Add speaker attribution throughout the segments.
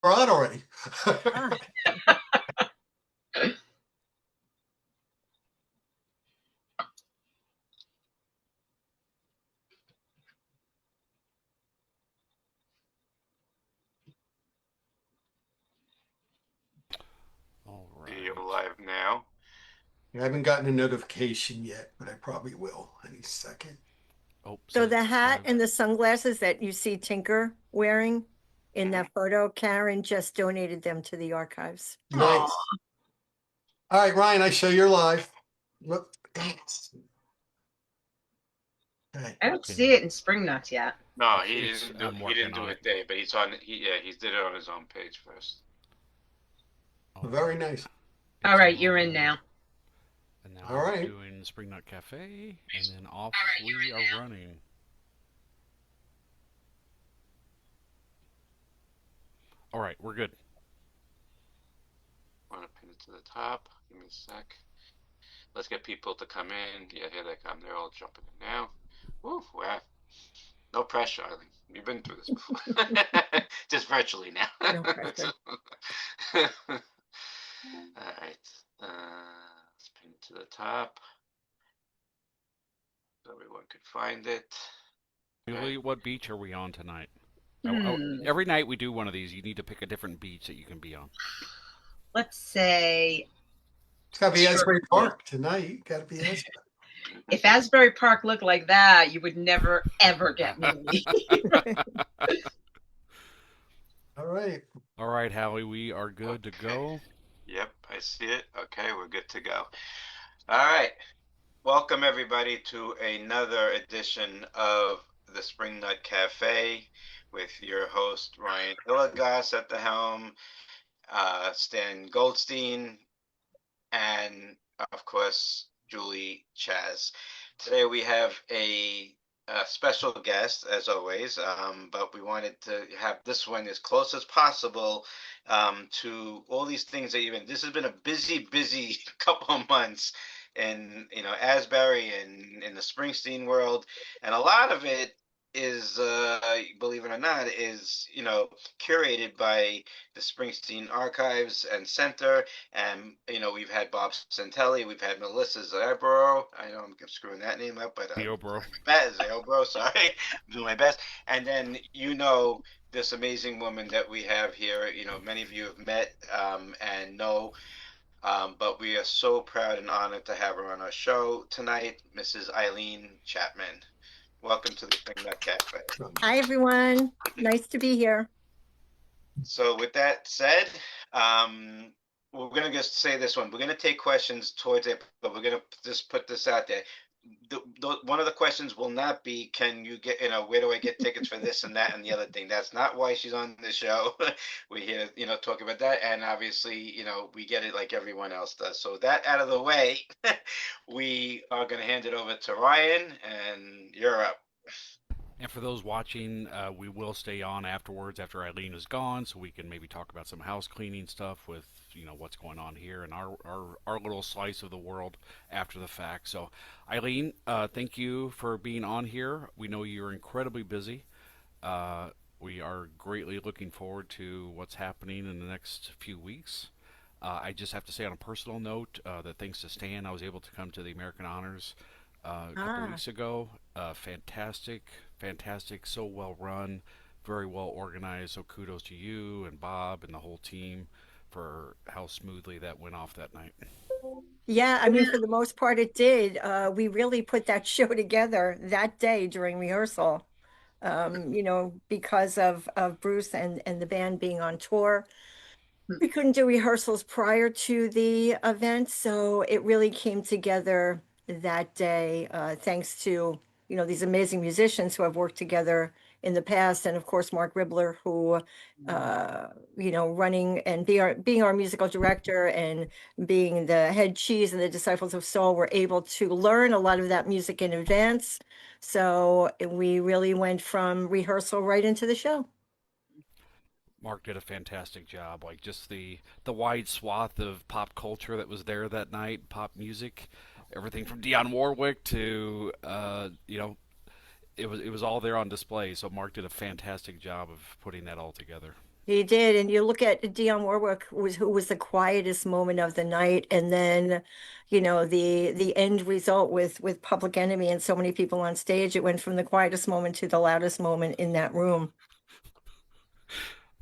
Speaker 1: on already.
Speaker 2: Ah,
Speaker 3: All
Speaker 4: You're
Speaker 3: right.
Speaker 4: live now.
Speaker 1: I haven't gotten a notification yet, but I probably will any second.
Speaker 3: Oh,
Speaker 2: so
Speaker 3: says
Speaker 2: the
Speaker 3: it's
Speaker 2: hat
Speaker 3: live.
Speaker 2: and the sunglasses that you see Tinker wearing in that photo, Karen just donated them to the archives.
Speaker 1: Nice. All right, Ryan, I show you're live. Whoop. Okay.
Speaker 5: I don't see it in Spring Nuts yet.
Speaker 4: No,
Speaker 3: I'm
Speaker 4: he
Speaker 3: working
Speaker 4: didn't do
Speaker 3: on
Speaker 4: it
Speaker 3: it.
Speaker 4: there, but he did it on his own page first.
Speaker 3: All
Speaker 1: Very
Speaker 3: right.
Speaker 1: nice.
Speaker 5: All right, you're in now.
Speaker 3: And now
Speaker 1: All
Speaker 3: we're
Speaker 1: right.
Speaker 3: doing Spring Nut Cafe, and then off we are running. All right, we're good.
Speaker 4: Want to pin it to the top? Give me a sec. Let's get people to come in. Yeah, here they come. They're all jumping in now. Woo, wow. No pressure, Eileen. You've been through this before. Just virtually now.
Speaker 2: No pressure.
Speaker 4: All right. Let's pin it to the top so everyone could find it.
Speaker 3: Julie, what beach are we on tonight?
Speaker 5: Hmm.
Speaker 3: Every night we do one of these. You need to pick a different beach that you can be on.
Speaker 5: Let's say
Speaker 1: It's got to be Asbury
Speaker 5: Sure.
Speaker 1: Park tonight. Got to be Asbury.
Speaker 5: if Asbury Park looked like that, you would never ever get me.
Speaker 1: All right.
Speaker 3: All right, Hallie, we are good to go.
Speaker 4: Yep, I see it. Okay, we're good to go. All right. Welcome, everybody, to another edition of the Spring Nut Cafe with your host, Ryan Ilagas at the helm, Stan Goldstein, and, of course, Julie Chaz. Today we have a special guest, as always, but we wanted to have this one as close as possible to all these things that you've been. This has been a busy, busy couple of months in Asbury and in the Springsteen world, and a lot of it is, believe it or not, is curated by the Springsteen Archives and Center, and we've had Bob Santelli, we've had Melissa Zabro. I know I'm screwing that name up, but
Speaker 3: Theobro.
Speaker 4: Zabro, sorry, I'm doing my best. And then this amazing woman that we have here. Many of you have met and know. But we are so proud and honored to have her on our show tonight, Mrs. Eileen Chapman. Welcome to the Spring Nut Cafe.
Speaker 2: Hi, everyone. Nice to be here.
Speaker 4: So with that said, we're going to just say this one. We're going to take questions towards it, but we're going to just put this out there. One of the questions will not be, can you get, where do I get tickets for this and that and the other thing? That's not why she's on the show. We're here, talk about that. And obviously, we get it like everyone else does. So that out of the way, we are going to hand it over to Ryan, and you're up.
Speaker 3: And for those watching, we will stay on afterwards after Eileen is gone, so we can maybe talk about some house cleaning stuff with what's going on here and our little slice of the world after the fact. So, Eileen, thank you for being on here. We know you're incredibly busy. We are greatly looking forward to what's happening in the next few weeks. I just have to say, on a personal note, that thanks to Stan, I was able to come to the American Honors a couple weeks ago. Fantastic, fantastic, so well run, very well organized. So kudos to you and Bob and the whole team for how smoothly that went off that night.
Speaker 2: Yeah, I mean, for the most part, it did. We really put that show together that day during rehearsal, because of Bruce and the band being on tour. We couldn't do rehearsals prior to the event, so it really came together that day, thanks to, these amazing musicians who have worked together in the past, and of course, Mark Ribler, who, running and being our musical director and being the head cheese and the Disciples of Soul, were able to learn a lot of that music in advance. So we really went from rehearsal right into the show.
Speaker 3: Mark did a fantastic job. Like just the wide swath of pop culture that was there that night, pop music, everything from Dionne Warwick to it was all there on display. So Mark did a fantastic job of putting that all together.
Speaker 2: He did, and you look at Dionne Warwick, who was the quietest moment of the night, and then, the end result with Public Enemy and so many people on stage, it went from the quietest moment to the loudest moment in that room.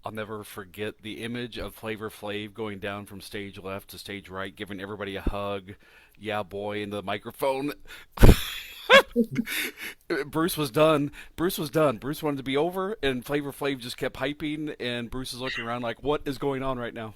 Speaker 3: I'll never forget the image of Flavor Flav going down from stage left to stage right, giving everybody a hug. Yeah, boy, into the microphone. Bruce was done. Bruce was done. Bruce wanted to be over, and Flavor Flav just kept hyping, and Bruce is looking around like, what is going on right now?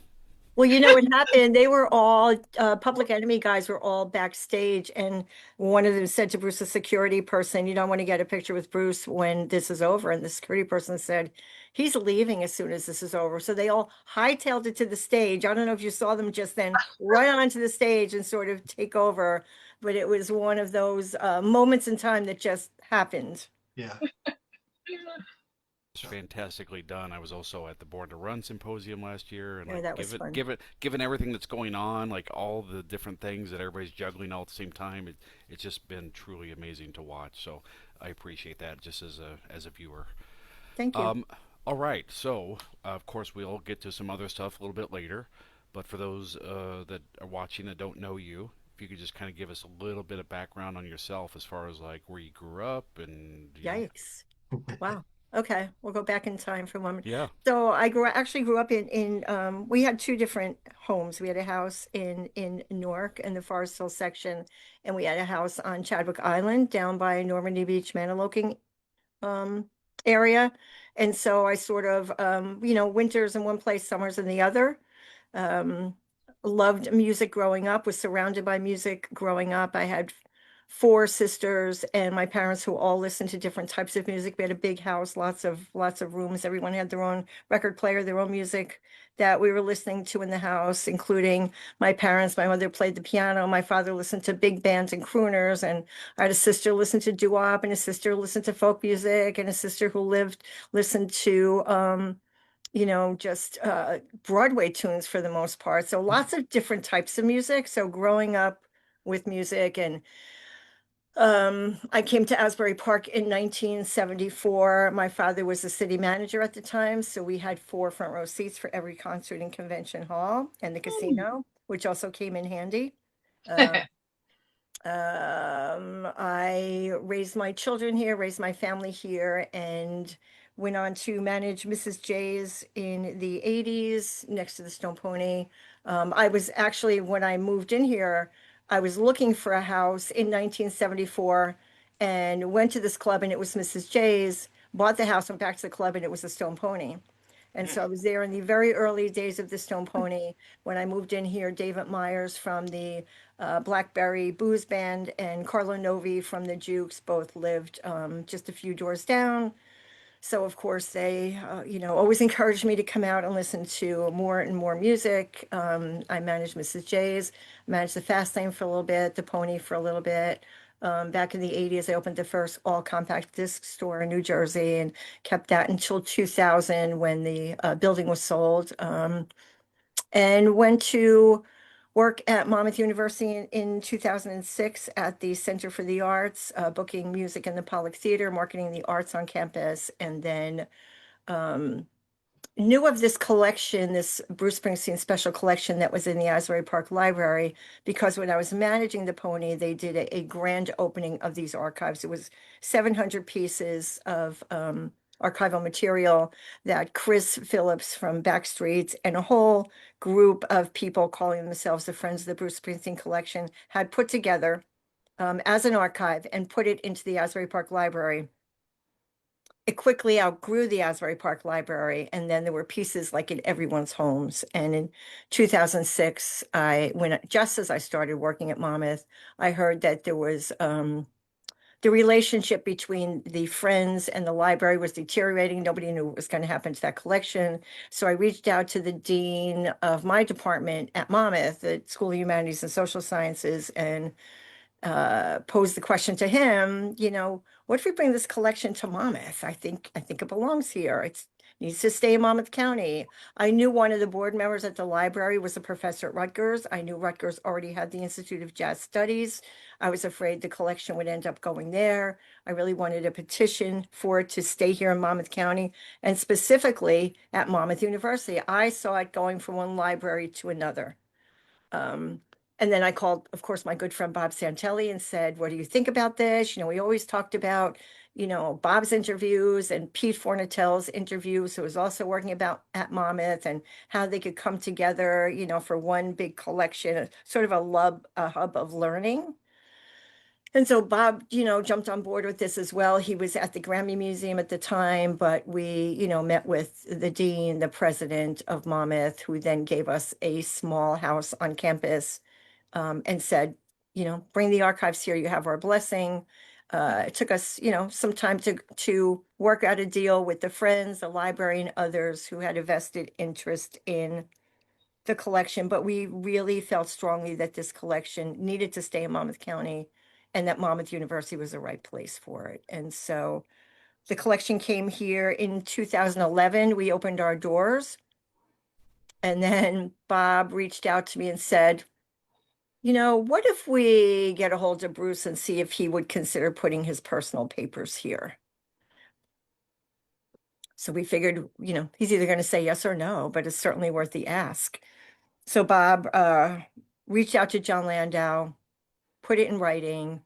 Speaker 2: Well, you know what happened? They were all Public Enemy guys were all backstage, and one of them said to Bruce, a security person, "You don't want to get a picture with Bruce when this is over." And the security person said, "He's leaving as soon as this is over." So they all hightailed it to the stage. I don't know if you saw them just then run onto the stage and sort of take over, but it was one of those moments in time that just happened.
Speaker 1: Yeah.
Speaker 3: It's fantastically done. I was also at the Born to Run symposium last year, and
Speaker 2: Yeah,
Speaker 3: like
Speaker 2: that was fun.
Speaker 3: given everything that's going on, like all the different things that everybody's juggling all at the same time, it's just been truly amazing to watch. So I appreciate that just as a viewer.
Speaker 2: Thank you.
Speaker 3: Um, all right, so of course we'll get to some other stuff a little bit later, but for those that are watching that don't know you, if you could just kind of give us a little bit of background on yourself as far as like where you grew up and
Speaker 2: Yikes. Wow. Okay, we'll go back in time for a moment.
Speaker 3: yeah.
Speaker 2: So actually grew up in we had two different homes. We had a house in Newark in the Forest Hill section, and we had a house on Chadwick Island down by Normandy Beach, Maniloking um area. And so I sort of winters in one place, summers in the other. Um, Loved music growing up, was surrounded by music growing up. I had four sisters and my parents who all listened to different types of music. We had a big house, lots of rooms. Everyone had their own record player, their own music that we were listening to in the house, including my parents. My mother played the piano. My father listened to big bands and crooners, and I had a sister listen to doo-wop, and a sister listened to folk music, and a sister who listened to just Broadway tunes for the most part. So lots of different types of music. So growing up with music, and I came to Asbury Park in 1974. My father was the city manager at the time, so we had four front row seats for every concert and convention hall and the casino, which also came in handy. Uh, I raised my children here, raised my family here, and went on to manage Mrs. J's in the 80s next to the Stone Pony. I was actually, when I moved in here, I was looking for a house in 1974 and went to this club, and it was Mrs. J's, bought the house, went back to the club, and it was the Stone Pony. And so I was there in the very early days of the Stone Pony. When I moved in here, David Myers from the Blackberry Booze Band and Carlo Novi from the Jukes both lived just a few doors down. So of course they, always encouraged me to come out and listen to more and more music. I managed Mrs. J's, managed the Fast Lane for a little bit, the Pony for a little bit. Back in the 80s, I opened the first all compact disc store in New Jersey and kept that until 2000 when the building was sold. And went to work at Monmouth University in 2006 at the Center for the Arts, booking music in the Pollock Theater, marketing the arts on campus, and then knew of this collection, this Bruce Springsteen special collection that was in the Asbury Park Library, because when I was managing the Pony, they did a grand opening of these archives. It was 700 pieces of archival material that Chris Phillips from Backstreet and a whole group of people calling themselves the Friends of the Bruce Springsteen Collection had put together as an archive and put it into the Asbury Park Library. It quickly outgrew the Asbury Park Library, and then there were pieces like in everyone's homes. And in 2006, just as I started working at Monmouth, I heard that there was the relationship between the Friends and the library was deteriorating. Nobody knew what was going to happen to that collection. So I reached out to the dean of my department at Monmouth, the School of Humanities and Social Sciences, and posed the question to him, what if we bring this collection to Monmouth? I think it belongs here. It's, needs to stay in Monmouth County. I knew one of the board members at the library was a professor at Rutgers. I knew Rutgers already had the Institute of Jazz Studies. I was afraid the collection would end up going there. I really wanted a petition for it to stay here in Monmouth County and specifically at Monmouth University. I saw it going from one library to another. And then I called, of course, my good friend Bob Santelli and said, what do you think about this? We always talked about, Bob's interviews and Pete Fornatel's interviews, who was also working at Monmouth, and how they could come together, for one big collection, sort of a hub of learning. And so Bob, jumped on board with this as well. He was at the Grammy Museum at the time, but we, met with the dean, the president of Monmouth, who then gave us a small house on campus, and said, bring the archives here. You have our blessing. It took us, some time to work out a deal with the Friends, the library, and others who had a vested interest in the collection. But we really felt strongly that this collection needed to stay in Monmouth County and that Monmouth University was the right place for it. And so the collection came here in 2011. We opened our doors. And then Bob reached out to me and said, what if we get a hold of Bruce and see if he would consider putting his personal papers here? So we figured, he's either going to say yes or no, but it's certainly worth the ask. So Bob reached out to John Landau, put it in writing,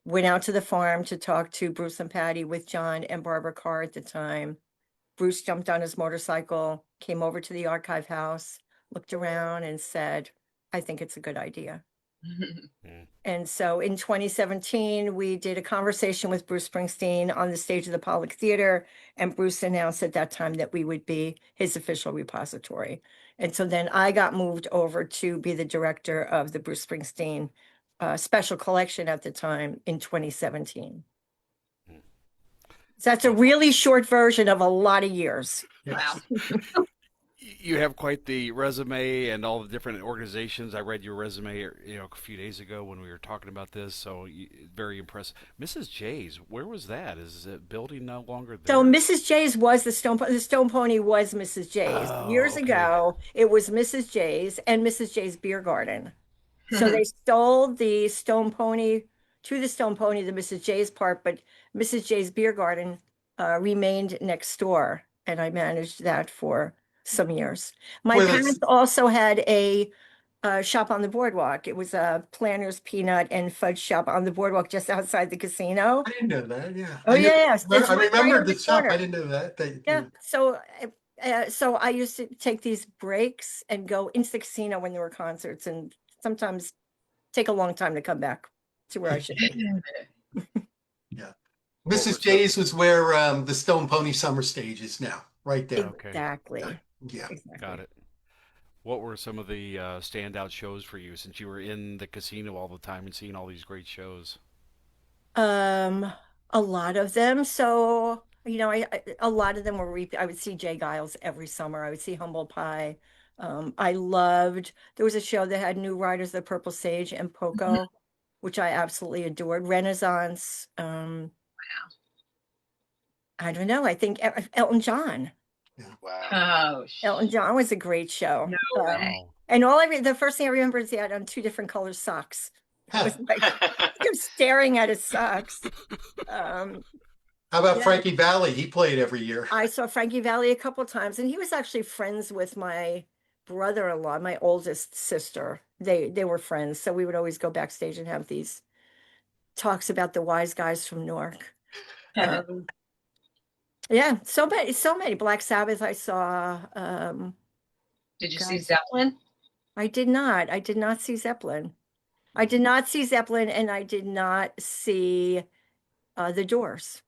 Speaker 2: went out to the farm to talk to Bruce and Patty with John and Barbara Carr at the time. Bruce jumped on his motorcycle, came over to the archive house, looked around and said, I think it's a good idea. And so in 2017, we did a conversation with Bruce Springsteen on the stage of the Pollock Theater, and Bruce announced at that time that we would be his official repository. And so then I got moved over to be the director of the Bruce Springsteen special collection at the time in 2017. So that's a really short version of a lot of years.
Speaker 1: Yes.
Speaker 5: Wow.
Speaker 3: You have quite the resume and all the different organizations. I read your resume, a few days ago when we were talking about this. So very impressive. Mrs. J's, where was that? Is the building no longer there?
Speaker 2: So Mrs. J's was the Stone Pony was Mrs. J's.
Speaker 3: Oh,
Speaker 2: Years
Speaker 3: okay.
Speaker 2: ago, it was Mrs. J's and Mrs. J's Beer Garden. So they stole the Stone Pony to the Stone Pony, the Mrs. J's part, but Mrs. J's Beer Garden remained next door, and I managed that for some years. My
Speaker 1: Well, that's-
Speaker 2: parents also had a shop on the boardwalk. It was a Planner's Peanut and Fudge shop on the boardwalk just outside the casino.
Speaker 1: I didn't know that. Yeah.
Speaker 2: Oh,
Speaker 1: I knew-
Speaker 2: yes. It's
Speaker 1: I
Speaker 2: right
Speaker 1: remembered
Speaker 2: around
Speaker 1: the
Speaker 2: the
Speaker 1: shop.
Speaker 2: corner.
Speaker 1: I didn't know that.
Speaker 2: Yeah, so I used to take these breaks and go into the casino when there were concerts, and sometimes take a long time to come back to where I should be.
Speaker 1: Mrs. J's was where the Stone Pony Summer Stage is now, right there.
Speaker 3: Okay.
Speaker 2: Exactly.
Speaker 1: Yeah.
Speaker 2: Exactly.
Speaker 3: Got it. What were some of the standout shows for you since you were in the casino all the time and seeing all these great shows?
Speaker 2: A lot of them. So, a lot of them were I would see Jay Giles every summer. I would see Humble Pie. There was a show that had New Riders of the Purple Sage and Poco, which I absolutely adored. Renaissance. I don't know. I think Elton John.
Speaker 4: Wow.
Speaker 5: Oh,
Speaker 2: Elton John was a great show.
Speaker 5: No way.
Speaker 3: Wow.
Speaker 2: And the first thing I remember is he had on 2 different color socks. It was like you're staring at his socks.
Speaker 1: How about
Speaker 2: Yeah.
Speaker 1: Frankie Valli? He played every year.
Speaker 2: I saw Frankie Valli a couple times, and he was actually friends with my brother-in-law, my oldest sister. They were friends, so we would always go backstage and have these talks about the wise guys from Newark. Yeah, so many. Black Sabbath I saw.
Speaker 5: Did you see
Speaker 2: guys.
Speaker 5: Zeppelin?
Speaker 2: I did not see Zeppelin. I did not see Zeppelin, and I did not see the Doors.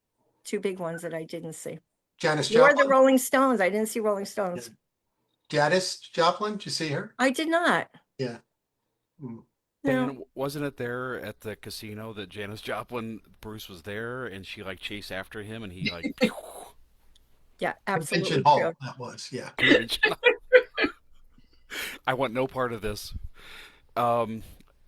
Speaker 2: 2 big ones that I didn't see.
Speaker 1: Janis
Speaker 2: Or the
Speaker 1: Joplin.
Speaker 2: Rolling Stones. I didn't see Rolling Stones.
Speaker 1: Janis Joplin. Did you see her?
Speaker 2: I did not.
Speaker 1: Yeah. Mm.
Speaker 2: No.
Speaker 3: Dan, wasn't it there at the casino that Janis Joplin, Bruce was there, and she like chased after him, and he like
Speaker 2: Yeah, absolutely
Speaker 1: Convention Hall.
Speaker 2: true.
Speaker 1: That was. Yeah.
Speaker 3: I want no part of this.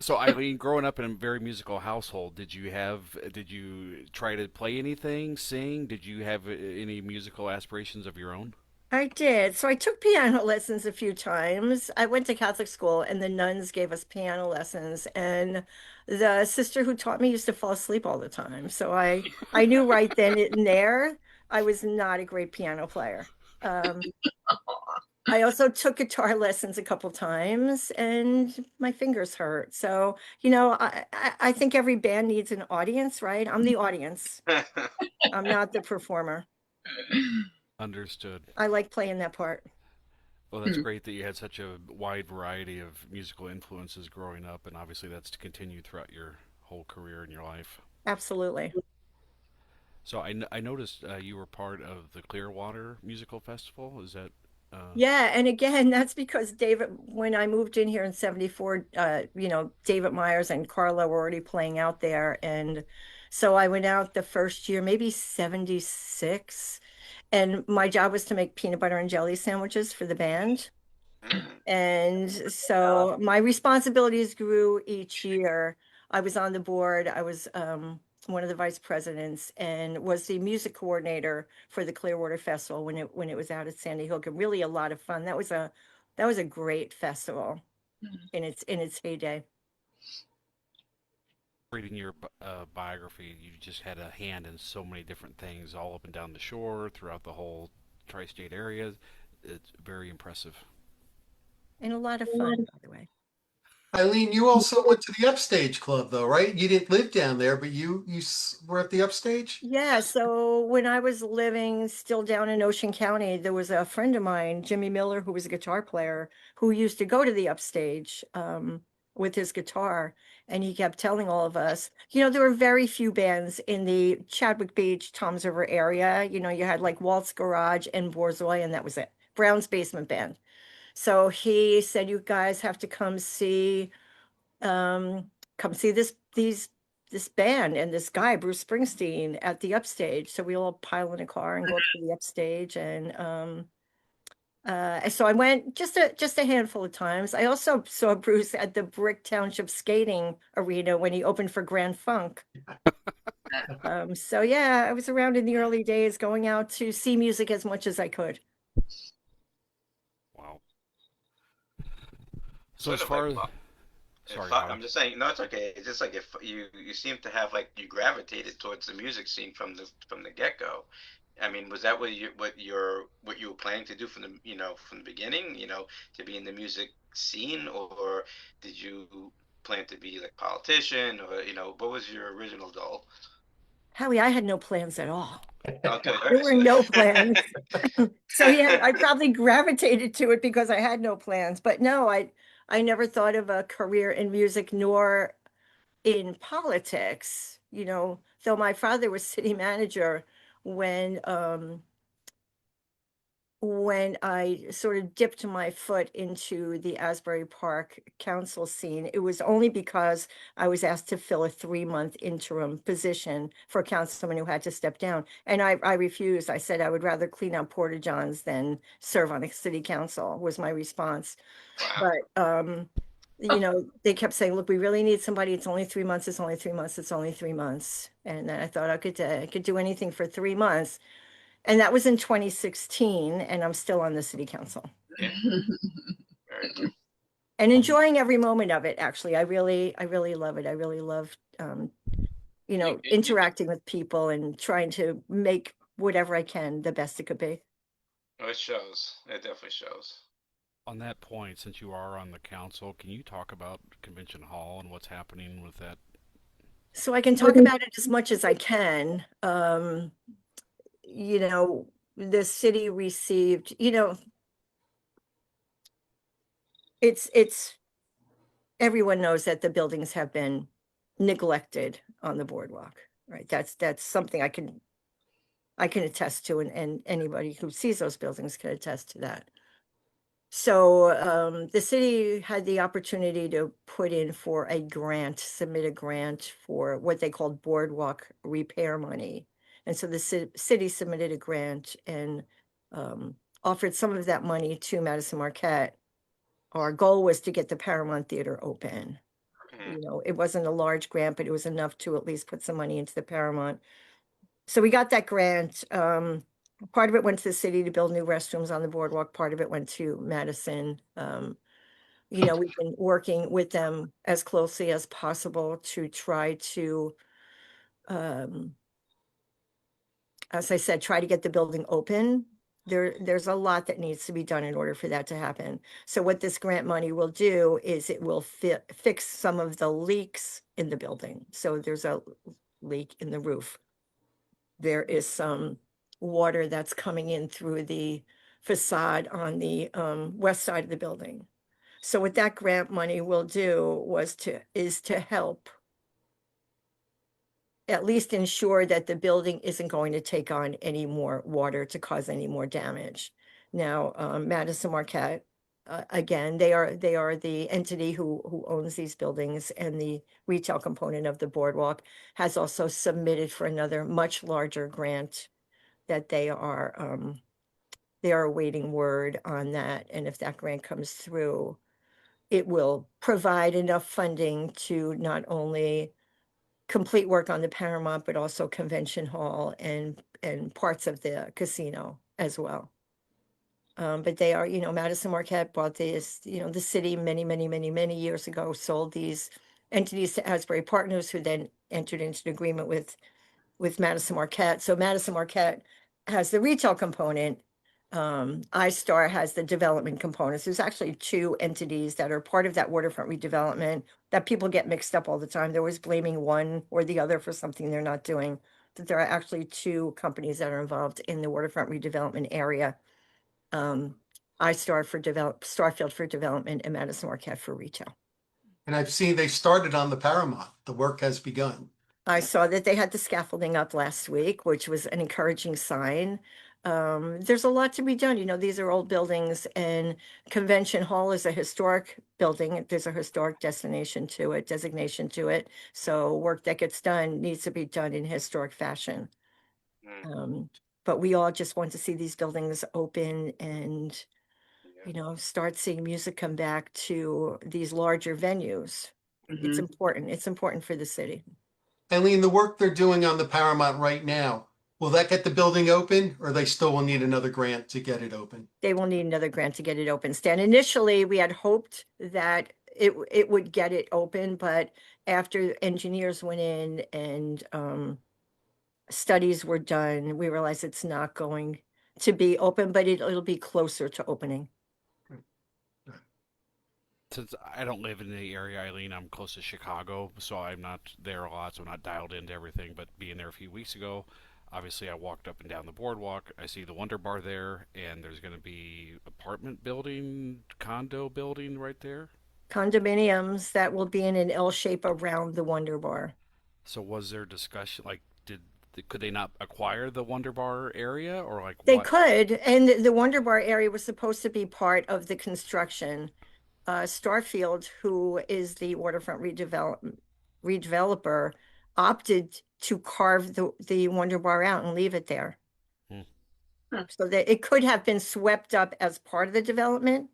Speaker 3: So Eileen, growing up in a very musical household, did you try to play anything, sing? Did you have any musical aspirations of your own?
Speaker 2: I did. So I took piano lessons a few times. I went to Catholic school and the nuns gave us piano lessons and the sister who taught me used to fall asleep all the time. So I knew right then and there I was not a great piano player. Um, I also took guitar lessons a couple times and my fingers hurt. So, I think every band needs an audience, right? I'm the audience. I'm not the performer.
Speaker 3: Understood.
Speaker 2: I like playing that part.
Speaker 3: Well, that's great that you had such a wide variety of musical influences growing up, and obviously that's to continue throughout your whole career in your life.
Speaker 2: Absolutely.
Speaker 3: So I noticed you were part of the Clearwater Musical Festival. Is that
Speaker 2: Yeah, and again, that's because when I moved in here in 74, David Myers and Carla were already playing out there. And so I went out the first year, maybe 76, and my job was to make peanut butter and jelly sandwiches for the band.
Speaker 4: Mm.
Speaker 2: And so my responsibilities grew each year. I was on the board. I was one of the vice presidents and was the music coordinator for the Clearwater Festival when it was out at Sandy Hook. And really a lot of fun. That was a great festival in its heyday.
Speaker 3: reading your biography? You just had a hand in so many different things, all up and down the shore, throughout the whole tri-state area. It's very impressive.
Speaker 2: And a lot of fun, by the way.
Speaker 1: Eileen, you also went to the Upstage Club, though, right? You didn't live down there, but you were at the Upstage?
Speaker 2: Yeah, so when I was living still down in Ocean County, there was a friend of mine, Jimmy Miller, who was a guitar player, who used to go to the Upstage with his guitar. And he kept telling all of us, there were very few bands in the Chadwick Beach, Toms River area. You had like Waltz Garage and Borzoi, and that was it. Brown's Basement Band. So he said, you guys have to come see this band and this guy, Bruce Springsteen, at the Upstage. So we all pile in a car and go up to the Upstage. And so I went just a handful of times. I also saw Bruce at the Brick Township Skating Arena when he opened for Grand Funk. So yeah, I was around in the early days, going out to see music as much as I could.
Speaker 3: Wow. So
Speaker 4: Sort
Speaker 3: as
Speaker 4: of
Speaker 3: far
Speaker 4: like
Speaker 3: as sorry,
Speaker 4: I'm just saying, no, it's okay. It's just like if you seem to have like you gravitated towards the music scene from the get go. I mean, was that what you were planning to do from the beginning? To be in the music scene, or did you plan to be like politician, or what was your original goal?
Speaker 2: Howie, I had no plans at all.
Speaker 4: Okay,
Speaker 2: There were no plans. So yeah, I probably gravitated to it because I had no plans. But no, I never thought of a career in music nor in politics, though my father was city manager when when I sort of dipped my foot into the Asbury Park council scene. It was only because I was asked to fill a 3-month interim position for a councilman who had to step down. And I refused. I said I would rather clean out porta johns than serve on a city council, was my response.
Speaker 4: Wow.
Speaker 2: But they kept saying, look, we really need somebody. It's only 3 months. It's only 3 months. It's only 3 months. And then I thought I could do anything for 3 months. And that was in 2016, and I'm still on the city council
Speaker 4: Yeah. Very cool.
Speaker 2: and enjoying every moment of it. Actually, I really love it. I really love, interacting with people and trying to make whatever I can the best it could be.
Speaker 4: Oh, it shows. It definitely shows.
Speaker 3: on that point, since you are on the council, can you talk about Convention Hall and what's happening with that?
Speaker 2: So I can talk about it as much as I can. The city received, it's everyone knows that the buildings have been neglected on the boardwalk, right? That's something I can attest to, and anybody who sees those buildings can attest to that. So the city had the opportunity to put in for submit a grant for what they called boardwalk repair money. And so the city submitted a grant and offered some of that money to Madison Marquette. Our goal was to get the Paramount Theater open. It wasn't a large grant, but it was enough to at least put some money into the Paramount. So we got that grant. Part of it went to the city to build new restrooms on the boardwalk. Part of it went to Madison. We've been working with them as closely as possible to try to, um, as I said, try to get the building open. There's a lot that needs to be done in order for that to happen. So what this grant money will do is it will fix some of the leaks in the building. So there's a leak in the roof. There is some water that's coming in through the facade on the west side of the building. So what that grant money will do is to help at least ensure that the building isn't going to take on any more water to cause any more damage. Now, Madison Marquette, again, they are the entity who owns these buildings, and the retail component of the boardwalk has also submitted for another much larger grant that they are awaiting word on that. And if that grant comes through, it will provide enough funding to not only complete work on the Paramount, but also Convention Hall and parts of the casino as well. But they are, Madison Marquette bought this, the city many, many, many, many years ago, sold these entities to Asbury Partners, who then entered into an agreement with Madison Marquette. So Madison Marquette has the retail component. iStar has the development components. There's actually two entities that are part of that waterfront redevelopment that people get mixed up all the time. They're always blaming one or the other for something they're not doing. But there are actually two companies that are involved in the waterfront redevelopment area. iStar for Starfield for development, and Madison Marquette for retail.
Speaker 1: And I've seen they started on the Paramount. The work has begun.
Speaker 2: I saw that they had the scaffolding up last week, which was an encouraging sign. There's a lot to be done. These are old buildings, and Convention Hall is a historic building. There's a historic designation to it. So work that gets done needs to be done in historic fashion. But we all just want to see these buildings open and, start seeing music come back to these larger venues. It's important. It's important for the city.
Speaker 1: Eileen, the work they're doing on the Paramount right now, will that get the building open, or they still will need another grant to get it open?
Speaker 2: They will need another grant to get it open, Stan. Initially, we had hoped that it would get it open, but after engineers went in and studies were done, we realized it's not going to be open, but it'll be closer to opening.
Speaker 3: Since I don't live in the area, Eileen, I'm close to Chicago, so I'm not there a lot, so I'm not dialed into everything. But being there a few weeks ago, obviously I walked up and down the boardwalk. I see the Wonder Bar there, and there's going to be apartment building, condo building right there.
Speaker 2: Condominiums that will be in an L shape around the Wonder Bar.
Speaker 3: So was there discussion, like, could they not acquire the Wonder Bar area, or like
Speaker 2: They
Speaker 3: what?
Speaker 2: could, and the Wonder Bar area was supposed to be part of the construction. Starfield, who is the waterfront redeveloper, opted to carve the Wonder Bar out and leave it there. So that it could have been swept up as part of the development,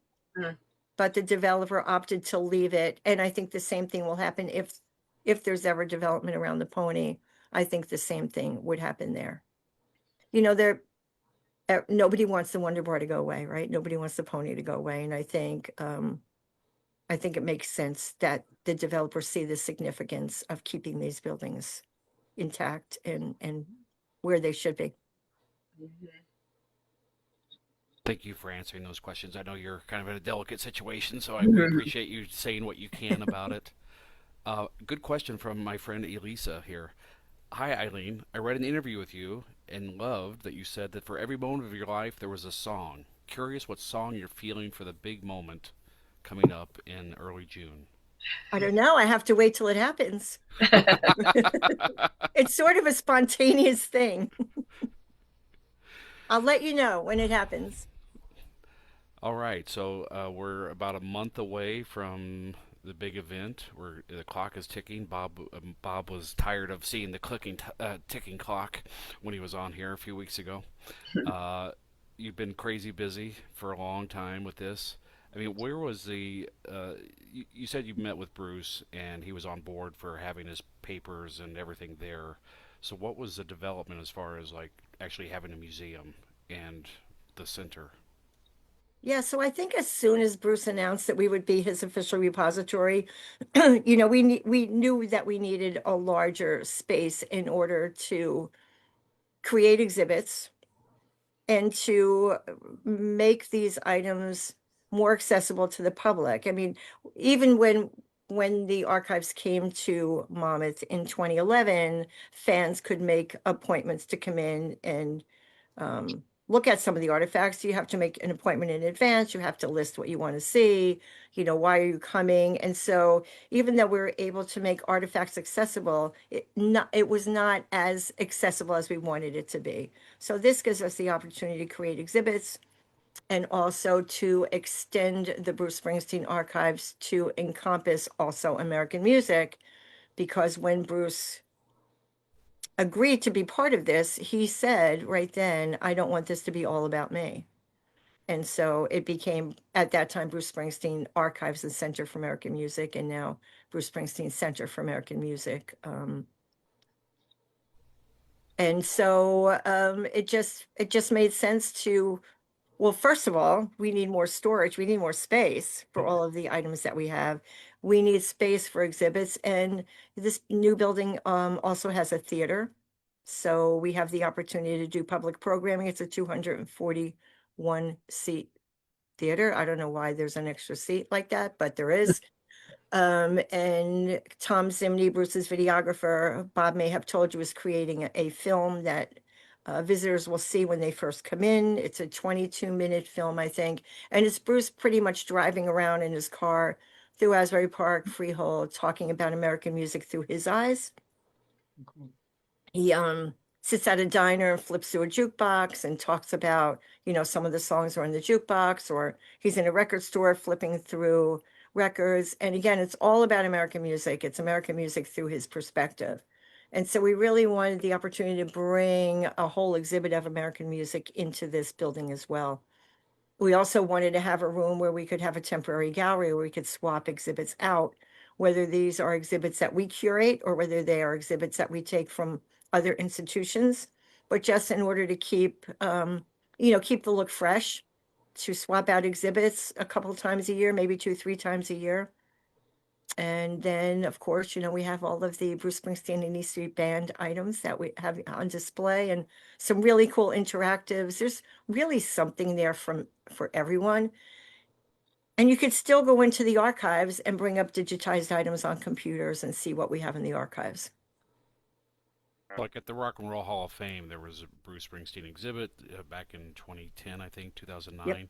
Speaker 2: but the developer opted to leave it. And I think the same thing will happen if there's ever development around the Pony. I think the same thing would happen there. Nobody wants the Wonder Bar to go away, right? Nobody wants the Pony to go away. And I think it makes sense that the developers see the significance of keeping these buildings intact and where they should be.
Speaker 3: Thank you for answering those questions. I know you're kind of in a delicate situation, so we appreciate you saying what you can about it. Good question from my friend Elisa here. Hi, Eileen. I read an interview with you and loved that you said that for every moment of your life there was a song. Curious what song you're feeling for the big moment coming up in early June.
Speaker 2: I don't know. I have to wait till it happens. It's sort of a spontaneous thing. I'll let you know when it happens.
Speaker 3: All right, so we're about a month away from the big event where the clock is ticking. Bob was tired of seeing the ticking clock when he was on here a few weeks ago. You've been crazy busy for a long time with this. I mean, where was the? You said you met with Bruce and he was on board for having his papers and everything there. So what was the development as far as like actually having a museum? and the center?
Speaker 2: Yeah, so I think as soon as Bruce announced that we would be his official repository, we knew that we needed a larger space in order to create exhibits and to make these items more accessible to the public. I mean, even when the archives came to Monmouth in 2011, fans could make appointments to come in and look at some of the artifacts. You have to make an appointment in advance. You have to list what you want to see, why are you coming? And so even though we were able to make artifacts accessible, it was not as accessible as we wanted it to be. So this gives us the opportunity to create exhibits and also to extend the Bruce Springsteen archives to encompass also American music, because when Bruce agreed to be part of this, he said right then, I don't want this to be all about me. And so it became, at that time, Bruce Springsteen Archives and Center for American Music, and now Bruce Springsteen Center for American Music. And so it just made sense to, well, first of all, we need more storage. We need more space for all of the items that we have. We need space for exhibits. And this new building also has a theater. So we have the opportunity to do public programming. It's a 241 seat theater. I don't know why there's an extra seat like that, but there is. And Tom Zimney, Bruce's videographer, Bob may have told you, is creating a film that visitors will see when they first come in. It's a 22-minute film, I think. And it's Bruce pretty much driving around in his car through Asbury Park, Freehold, talking about American music through his eyes. He sits at a diner and flips through a jukebox and talks about, some of the songs are in the jukebox, or he's in a record store flipping through records. And again, it's all about American music. It's American music through his perspective. And so we really wanted the opportunity to bring a whole exhibit of American music into this building as well. We also wanted to have a room where we could have a temporary gallery where we could swap exhibits out, whether these are exhibits that we curate or whether they are exhibits that we take from other institutions, but just in order to keep, keep the look fresh, to swap out exhibits a couple of times a year, maybe 2, 3 times a year. And then, of course, we have all of the Bruce Springsteen and E Street Band items that we have on display, and some really cool interactives. There's really something there for everyone. And you could still go into the archives and bring up digitized items on computers and see what we have in the archives.
Speaker 3: Like at the Rock and Roll Hall of Fame, there was a Bruce Springsteen exhibit back in 2010, I think, 2009.
Speaker 2: Yep.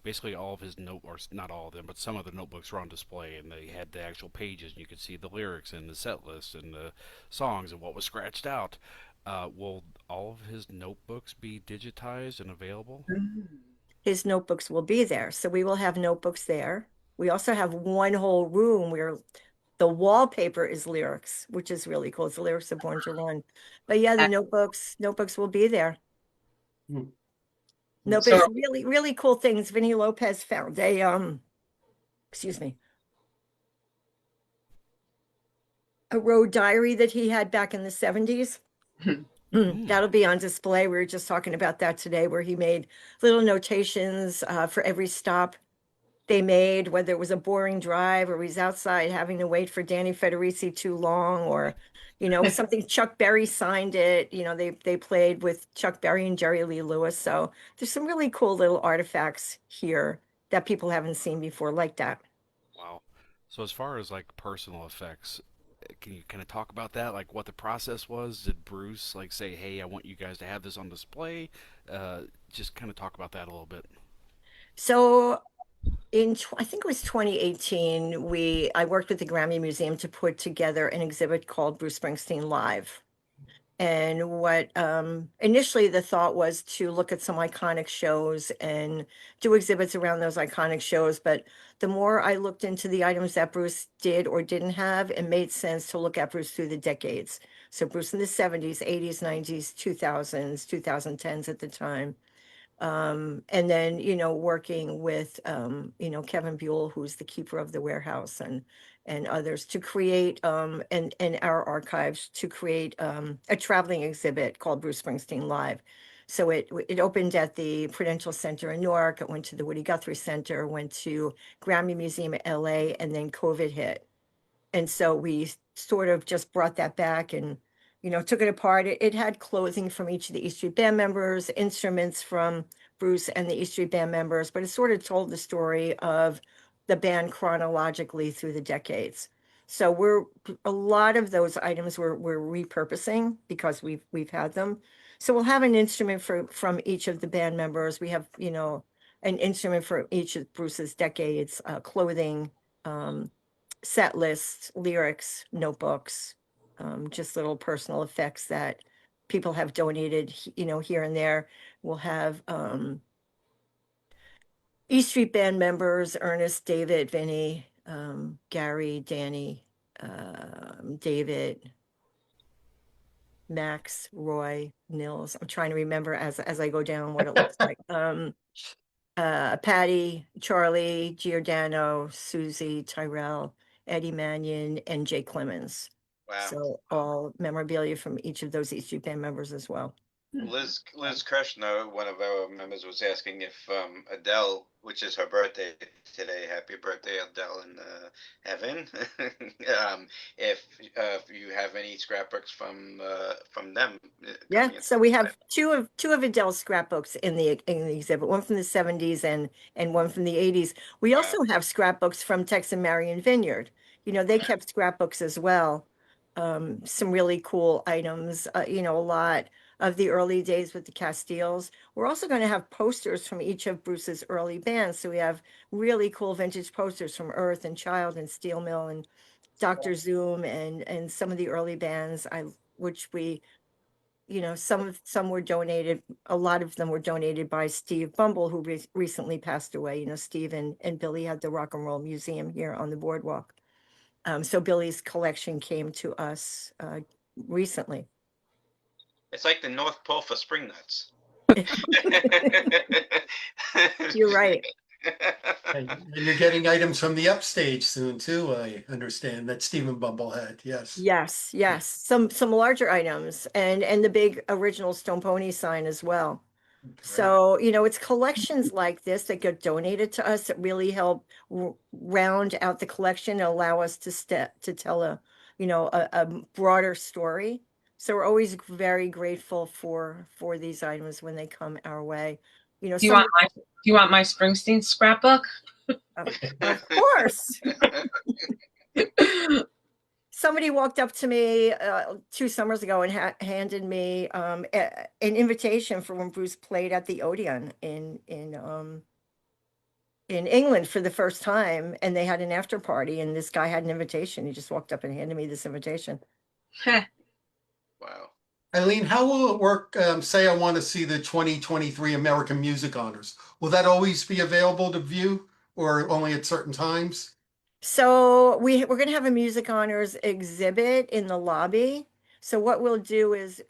Speaker 3: Basically, all of his or not all of them, but some of the notebooks were on display, and they had the actual pages, and you could see the lyrics and the set list and the songs and what was scratched out. Will all of his notebooks be digitized and available?
Speaker 2: His notebooks will be there. So we will have notebooks there. We also have one whole room where the wallpaper is lyrics, which is really cool. It's the lyrics of Born to Run. But yeah, the notebooks will be there. Notebooks, really, really cool things. Vinny Lopez found a road diary that he had back in the 70s. That'll be on display. We were just talking about that today, where he made little notations for every stop they made, whether it was a boring drive or he's outside having to wait for Danny Federici too long, or something. Chuck Berry signed it. They played with Chuck Berry and Jerry Lee Lewis. So there's some really cool little artifacts here that people haven't seen before like that.
Speaker 3: Wow. So as far as like personal effects, can you kind of talk about that? Like what the process was? Did Bruce like say, "Hey, I want you guys to have this on display"? Just kind of talk about that a little bit.
Speaker 2: So I think it was 2018, I worked with the Grammy Museum to put together an exhibit called Bruce Springsteen Live. And what initially the thought was to look at some iconic shows and do exhibits around those iconic shows. But the more I looked into the items that Bruce did or didn't have, it made sense to look at Bruce through the decades. So Bruce in the 70s, 80s, 90s, 2000s, 2010s at the time. And then, working with, Kevin Buell, who's the keeper of the warehouse, and others to create, and our archives to create a traveling exhibit called Bruce Springsteen Live. So it opened at the Prudential Center in Newark. It went to the Woody Guthrie Center, went to Grammy Museum at LA, and then COVID hit. And so we sort of just brought that back and, took it apart. It had clothing from each of the E Street Band members, instruments from Bruce and the E Street Band members, but it sort of told the story of the band chronologically through the decades. So a lot of those items we're repurposing because we've had them. So we'll have an instrument from each of the band members. We have, an instrument for each of Bruce's decades, clothing, set lists, lyrics, notebooks, just little personal effects that people have donated, here and there. We'll have E Street Band members, Ernest, David, Vinny, Gary, Danny, David, Max, Roy, Nils. I'm trying to remember as I go down what it looks like. Patty, Charlie, Giordano, Susie, Tyrell, Eddie Mannion, and Jay Clemens.
Speaker 4: Wow.
Speaker 2: So all memorabilia from each of those E Street Band members as well.
Speaker 4: Liz Krishna, one of our members, was asking if Adele, which is her birthday today, happy birthday, Adele in heaven, if you have any scrapbooks from them.
Speaker 2: Yeah,
Speaker 4: coming in.
Speaker 2: so we have two of Adele's scrapbooks in the exhibit, one from the 70s and one from the 80s. We
Speaker 4: Wow.
Speaker 2: also have scrapbooks from Tex and Marion Vineyard. They kept scrapbooks as well. Some really cool items, a lot of the early days with the Castiles. We're also going to have posters from each of Bruce's early bands. So we have really cool vintage posters from Earth and Child and Steel Mill and Dr. Zoom and some of the early bands, which we, some were donated. A lot of them were donated by Steve Bumble, who recently passed away. Steve and Billy had the Rock and Roll Museum here on the boardwalk. So Billy's collection came to us recently.
Speaker 4: It's like the North Pole for spring nuts.
Speaker 2: You're right.
Speaker 1: And you're getting items from the upstage soon too, I understand, that Stephen Bumble had, yes.
Speaker 2: Yes. Some larger items and the big original Stone Pony sign as well. So, it's collections like this that get donated to us that really help round out the collection and allow us to tell a broader story. So we're always very grateful for these items when they come our way.
Speaker 5: Do you want my Springsteen scrapbook?
Speaker 2: Of course. Somebody walked up to me 2 summers ago and handed me an invitation for when Bruce played at the Odeon in England for the first time, and they had an after party, and this guy had an invitation. He just walked up and handed me this invitation.
Speaker 4: Wow.
Speaker 1: Eileen, how will it work? Say I want to see the 2023 American Music Honors. Will that always be available to view or only at certain times?
Speaker 2: So we're going to have a music honors exhibit in the lobby. So what we'll do is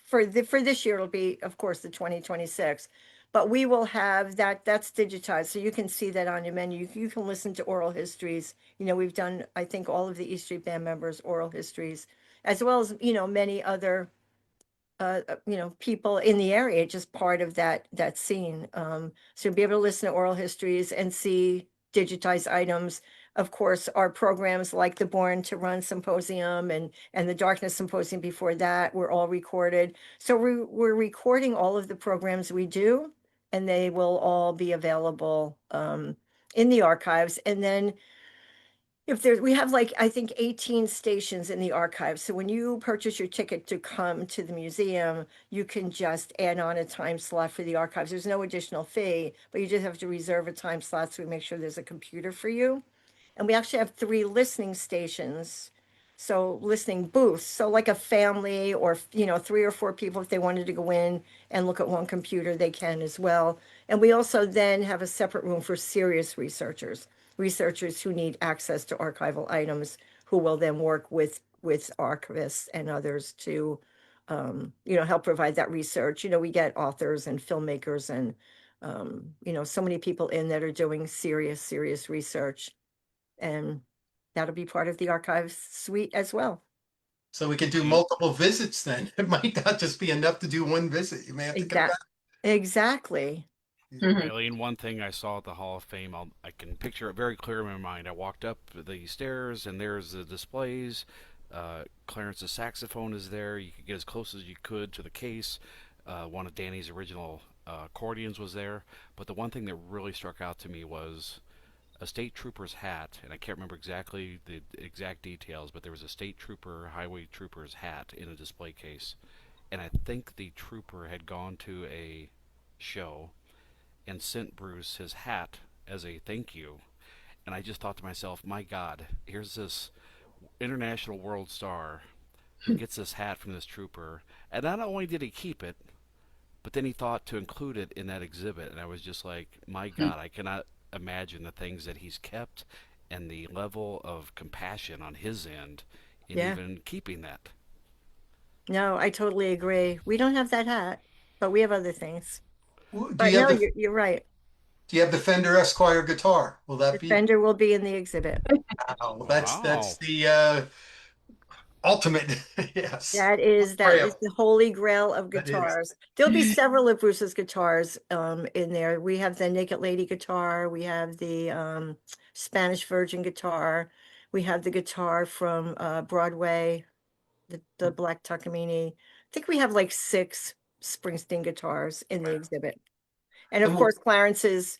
Speaker 2: for this year, it'll be, of course, the 2026, but we will have that's digitized. So you can see that on your menu. You can listen to oral histories. We've done, I think, all of the E Street Band members' oral histories, as well as, many other people in the area, just part of that scene. So you'll be able to listen to oral histories and see digitized items. Of course, our programs like the Born to Run Symposium and the Darkness Symposium before that were all recorded. So we're recording all of the programs we do, and they will all be available in the archives. And then we have I think 18 stations in the archives. So when you purchase your ticket to come to the museum, you can just add on a time slot for the archives. There's no additional fee, but you just have to reserve a time slot so we make sure there's a computer for you. And we actually have 3 listening stations. So listening booths. So like a family or, 3 or 4 people, if they wanted to go in and look at one computer, they can as well. And we also then have a separate room for serious researchers who need access to archival items, who will then work with archivists and others to, help provide that research. We get authors and filmmakers and, so many people in that are doing serious research. And that'll be part of the archives suite as well.
Speaker 1: So we could do multiple visits then. It might not just be enough to do one visit. You may have to come back.
Speaker 2: Exactly.
Speaker 5: Mhm.
Speaker 3: Eileen, one thing I saw at the Hall of Fame, I can picture it very clear in my mind. I walked up the stairs, and there's the displays. Clarence's saxophone is there. You could get as close as you could to the case. One of Danny's original accordions was there. But the one thing that really struck out to me was a state trooper's hat, and I can't remember exactly the exact details, but there was a state trooper, highway trooper's hat in a display case. And I think the trooper had gone to a show and sent Bruce his hat as a thank you. And I just thought to myself, my God, here's this international world star who gets this hat from this trooper. And not only did he keep it, but then he thought to include it in that exhibit. And I was just like, my God, I cannot imagine the things that he's kept and the level of compassion on his end in
Speaker 2: Yeah.
Speaker 3: even keeping that.
Speaker 2: No, I totally agree. We don't have that hat, but we have other things.
Speaker 1: Do
Speaker 2: But
Speaker 1: you have
Speaker 2: no,
Speaker 1: the
Speaker 2: you're right.
Speaker 1: Do you have the Fender Esquire guitar? Will that
Speaker 2: The
Speaker 1: be?
Speaker 2: Fender will be in the exhibit.
Speaker 1: Wow, that's
Speaker 3: Wow.
Speaker 1: the ultimate. Yes,
Speaker 2: That is
Speaker 1: Grail.
Speaker 2: the holy grail of
Speaker 1: That is.
Speaker 2: guitars. There'll be several of Bruce's guitars in there. We have the Naked Lady guitar, we have the Spanish Virgin guitar, we have the guitar from Broadway, the Black Takamine. I think we have like 6 Springsteen guitars in the exhibit. And of
Speaker 1: And
Speaker 2: course, Clarence's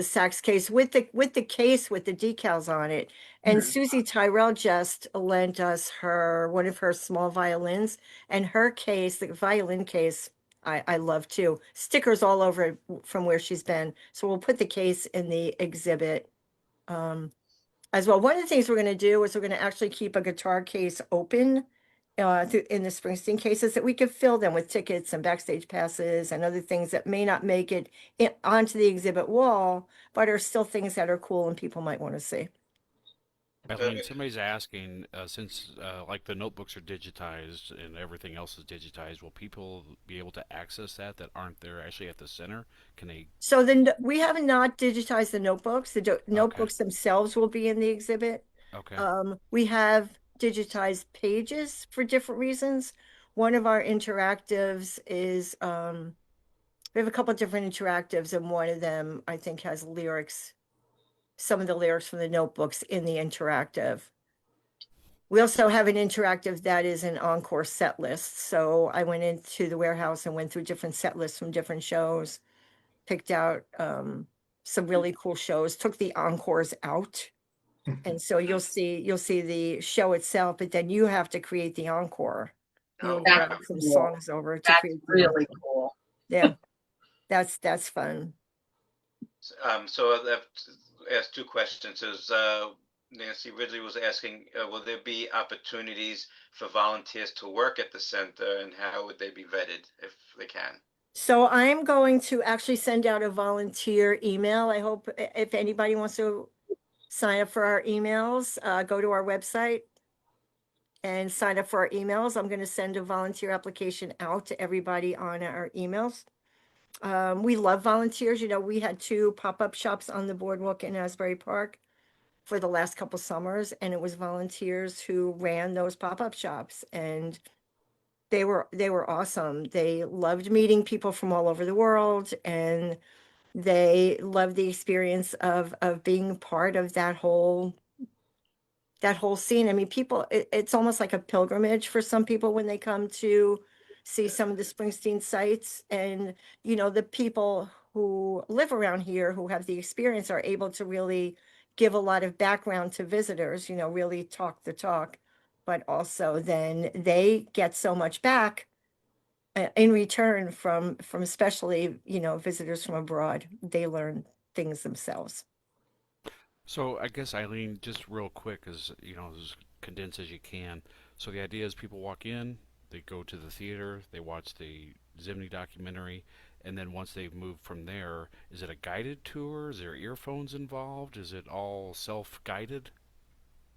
Speaker 2: sax case with the case with the decals on it. And Susie Tyrell just lent us one of her small violins, and her case, the violin case, I love too. Stickers all over it from where she's been. So we'll put the case in the exhibit as well. One of the things we're going to do is we're going to actually keep a guitar case open in the Springsteen cases, that we could fill them with tickets and backstage passes and other things that may not make it onto the exhibit wall, but are still things that are cool and people might want to see.
Speaker 3: Eileen, somebody's asking, since like the notebooks are digitized and everything else is digitized, will people be able to access that aren't there actually at the center? Can they?
Speaker 2: So we have not digitized the notebooks. The notebooks themselves will be in the exhibit.
Speaker 3: Okay.
Speaker 2: We have digitized pages for different reasons. One of our interactives is we have a couple of different interactives, and one of them I think has lyrics, some of the lyrics from the notebooks in the interactive. We also have an interactive that is an encore set list. So I went into the warehouse and went through different set lists from different shows, picked out some really cool shows, took the encores out. And so you'll see the show itself, but then you have to create the encore. You'll
Speaker 5: That's
Speaker 2: write some
Speaker 5: cool.
Speaker 2: songs over to
Speaker 5: That's
Speaker 2: create the
Speaker 5: really
Speaker 2: encore.
Speaker 5: cool.
Speaker 2: Yeah, that's fun.
Speaker 4: So I've asked 2 questions. Nancy Ridley was asking, will there be opportunities for volunteers to work at the center, and how would they be vetted if they can?
Speaker 2: So I'm going to actually send out a volunteer email. I hope if anybody wants to sign up for our emails, go to our website and sign up for our emails. I'm going to send a volunteer application out to everybody on our emails. We love volunteers. You know, we had 2 pop-up shops on the boardwalk in Asbury Park for the last couple summers, and it was volunteers who ran those pop-up shops, and they were awesome. They loved meeting people from all over the world, and they loved the experience of being part of that whole scene. I mean, people, it's almost like a pilgrimage for some people when they come to see some of the Springsteen sites. And, you know, the people who live around here who have the experience are able to really give a lot of background to visitors, you know, really talk the talk. But also then they get so much back in return from especially, you know, visitors from abroad. They learn things themselves.
Speaker 3: So I guess Eileen, just real quick, as condensed as you can. So the idea is people walk in, they go to the theater, they watch the Zimney documentary, and then once they've moved from there, is it a guided tour? Is there earphones involved? Is it all self-guided?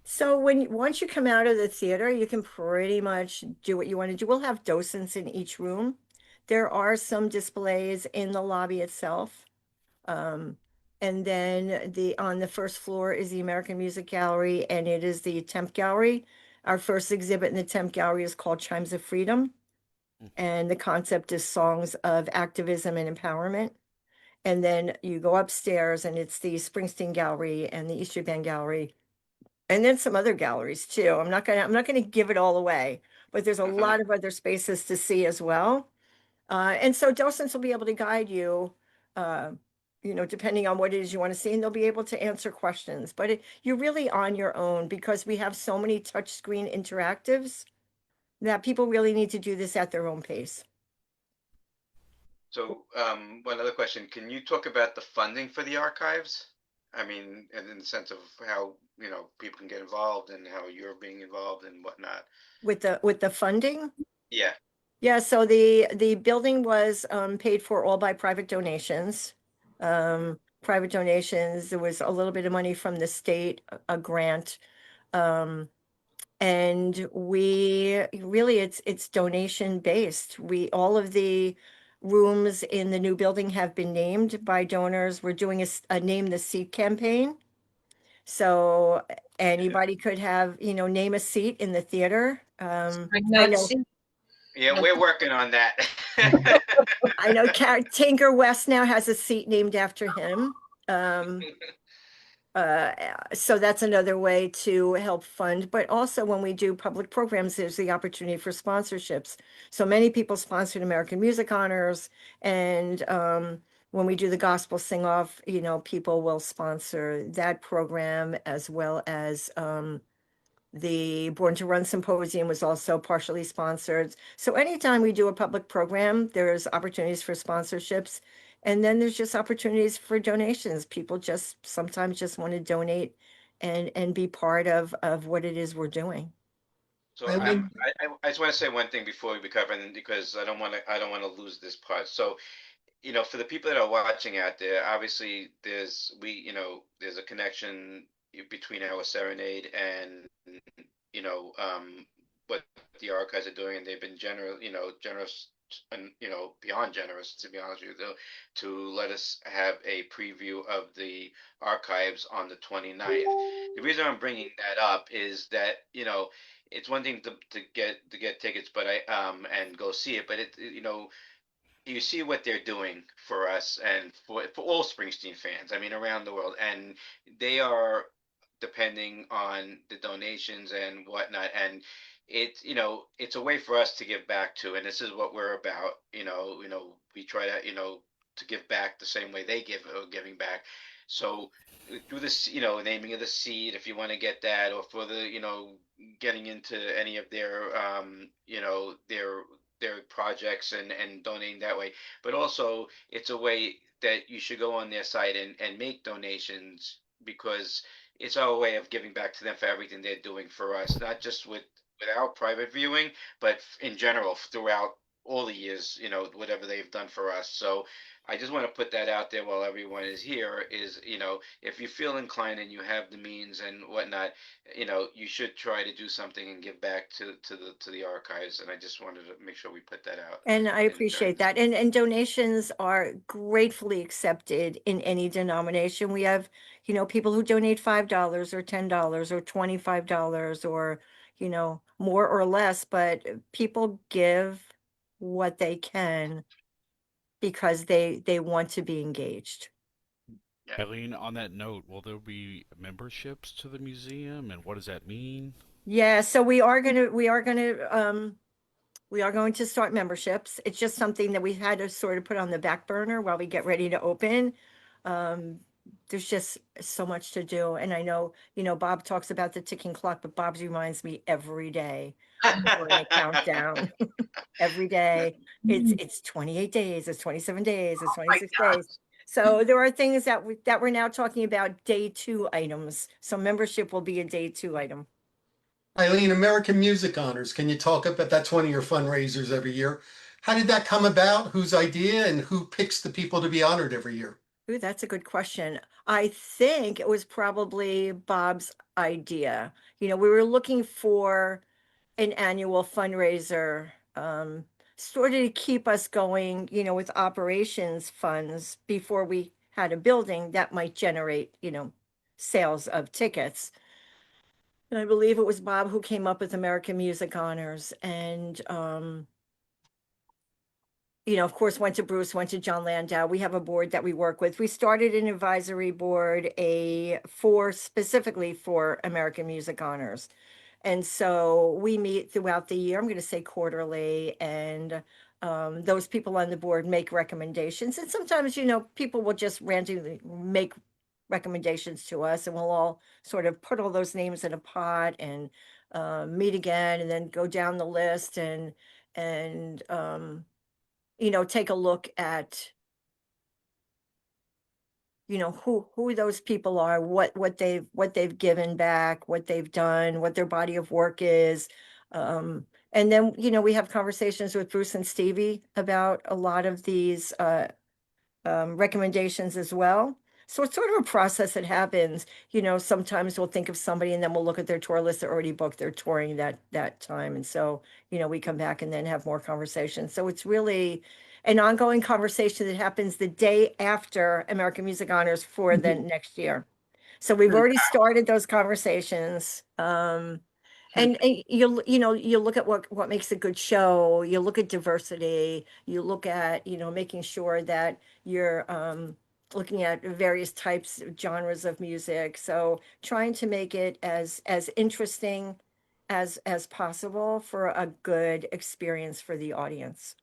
Speaker 2: So once you come out of the theater, you can pretty much do what you want to do. We'll have docents in each room. There are some displays in the lobby itself. And then on the first floor is the American Music Gallery, and it is the Temp Gallery. Our first exhibit in the Temp Gallery is called Chimes of Freedom. And the concept is songs of activism and empowerment. And then you go upstairs and it's the Springsteen Gallery and the Easter Band Gallery. And then some other galleries too. I'm not gonna give it all away, but there's a lot of other spaces to see as well. And so docents will be able to guide you, uh, depending on what it is you want to see, and they'll be able to answer questions. But you're really on your own because we have so many touchscreen interactives that people really need to do this at their own pace.
Speaker 4: So, one other question, can you talk about the funding for the archives? I mean, and in the sense of how, people can get involved and how you're being involved and whatnot.
Speaker 2: With the funding?
Speaker 4: Yeah.
Speaker 2: Yeah, so the building was paid for all by private donations. Private donations, there was a little bit of money from the state, a grant. And we really it's donation based. All of the rooms in the new building have been named by donors. We're doing a name the seat campaign. So anybody could have, name a seat in the theater.
Speaker 5: Spring
Speaker 2: I
Speaker 5: night
Speaker 2: know,
Speaker 5: seat.
Speaker 4: Yeah, we're working on that.
Speaker 2: I know Tinker West now has a seat named after him. So that's another way to help fund, but also when we do public programs, there's the opportunity for sponsorships. So many people sponsored American Music Honors, and when we do the gospel sing off, people will sponsor that program, as well as the Born to Run Symposium was also partially sponsored. So anytime we do a public program, there's opportunities for sponsorships. And then there's just opportunities for donations. People just sometimes just want to donate and be part of what it is we're doing.
Speaker 4: So
Speaker 1: Eileen?
Speaker 4: I just want to say one thing before we cover, and because I don't want to lose this part. So, for the people that are watching out there, obviously there's a connection between our serenade and what the archives are doing, and they've been generous and beyond generous, to be honest with you, to let us have a preview of the archives on the 29th. The reason I'm bringing that up is that it's one thing to get tickets, but and go see it, but you see what they're doing for us and for all Springsteen fans, I mean, around the world, and they are depending on the donations and whatnot, and it's a way for us to give back to, and this is what we're about. We try to give back the same way they giving back. So through this, naming of the seed, if you want to get that, or for the getting into any of their their projects and donating that way. But also it's a way that you should go on their site and make donations, because it's our way of giving back to them for everything they're doing for us, not just with our private viewing, but in general throughout all the years, whatever they've done for us. So I just want to put that out there while everyone is here, is, if you feel inclined and you have the means and whatnot, you should try to do something and give back to the archives. And I just wanted to make sure we put that out.
Speaker 2: And I appreciate that. And donations are gratefully accepted in any denomination. We have, people who donate $5 or $10 or $25 or, more or less, but people give what they can because they want to be engaged.
Speaker 4: Yeah.
Speaker 3: Eileen, on that note, will there be memberships to the museum, and what does that mean?
Speaker 2: Yeah, so we are going to start memberships. It's just something that we had to sort of put on the back burner while we get ready to open. There's just so much to do. And I know, Bob talks about the ticking clock, but Bob reminds me every day we're in a countdown. Every day. It's 28 days, it's 27 days, it's 26 days. So there are things that we're now talking about day 2 items. So membership will be a day 2 item.
Speaker 1: Eileen, American Music Honors, can you talk about, that's one of your fundraisers every year. How did that come about? Whose idea, and who picks the people to be honored every year?
Speaker 2: Ooh, that's a good question. I think it was probably Bob's idea. We were looking for an annual fundraiser, sort of to keep us going, with operations funds before we had a building that might generate, sales of tickets. And I believe it was Bob who came up with American Music Honors. And, you know, of course, went to Bruce, went to John Landau. We have a board that we work with. We started an advisory board specifically for American Music Honors. And so we meet throughout the year, I'm going to say quarterly, and those people on the board make recommendations. And sometimes, you know, people will just randomly make recommendations to us, and we'll all sort of put all those names in a pot and meet again, and then go down the list and you know, take a look at, you know, who those people are, what they've given back, what they've done, what their body of work is. And then, you know, we have conversations with Bruce and Stevie about a lot of these recommendations as well. So it's sort of a process that happens. You know, sometimes we'll think of somebody and then we'll look at their tour list. They're already booked. They're touring that time. And so, you know, we come back and then have more conversations. So it's really an ongoing conversation that happens the day after American Music Honors for the next year. So we've already started those conversations. And you know, you look at what makes a good show, you look at diversity, you look at, you know, making sure that you're looking at various types of genres of music. So trying to make it as interesting as possible for a good experience for the audience.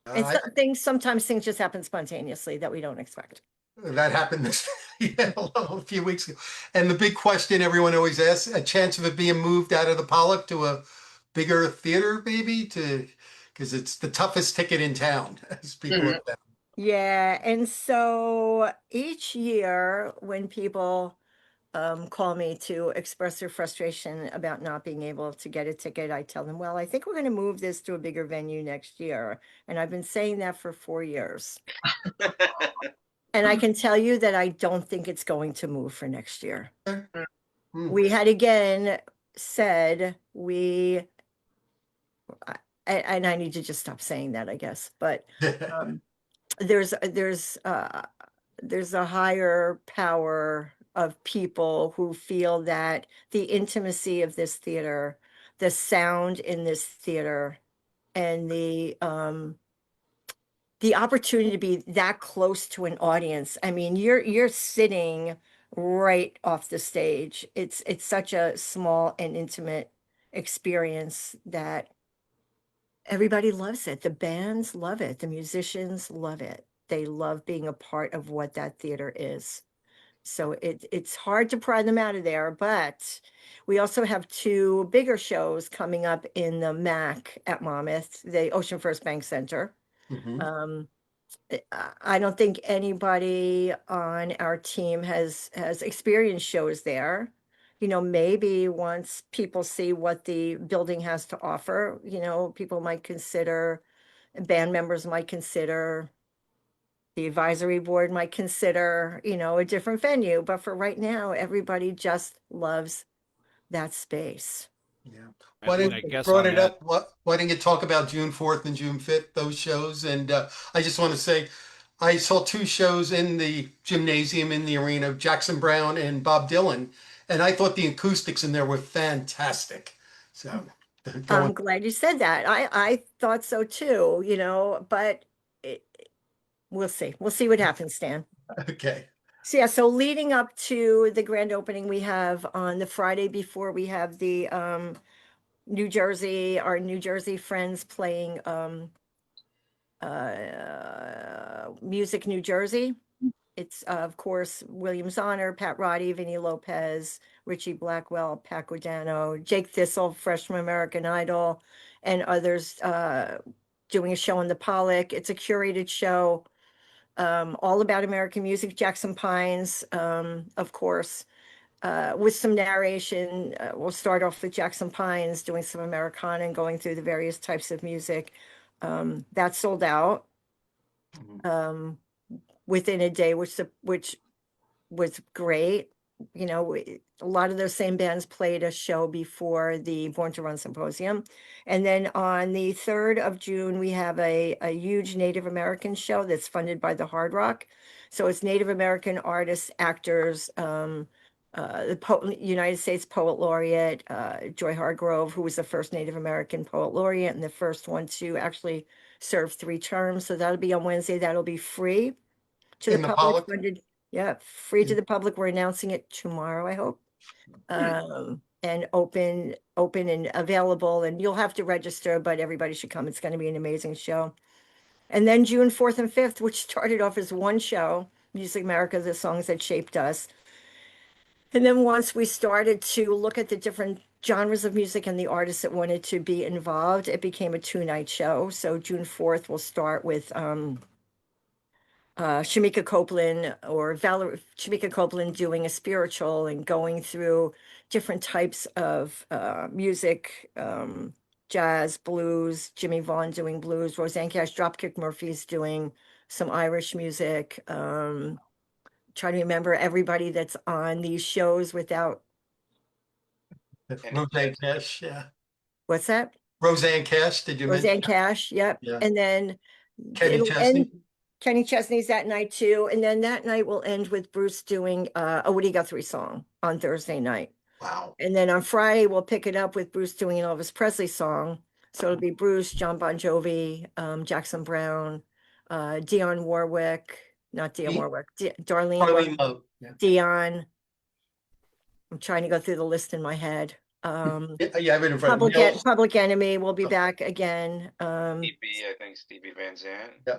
Speaker 2: And
Speaker 1: I,
Speaker 2: sometimes things just happen spontaneously that we don't expect.
Speaker 1: that happened this yeah, a few weeks ago. And the big question everyone always asks, a chance of it being moved out of the Pollock to a bigger theater, maybe, to because it's the toughest ticket in town, as people have found.
Speaker 2: Yeah, and so each year when people call me to express their frustration about not being able to get a ticket, I tell them, well, I think we're going to move this to a bigger venue next year. And I've been saying that for 4 years. And I can tell you that I don't think it's going to move for next year.
Speaker 1: Hmm.
Speaker 2: We had again said and I need to just stop saying that, I guess, but there's a higher power of people who feel that the intimacy of this theater, the sound in this theater, and the opportunity to be that close to an audience. I mean, you're sitting right off the stage. It's such a small and intimate experience that everybody loves it. The bands love it. The musicians love it. They love being a part of what that theater is. So it's hard to pry them out of there, but we also have two bigger shows coming up in the MAC at Monmouth, the Ocean First Bank Center.
Speaker 1: Mhm.
Speaker 2: I don't think anybody on our team has experienced shows there. You know, maybe once people see what the building has to offer, you know, people might consider, band members might consider, the advisory board might consider, you know, a different venue. But for right now, everybody just loves that space.
Speaker 1: Yeah. Why
Speaker 3: Eileen,
Speaker 1: didn't
Speaker 3: I
Speaker 1: you
Speaker 3: guess
Speaker 1: brought
Speaker 3: on
Speaker 1: it
Speaker 3: that,
Speaker 1: up? Why didn't you talk about June 4th and June 5th, those shows? And I just want to say, I saw two shows in the gymnasium in the arena, Jackson Brown and Bob Dylan, and I thought the acoustics in there were fantastic. So
Speaker 2: I'm
Speaker 1: going,
Speaker 2: glad you said that. I thought so too, you know, but we'll see. We'll see what happens, Stan.
Speaker 1: okay.
Speaker 2: So yeah, so leading up to the grand opening, we have on the Friday before, we have the our New Jersey friends playing Music New Jersey. It's of course William Zonner, Pat Roddy, Vinnie Lopez, Richie Blackwell, Pat Guadano, Jake Thistle, fresh from American Idol, and others doing a show in the Pollock. It's a curated show all about American music. Jackson Pines, of course, with some narration. We'll start off with Jackson Pines doing some Americana and going through the various types of music. That sold out within a day, which was great. You know, a lot of those same bands played a show before the Born to Run Symposium. And then on the 3rd of June, we have a huge Native American show that's funded by the Hard Rock. So it's Native American artists, actors, United States Poet Laureate, Joy Hargrove, who was the first Native American Poet Laureate and the first one to actually serve 3 terms. So that'll be on Wednesday. That'll be free to the
Speaker 1: In the
Speaker 2: public,
Speaker 1: Pollock?
Speaker 2: funded. Yeah, free to
Speaker 1: Yeah.
Speaker 2: the public. We're announcing it tomorrow, I hope. And open and available, and you'll have to register, but everybody should come. It's going to be an amazing show. And then June 4th and 5th, which started off as one show, Music America, the songs that shaped us. And then once we started to look at the different genres of music and the artists that wanted to be involved, it became a 2-night show. So June 4th, we'll start with Shamika Copeland or Shamika Copeland doing a spiritual and going through different types of music, jazz, blues, Jimmy Vaughn doing blues, Roseanne Cash, Dropkick Murphys doing some Irish music. Try to remember everybody that's on these shows without,
Speaker 1: Roseanne Cash, yeah.
Speaker 2: what's that?
Speaker 1: Roseanne Cash, did you mention?
Speaker 2: Roseanne Cash, yep.
Speaker 1: Yeah.
Speaker 2: And then
Speaker 1: Kenny
Speaker 2: it'll
Speaker 1: Chesney?
Speaker 2: end. Kenny Chesney's that night too. And then that night will end with Bruce doing a Woody Guthrie song on Thursday night.
Speaker 1: Wow.
Speaker 2: And then on Friday, we'll pick it up with Bruce doing an Elvis Presley song. So it'll be Bruce, John Bon Jovi, Jackson Brown, Dionne Warwick, not Dionne
Speaker 1: Me?
Speaker 2: Warwick, Darlene
Speaker 1: Arlene
Speaker 2: Warwick,
Speaker 1: Lowe. Yeah.
Speaker 2: Dion. I'm trying to go through the list in my head.
Speaker 1: Yeah, I have it in front of me.
Speaker 2: Public Enemy will be back again.
Speaker 4: Stevie, I think Stevie Van Zandt.
Speaker 1: Yeah,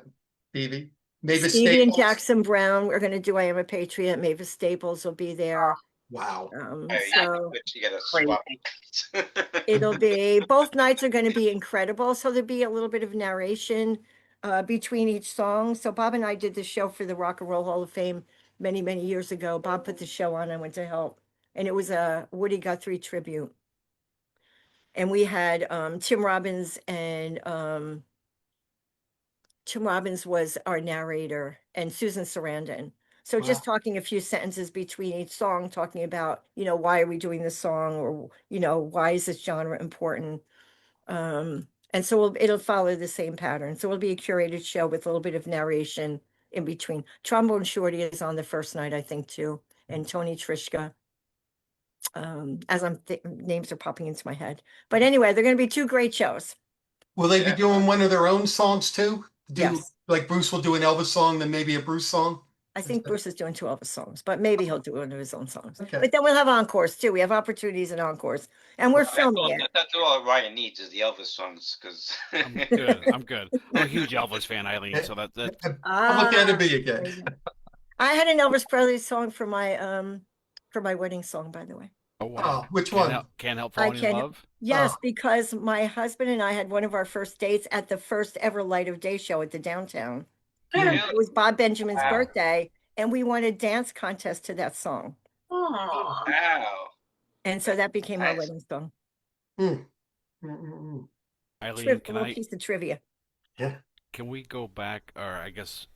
Speaker 1: Stevie. Mavis
Speaker 2: Stevie and
Speaker 1: Staples.
Speaker 2: Jackson Brown. We're going to do I Am a Patriot. Mavis Staples will be there.
Speaker 1: Wow.
Speaker 2: So
Speaker 4: You gotta swap.
Speaker 2: it'll be, both nights are going to be incredible. So there'll be a little bit of narration between each song. So Bob and I did the show for the Rock and Roll Hall of Fame many, many years ago. Bob put the show on. I went to help. And it was a Woody Guthrie tribute. And we had Tim Robbins, and Tim Robbins was our narrator, and Susan Sarandon. So just talking a few sentences between each song, talking about, why are we doing this song, or, why is this genre important? And so it'll follow the same pattern. So it'll be a curated show with a little bit of narration in between. Trombone Shorty is on the first night, I think, too, and Tony Trishka. As names are popping into my head. But anyway, they're going to be 2 great shows.
Speaker 1: Will they be doing one of their own songs too?
Speaker 2: Yes.
Speaker 1: Like Bruce will do an Elvis song, then maybe a Bruce song?
Speaker 2: I think Bruce is doing 2 Elvis songs, but maybe he'll do one of his own songs.
Speaker 1: Okay.
Speaker 2: But then we'll have encores too. We have opportunities and encores, and we're filming it.
Speaker 4: That's all Ryan needs is the Elvis songs, because
Speaker 3: I'm good. I'm good. I'm a huge Elvis fan, Eileen. So that
Speaker 1: I'll look at it be again.
Speaker 2: I had an Elvis Presley song for my wedding song, by the way.
Speaker 3: oh wow.
Speaker 1: Oh, which one?
Speaker 3: Can't help falling in love.
Speaker 2: Yes,
Speaker 1: Oh.
Speaker 2: because my husband and I had one of our first dates at the first ever Light of Day show at the downtown. It was Bob Benjamin's birthday, and we won a dance contest to that song.
Speaker 5: Aw.
Speaker 4: wow.
Speaker 2: And so that became our
Speaker 4: Nice.
Speaker 2: wedding song.
Speaker 3: Eileen,
Speaker 2: A little piece of trivia.
Speaker 1: Yeah.
Speaker 3: can we go back, or I guess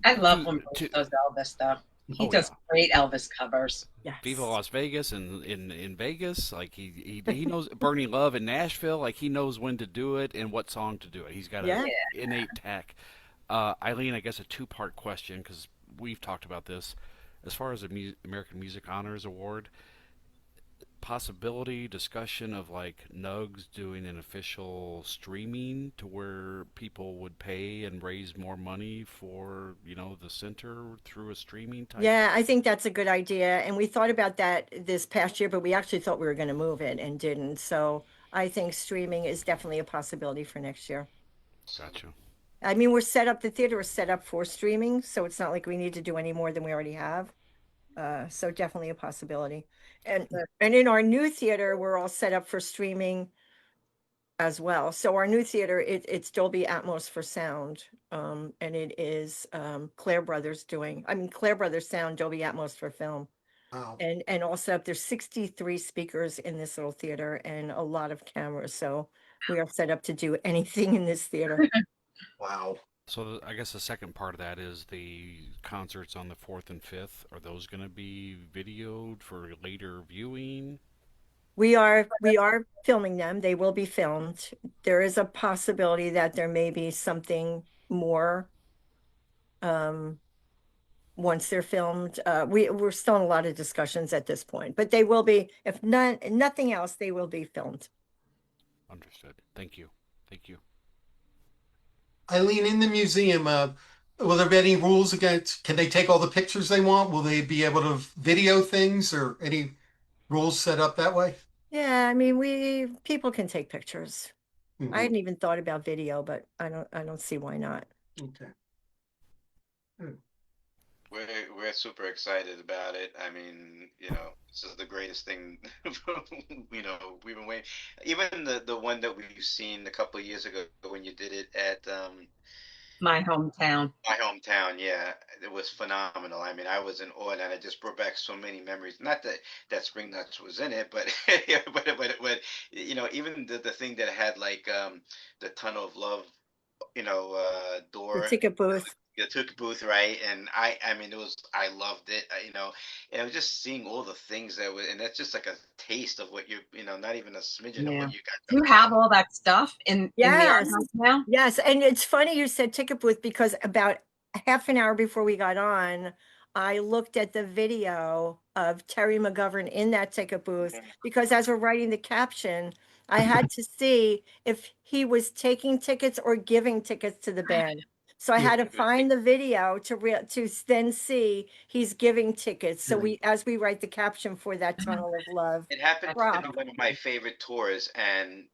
Speaker 5: I love when
Speaker 3: To-
Speaker 5: Bruce does Elvis stuff. He
Speaker 3: Oh,
Speaker 5: does
Speaker 3: yeah.
Speaker 5: great Elvis covers.
Speaker 2: Yes.
Speaker 3: Viva Las Vegas and in Vegas, like he knows Burning Love in Nashville, like he knows when to do it and what song to do it. He's got
Speaker 2: Yeah.
Speaker 3: an innate tact. Eileen, I guess a 2-part question, because we've talked about this. As far as the American Music Honors Award, possibility, discussion of like Nugs doing an official streaming to where people would pay and raise more money for, the center through a streaming type.
Speaker 2: Yeah, I think that's a good idea. And we thought about that this past year, but we actually thought we were going to move it and didn't. So I think streaming is definitely a possibility for next year.
Speaker 3: Gotcha.
Speaker 2: I mean, the theater is set up for streaming, so it's not like we need to do any more than we already have. So definitely a possibility. And in our new theater, we're all set up for streaming as well. So our new theater, it's Dolby Atmos for sound. And it is Clare Brothers Clare Brothers Sound, Dolby Atmos for film.
Speaker 1: Wow.
Speaker 2: And also there's 63 speakers in this little theater and a lot of cameras. So we are set up to do anything in this theater.
Speaker 1: Wow.
Speaker 3: So I guess the second part of that is the concerts on the 4th and 5th. Are those going to be videoed for later viewing?
Speaker 2: We are filming them. They will be filmed. There is a possibility that there may be something more once they're filmed. We're still in a lot of discussions at this point, but they will be, if nothing else, they will be filmed.
Speaker 3: Understood. Thank you. Thank you.
Speaker 1: Eileen, in the museum, will there be any rules against, can they take all the pictures they want? Will they be able to video things or any rules set up that way?
Speaker 2: Yeah, I mean, people can take pictures. I
Speaker 1: Mhm.
Speaker 2: hadn't even thought about video, but I don't see why not.
Speaker 1: Okay.
Speaker 4: We're super excited about it. I mean, this is the greatest thing. We've been waiting. Even the one that we've seen a couple of years ago when you did it at
Speaker 5: My hometown.
Speaker 4: my hometown, yeah, it was phenomenal. I mean, I was in awe, and it just brought back so many memories. Not that Spring Nuts was in it, but even the thing that had like the Tunnel of Love,
Speaker 2: The
Speaker 4: door,
Speaker 2: ticket booth.
Speaker 4: the ticket booth, right? And I mean, I loved it, and it was just seeing all the things that were, and that's just like a taste of what not even a smidgen of
Speaker 5: Yeah.
Speaker 4: what you got
Speaker 5: Do you
Speaker 4: coming
Speaker 5: have
Speaker 4: out.
Speaker 5: all that stuff in the art
Speaker 2: Yes.
Speaker 5: house now?
Speaker 2: Yes, and it's funny you said ticket booth because about half an hour before we got on, I looked at the video of Terry McGovern in that ticket booth because as we're writing the caption, I had to see if he was taking tickets or giving tickets to the band. So I
Speaker 1: Yeah.
Speaker 2: had to find the video to then see he's giving tickets. So as we write the caption for that Tunnel of Love.
Speaker 4: It happened to
Speaker 2: prop.
Speaker 4: be one of my favorite tours, and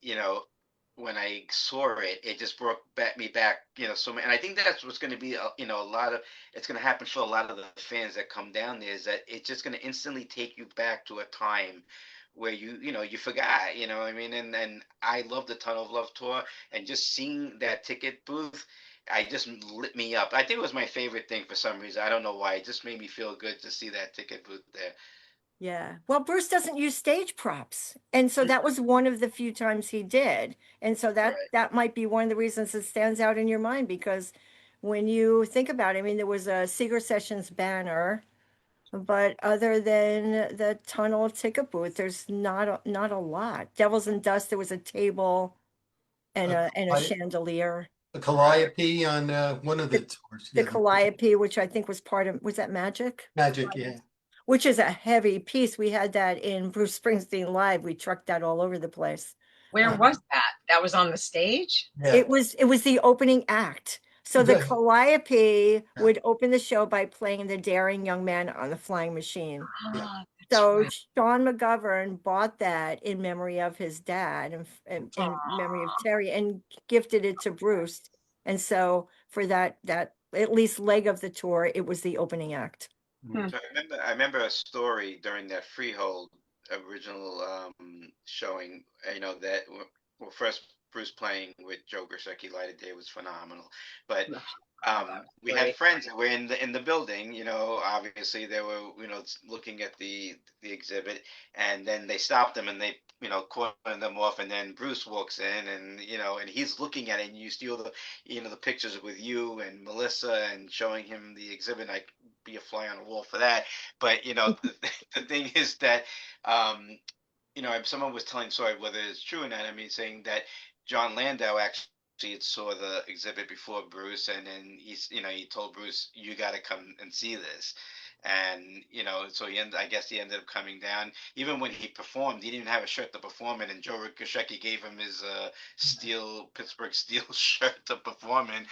Speaker 4: when I saw it, it just brought me back, so many. And I think that's what's going to be, a lot of. It's going to happen for a lot of the fans that come down there. Is that it's just going to instantly take you back to a time where you forgot, what I mean. And I love the Tunnel of Love tour, and just seeing that ticket booth, I just lit me up. I think it was my favorite thing for some reason. I don't know why. It just made me feel good to see that ticket booth there.
Speaker 2: Yeah. Well, Bruce doesn't use stage props. And so that was one of the few times he did. And so
Speaker 4: Right.
Speaker 2: that might be one of the reasons it stands out in your mind because when you think about it, I mean, there was a Seeger Sessions banner, but other than the tunnel ticket booth, there's not a lot. Devils and Dust, there was a table and
Speaker 1: Uh,
Speaker 2: a
Speaker 1: I-
Speaker 2: chandelier.
Speaker 1: The Calliope on one of the tours.
Speaker 2: The
Speaker 1: Yeah,
Speaker 2: Calliope, which I think was was that Magic?
Speaker 1: Magic, yeah.
Speaker 2: Which is a heavy piece. We had that in Bruce Springsteen Live. We trucked that all over the place.
Speaker 5: Where was that? That was on the stage?
Speaker 1: Yeah.
Speaker 2: It was the opening act. So the
Speaker 1: Good.
Speaker 2: Calliope would open the show by playing The Daring Young Man on the Flying Machine.
Speaker 1: Yeah.
Speaker 5: Ah, that's
Speaker 2: So
Speaker 5: right.
Speaker 2: Sean McGovern bought that in memory of his dad and in memory of Terry and gifted it to Bruce. And so for that at least leg of the tour, it was the opening act.
Speaker 4: So I remember a story during that Freehold original showing. That well, first Bruce playing with Joe Grishecki Light of Day was phenomenal, but we had
Speaker 5: Great.
Speaker 4: friends that were in the building. Obviously they were looking at the exhibit, and then they stopped them and they caught them off, and then Bruce walks in, and and he's looking at it, and you see all the the pictures with you and Melissa and showing him the exhibit. I be a fly on the wall for that. But the thing is that someone was telling, sorry, whether it's true or not. I mean, saying that John Landau actually had saw the exhibit before Bruce, and then he told Bruce, "You got to come and see this." And so I guess he ended up coming down. Even when he performed, he didn't have a shirt to perform in, and Joe Ricochet gave him his Pittsburgh Steel shirt to perform in.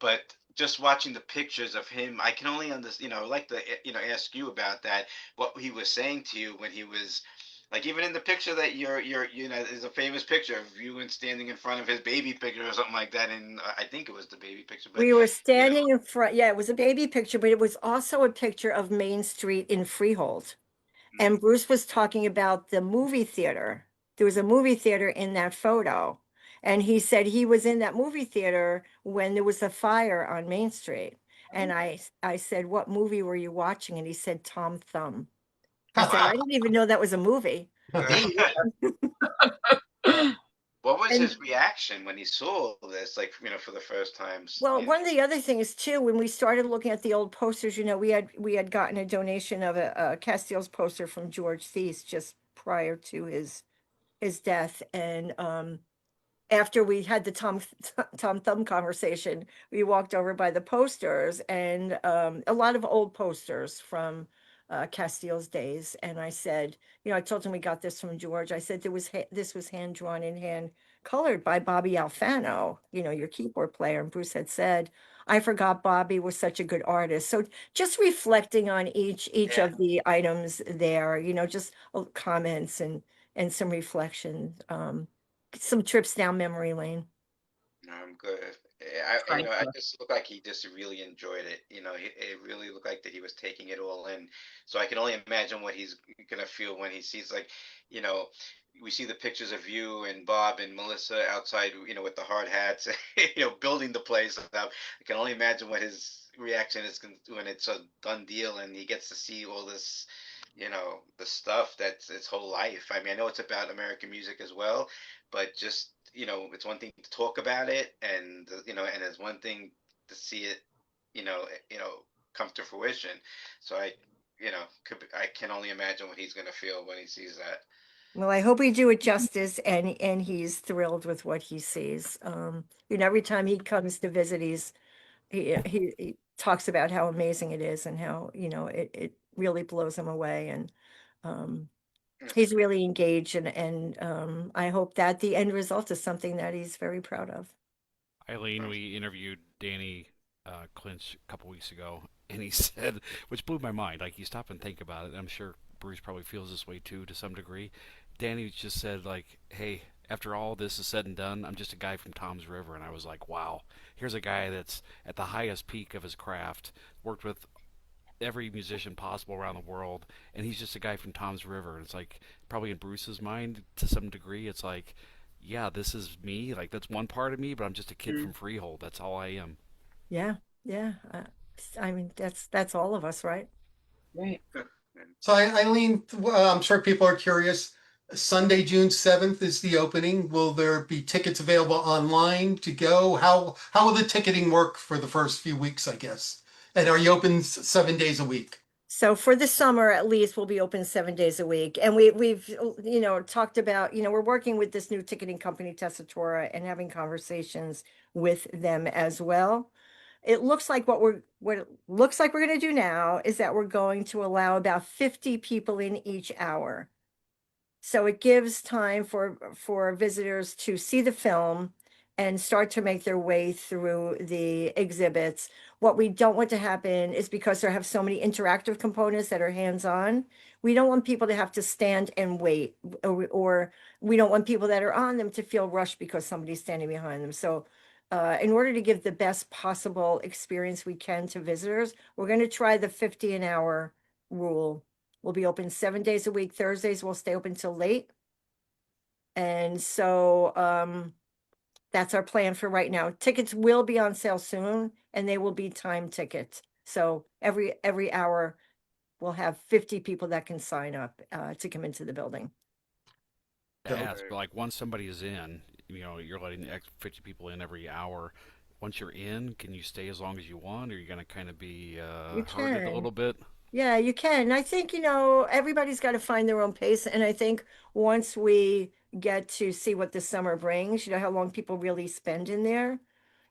Speaker 4: But just watching the pictures of him, I can only understand. I'd like to ask you about that. What he was saying to you when he was like, even in the picture that there's a famous picture of you and standing in front of his baby picture or something like that. And I think it was the baby picture, but
Speaker 2: We were standing in front. Yeah, it was a baby picture, but it was also a picture of Main Street in Freehold. And Bruce was talking about the movie theater. There was a movie theater in that photo. And he said he was in that movie theater when there was a fire on Main Street. And I said, "What movie were you watching?" And he said, "Tom Thumb." I said, "I didn't even know that was a movie."
Speaker 4: What was
Speaker 2: And-
Speaker 4: his reaction when he saw this, like, for the first time?
Speaker 2: Well, one of the other things too, when we started looking at the old posters, we had gotten a donation of a Castile's poster from George Thies just prior to his death, and after we had the Tom Thumb conversation, we walked over by the posters and a lot of old posters from Castile's days. And I said, I told him we got this from George. I said this was hand drawn and hand colored by Bobby Alfano, your keyboard player. And Bruce had said, I forgot Bobby was such a good artist. So just reflecting on each
Speaker 4: Yeah.
Speaker 2: of the items there, just comments and some reflection, some trips down memory lane.
Speaker 4: No, I'm good. I
Speaker 5: Priceless.
Speaker 4: just looked like he just really enjoyed it. It really looked like that he was taking it all in. So I can only imagine what he's gonna feel when he sees, like, you know, we see the pictures of you and Bob and Melissa outside, with the hard hats, building the place. I can only imagine what his reaction is when it's a done deal and he gets to see all this, the stuff that's his whole life. I mean, I know it's about American music as well, but just, it's one thing to talk about it, and and it's one thing to see it, come to fruition. So I can only imagine what he's gonna feel when he sees that.
Speaker 2: Well, I hope we do it justice and he's thrilled with what he sees. Every time he comes to visit, he talks about how amazing it is and how, it really blows him away. And he's really engaged and I hope that the end result is something that he's very proud of.
Speaker 3: Eileen, we interviewed Danny Clinch a couple weeks ago, and he said, which blew my mind. Like, you stop and think about it. And I'm sure Bruce probably feels this way too, to some degree. Danny just said, like, "Hey, after all this is said and done, I'm just a guy from Tom's River." And I was like, "Wow, here's a guy that's at the highest peak of his craft, worked with every musician possible around the world, and he's just a guy from Tom's River." It's like, probably in Bruce's mind to some degree, it's like, yeah, this is me. Like, that's one part of me, but I'm just a kid from Freehold. That's all I am.
Speaker 2: Yeah. Yeah. I mean, that's all of us, right?
Speaker 5: Right.
Speaker 1: So Eileen, I'm sure people are curious. Sunday, June 7th is the opening. Will there be tickets available online to go? How will the ticketing work for the first few weeks, I guess? And are you open 7 days a week?
Speaker 2: So for the summer, at least, we'll be open 7 days a week. And we've, talked about, we're working with this new ticketing company, Tessatura, and having conversations with them as well. It looks like what it looks like we're going to do now is that we're going to allow about 50 people in each hour. So it gives time for visitors to see the film and start to make their way through the exhibits. What we don't want to happen is, because there have so many interactive components that are hands-on, we don't want people to have to stand and wait, or we don't want people that are on them to feel rushed because somebody's standing behind them. So in order to give the best possible experience we can to visitors, we're going to try the 50 an hour rule. We'll be open 7 days a week. Thursdays we'll stay open till late. And so that's our plan for right now. Tickets will be on sale soon, and they will be time tickets. So every hour we'll have 50 people that can sign up to come into the building.
Speaker 3: To ask, but like, once somebody is in, you're letting the 50 people in every hour. Once you're in, can you stay as long as you want, or are you going to kind of be
Speaker 2: You
Speaker 3: hardened a
Speaker 2: can.
Speaker 3: little bit?
Speaker 2: Yeah, you can. I think, everybody's got to find their own pace. And I think once we get to see what the summer brings, how long people really spend in there,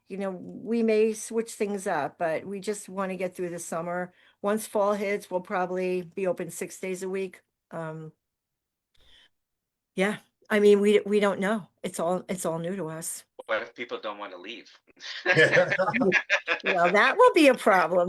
Speaker 2: we may switch things up, but we just want to get through the summer. Once fall hits, we'll probably be open 6 days a week. Yeah, I mean, we don't know. It's all new to us.
Speaker 4: What if people don't want to leave?
Speaker 2: Well, that will be a problem.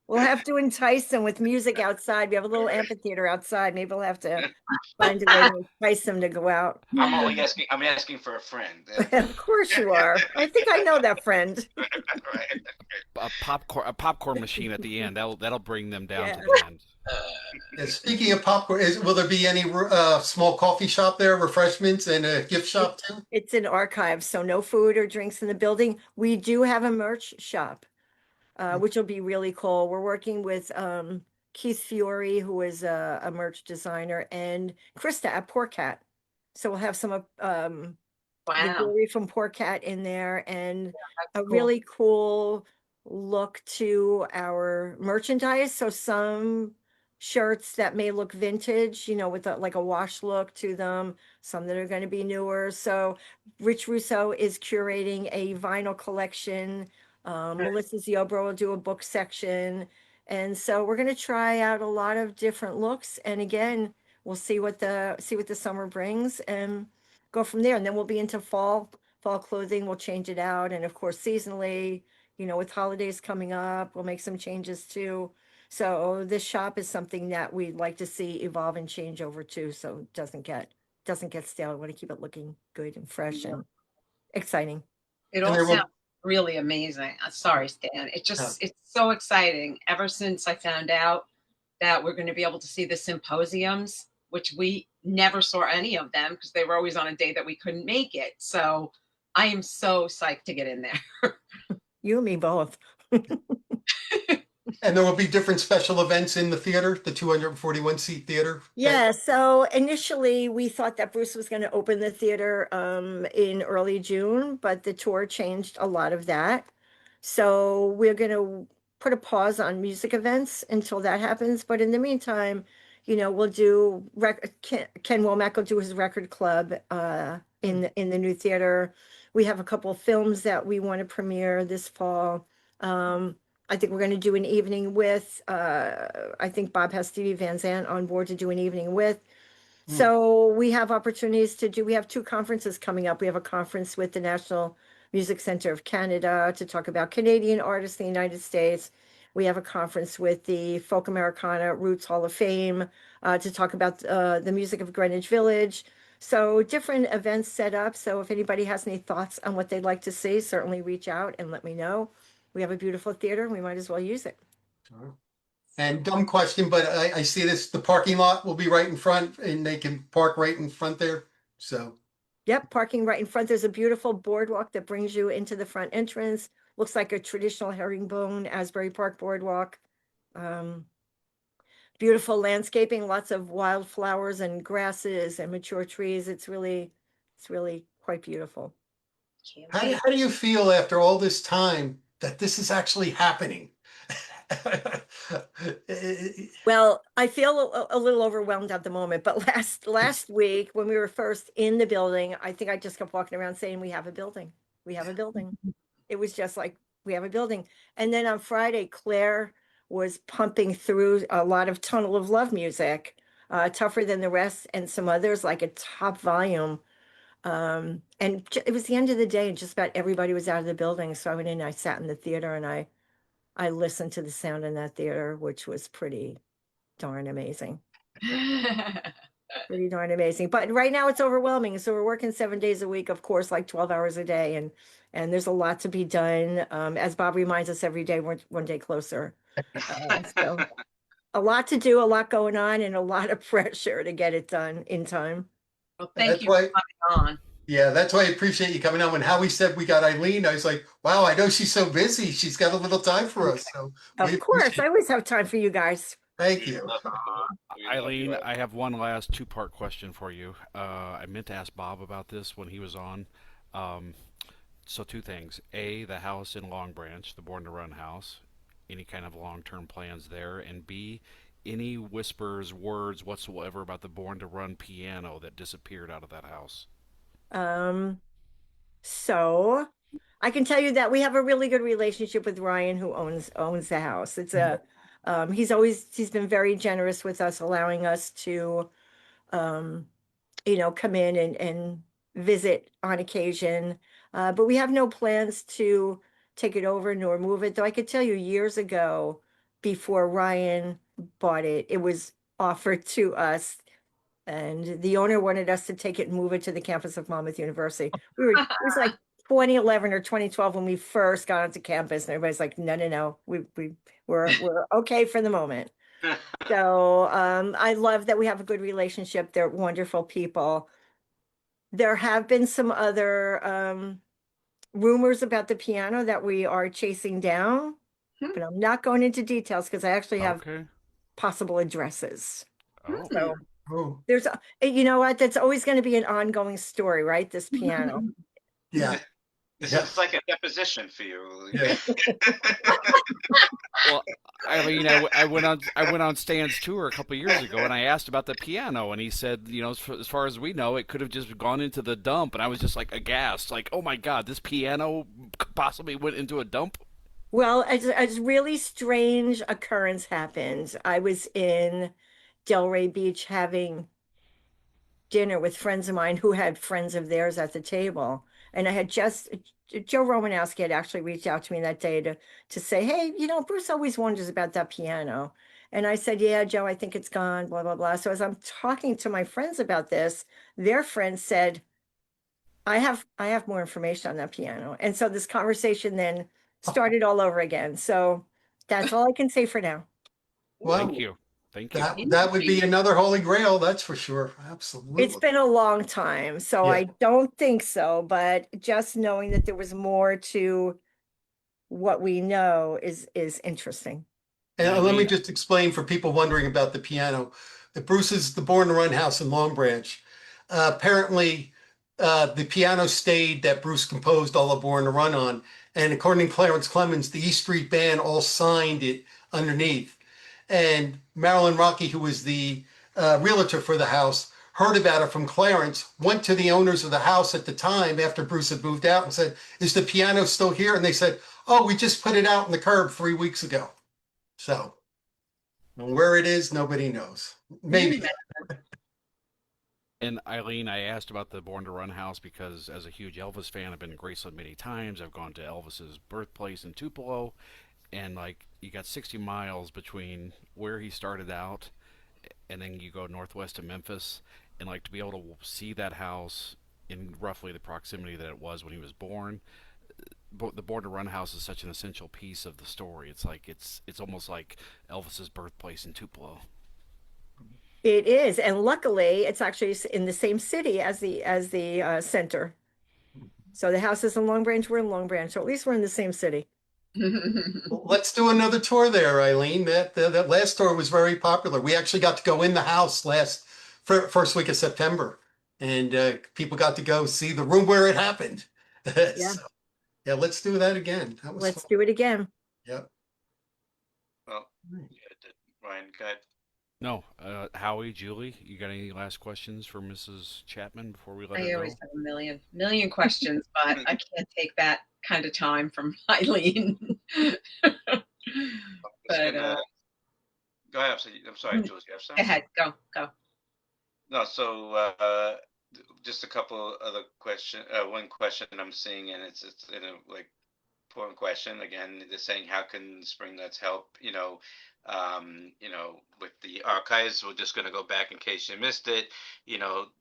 Speaker 2: We'll have to entice them with music outside. We have a little amphitheater outside. Maybe we'll have to find a way to entice them to go out.
Speaker 4: I'm asking for a friend.
Speaker 2: Of course you are. I think I know that friend.
Speaker 4: Right.
Speaker 3: A popcorn machine at the end. That'll bring them down
Speaker 2: Yeah.
Speaker 3: to the end.
Speaker 1: And speaking of popcorn, will there be any small coffee shop there, refreshments, and a gift shop too?
Speaker 2: It's an archive, so no food or drinks in the building. We do have a merch shop, which will be really cool. We're working with Keith Fiore, who is a merch designer, and Krista at Poor Cat. So we'll have some of the
Speaker 5: Wow.
Speaker 2: jewelry from Poor Cat in there, and a
Speaker 5: cool.
Speaker 2: really cool look to our merchandise. So some shirts that may look vintage, with like a wash look to them, some that are going to be newer. So Rich Russo is curating a vinyl collection. Melissa Ziobro will do a book section. And so we're going to try out a lot of different looks. And again, we'll see what the summer brings and go from there. And then we'll be into fall clothing. We'll change it out. And of course, seasonally, with holidays coming up, we'll make some changes too. So this shop is something that we'd like to see evolve and change over too, so it doesn't get stale. I want to keep it looking good and fresh and exciting.
Speaker 5: It
Speaker 1: And
Speaker 5: all
Speaker 1: there will,
Speaker 5: sounds really amazing. Sorry, Stan.
Speaker 1: uh,
Speaker 5: It's so exciting. Ever since I found out that we're going to be able to see the symposiums, which we never saw any of them because they were always on a day that we couldn't make it. So I am so psyched to get in there.
Speaker 2: You and me both.
Speaker 1: and there will be different special events in the theater, the 241 seat theater.
Speaker 2: Yeah, so initially we thought that Bruce was going to open the theater in early June, but the tour changed a lot of that. So we're going to put a pause on music events until that happens. But in the meantime, we'll do Ken Womack will do his record club in the new theater. We have a couple of films that we want to premiere this fall. I think we're going to do an evening with, I think Bob has Stevie Van Zandt on board to do an evening with. So we have opportunities we have two conferences coming up. We have a conference with the National Music Center of Canada to talk about Canadian artists in the United States. We have a conference with the Folk Americana Roots Hall of Fame to talk about the music of Greenwich Village. So different events set up. So if anybody has any thoughts on what they'd like to see, certainly reach out and let me know. We have a beautiful theater. We might as well use it.
Speaker 1: And dumb question, but I see the parking lot will be right in front and they can park right in front there. So,
Speaker 2: Yep, parking right in front. There's a beautiful boardwalk that brings you into the front entrance. Looks like a traditional herringbone Asbury Park boardwalk. Beautiful landscaping, lots of wildflowers and grasses and mature trees. It's really quite beautiful.
Speaker 1: how do you feel after all this time that this is actually happening?
Speaker 2: Well, I feel a little overwhelmed at the moment, but last week when we were first in the building, I think I just kept walking around saying, we have a building. We have a building. It was just like, we have a building. And then on Friday, Claire was pumping through a lot of Tunnel of Love music, Tougher Than the Rest and some others, like a top volume. And it was the end of the day and just about everybody was out of the building. So I went in, I sat in the theater and I listened to the sound in that theater, which was pretty darn amazing. Pretty darn amazing. But right now it's overwhelming. So we're working 7 days a week, of course, like 12 hours a day. And there's a lot to be done. As Bob reminds us every day, we're one day closer. So a lot to do, a lot going on, and a lot of pressure to get it done in time.
Speaker 5: Well, thank
Speaker 1: That's
Speaker 5: you for
Speaker 1: why-
Speaker 5: coming on.
Speaker 1: Yeah, that's why I appreciate you coming on. When Howie said we got Eileen, I was like, wow, I know she's so busy. She's got a little time for us. So we
Speaker 2: Of course,
Speaker 1: appreciate-
Speaker 2: I always have time for you guys.
Speaker 1: Thank you.
Speaker 3: Eileen, I have one last two-part question for you. I meant to ask Bob about this when he was on. So two things. A, the house in Long Branch, the Born to Run house. Any kind of long-term plans there? And B, any whispers, words whatsoever about the Born to Run piano that disappeared out of that house?
Speaker 2: So I can tell you that we have a really good relationship with Ryan, who owns the house. It's he's been very generous with us, allowing us to come in and visit on occasion. But we have no plans to take it over nor move it. Though I could tell you years ago, before Ryan bought it, it was offered to us. And the owner wanted us to take it and move it to the campus of Monmouth University. It was like 2011 or 2012 when we first got onto campus, and everybody's like, no, we're okay for the moment. So I love that we have a good relationship. They're wonderful people. There have been some other rumors about the piano that we are chasing down, but I'm not going into details because I actually have
Speaker 3: Okay.
Speaker 2: possible addresses.
Speaker 3: Oh.
Speaker 2: So
Speaker 1: Oh,
Speaker 2: there's, you know what, that's always going to be an ongoing story, right? This piano.
Speaker 1: yeah.
Speaker 4: This
Speaker 1: Yeah.
Speaker 4: is like a deposition for you.
Speaker 1: Yeah.
Speaker 3: Well, Eileen, I went on Stan's tour a couple years ago, and I asked about the piano, and he said, you know, as far as we know, it could have just gone into the dump, and I was just like aghast, like, oh my god, this piano possibly went into a dump.
Speaker 2: Well, a really strange occurrence happened. I was in Delray Beach having dinner with friends of mine who had friends of theirs at the table. And I had just, Joe Romanowski had actually reached out to me that day to say, hey, you know, Bruce always wonders about that piano. And I said, yeah, Joe, I think it's gone, blah, blah, blah. So as I'm talking to my friends about this, their friend said, I have more information on that piano. And so this conversation then started all over again. So that's all I can say for now.
Speaker 3: Thank
Speaker 1: Well,
Speaker 3: you, thank you.
Speaker 1: that would be another holy grail, that's for sure.
Speaker 2: It's
Speaker 1: Absolutely.
Speaker 2: been a long time, so
Speaker 1: Yeah.
Speaker 2: I don't think so, but just knowing that there was more to what we know is interesting.
Speaker 1: And
Speaker 3: And
Speaker 1: let me
Speaker 3: Eileen,
Speaker 1: just explain for people wondering about the piano. The Bruce is the Born to Run house in Long Branch. Apparently, the piano stayed that Bruce composed all of Born to Run on. And according to Clarence Clemens, the E Street Band all signed it underneath. And Marilyn Rocky, who was the realtor for the house, heard about it from Clarence, went to the owners of the house at the time after Bruce had moved out and said, is the piano still here? And they said, oh, we just put it out in the curb 3 weeks ago. So where it is, nobody knows. Maybe.
Speaker 3: and Eileen, I asked about the Born to Run house because, as a huge Elvis fan, I've been to Graceland many times. I've gone to Elvis's birthplace in Tupelo, and like you got 60 miles between where he started out, and then you go northwest to Memphis, and like to be able to see that house in roughly the proximity that it was when he was born. The Born to Run house is such an essential piece of the story. It's like it's almost like Elvis's birthplace in Tupelo.
Speaker 2: It is, and luckily, it's actually in the same city as the center. So the house is in Long Branch, we're in Long Branch, so at least we're in the same city.
Speaker 1: Well, let's do another tour there, Eileen. That last tour was very popular. We actually got to go in the house first week of September, and people got to go see the room where it happened.
Speaker 2: Yeah.
Speaker 1: So, yeah, let's do that again. That was
Speaker 2: Let's
Speaker 1: fun.
Speaker 2: do it again.
Speaker 1: Yeah.
Speaker 4: Well, yeah, Ryan, go ahead.
Speaker 3: No, Howie, Julie, you got any last questions for Mrs. Chapman before we let
Speaker 5: I
Speaker 3: her
Speaker 5: always
Speaker 3: go?
Speaker 5: have a million questions, but I can't take that kind of time from Eileen.
Speaker 4: Just
Speaker 5: But
Speaker 4: gonna go ahead. I'm sorry, Jules. You have
Speaker 5: go
Speaker 4: something?
Speaker 5: ahead, go.
Speaker 4: No, so just a couple other question. One question I'm seeing, and it's in a like important question again. They're saying how can Spring Nuts help? With the archives. We're just going to go back in case you missed it.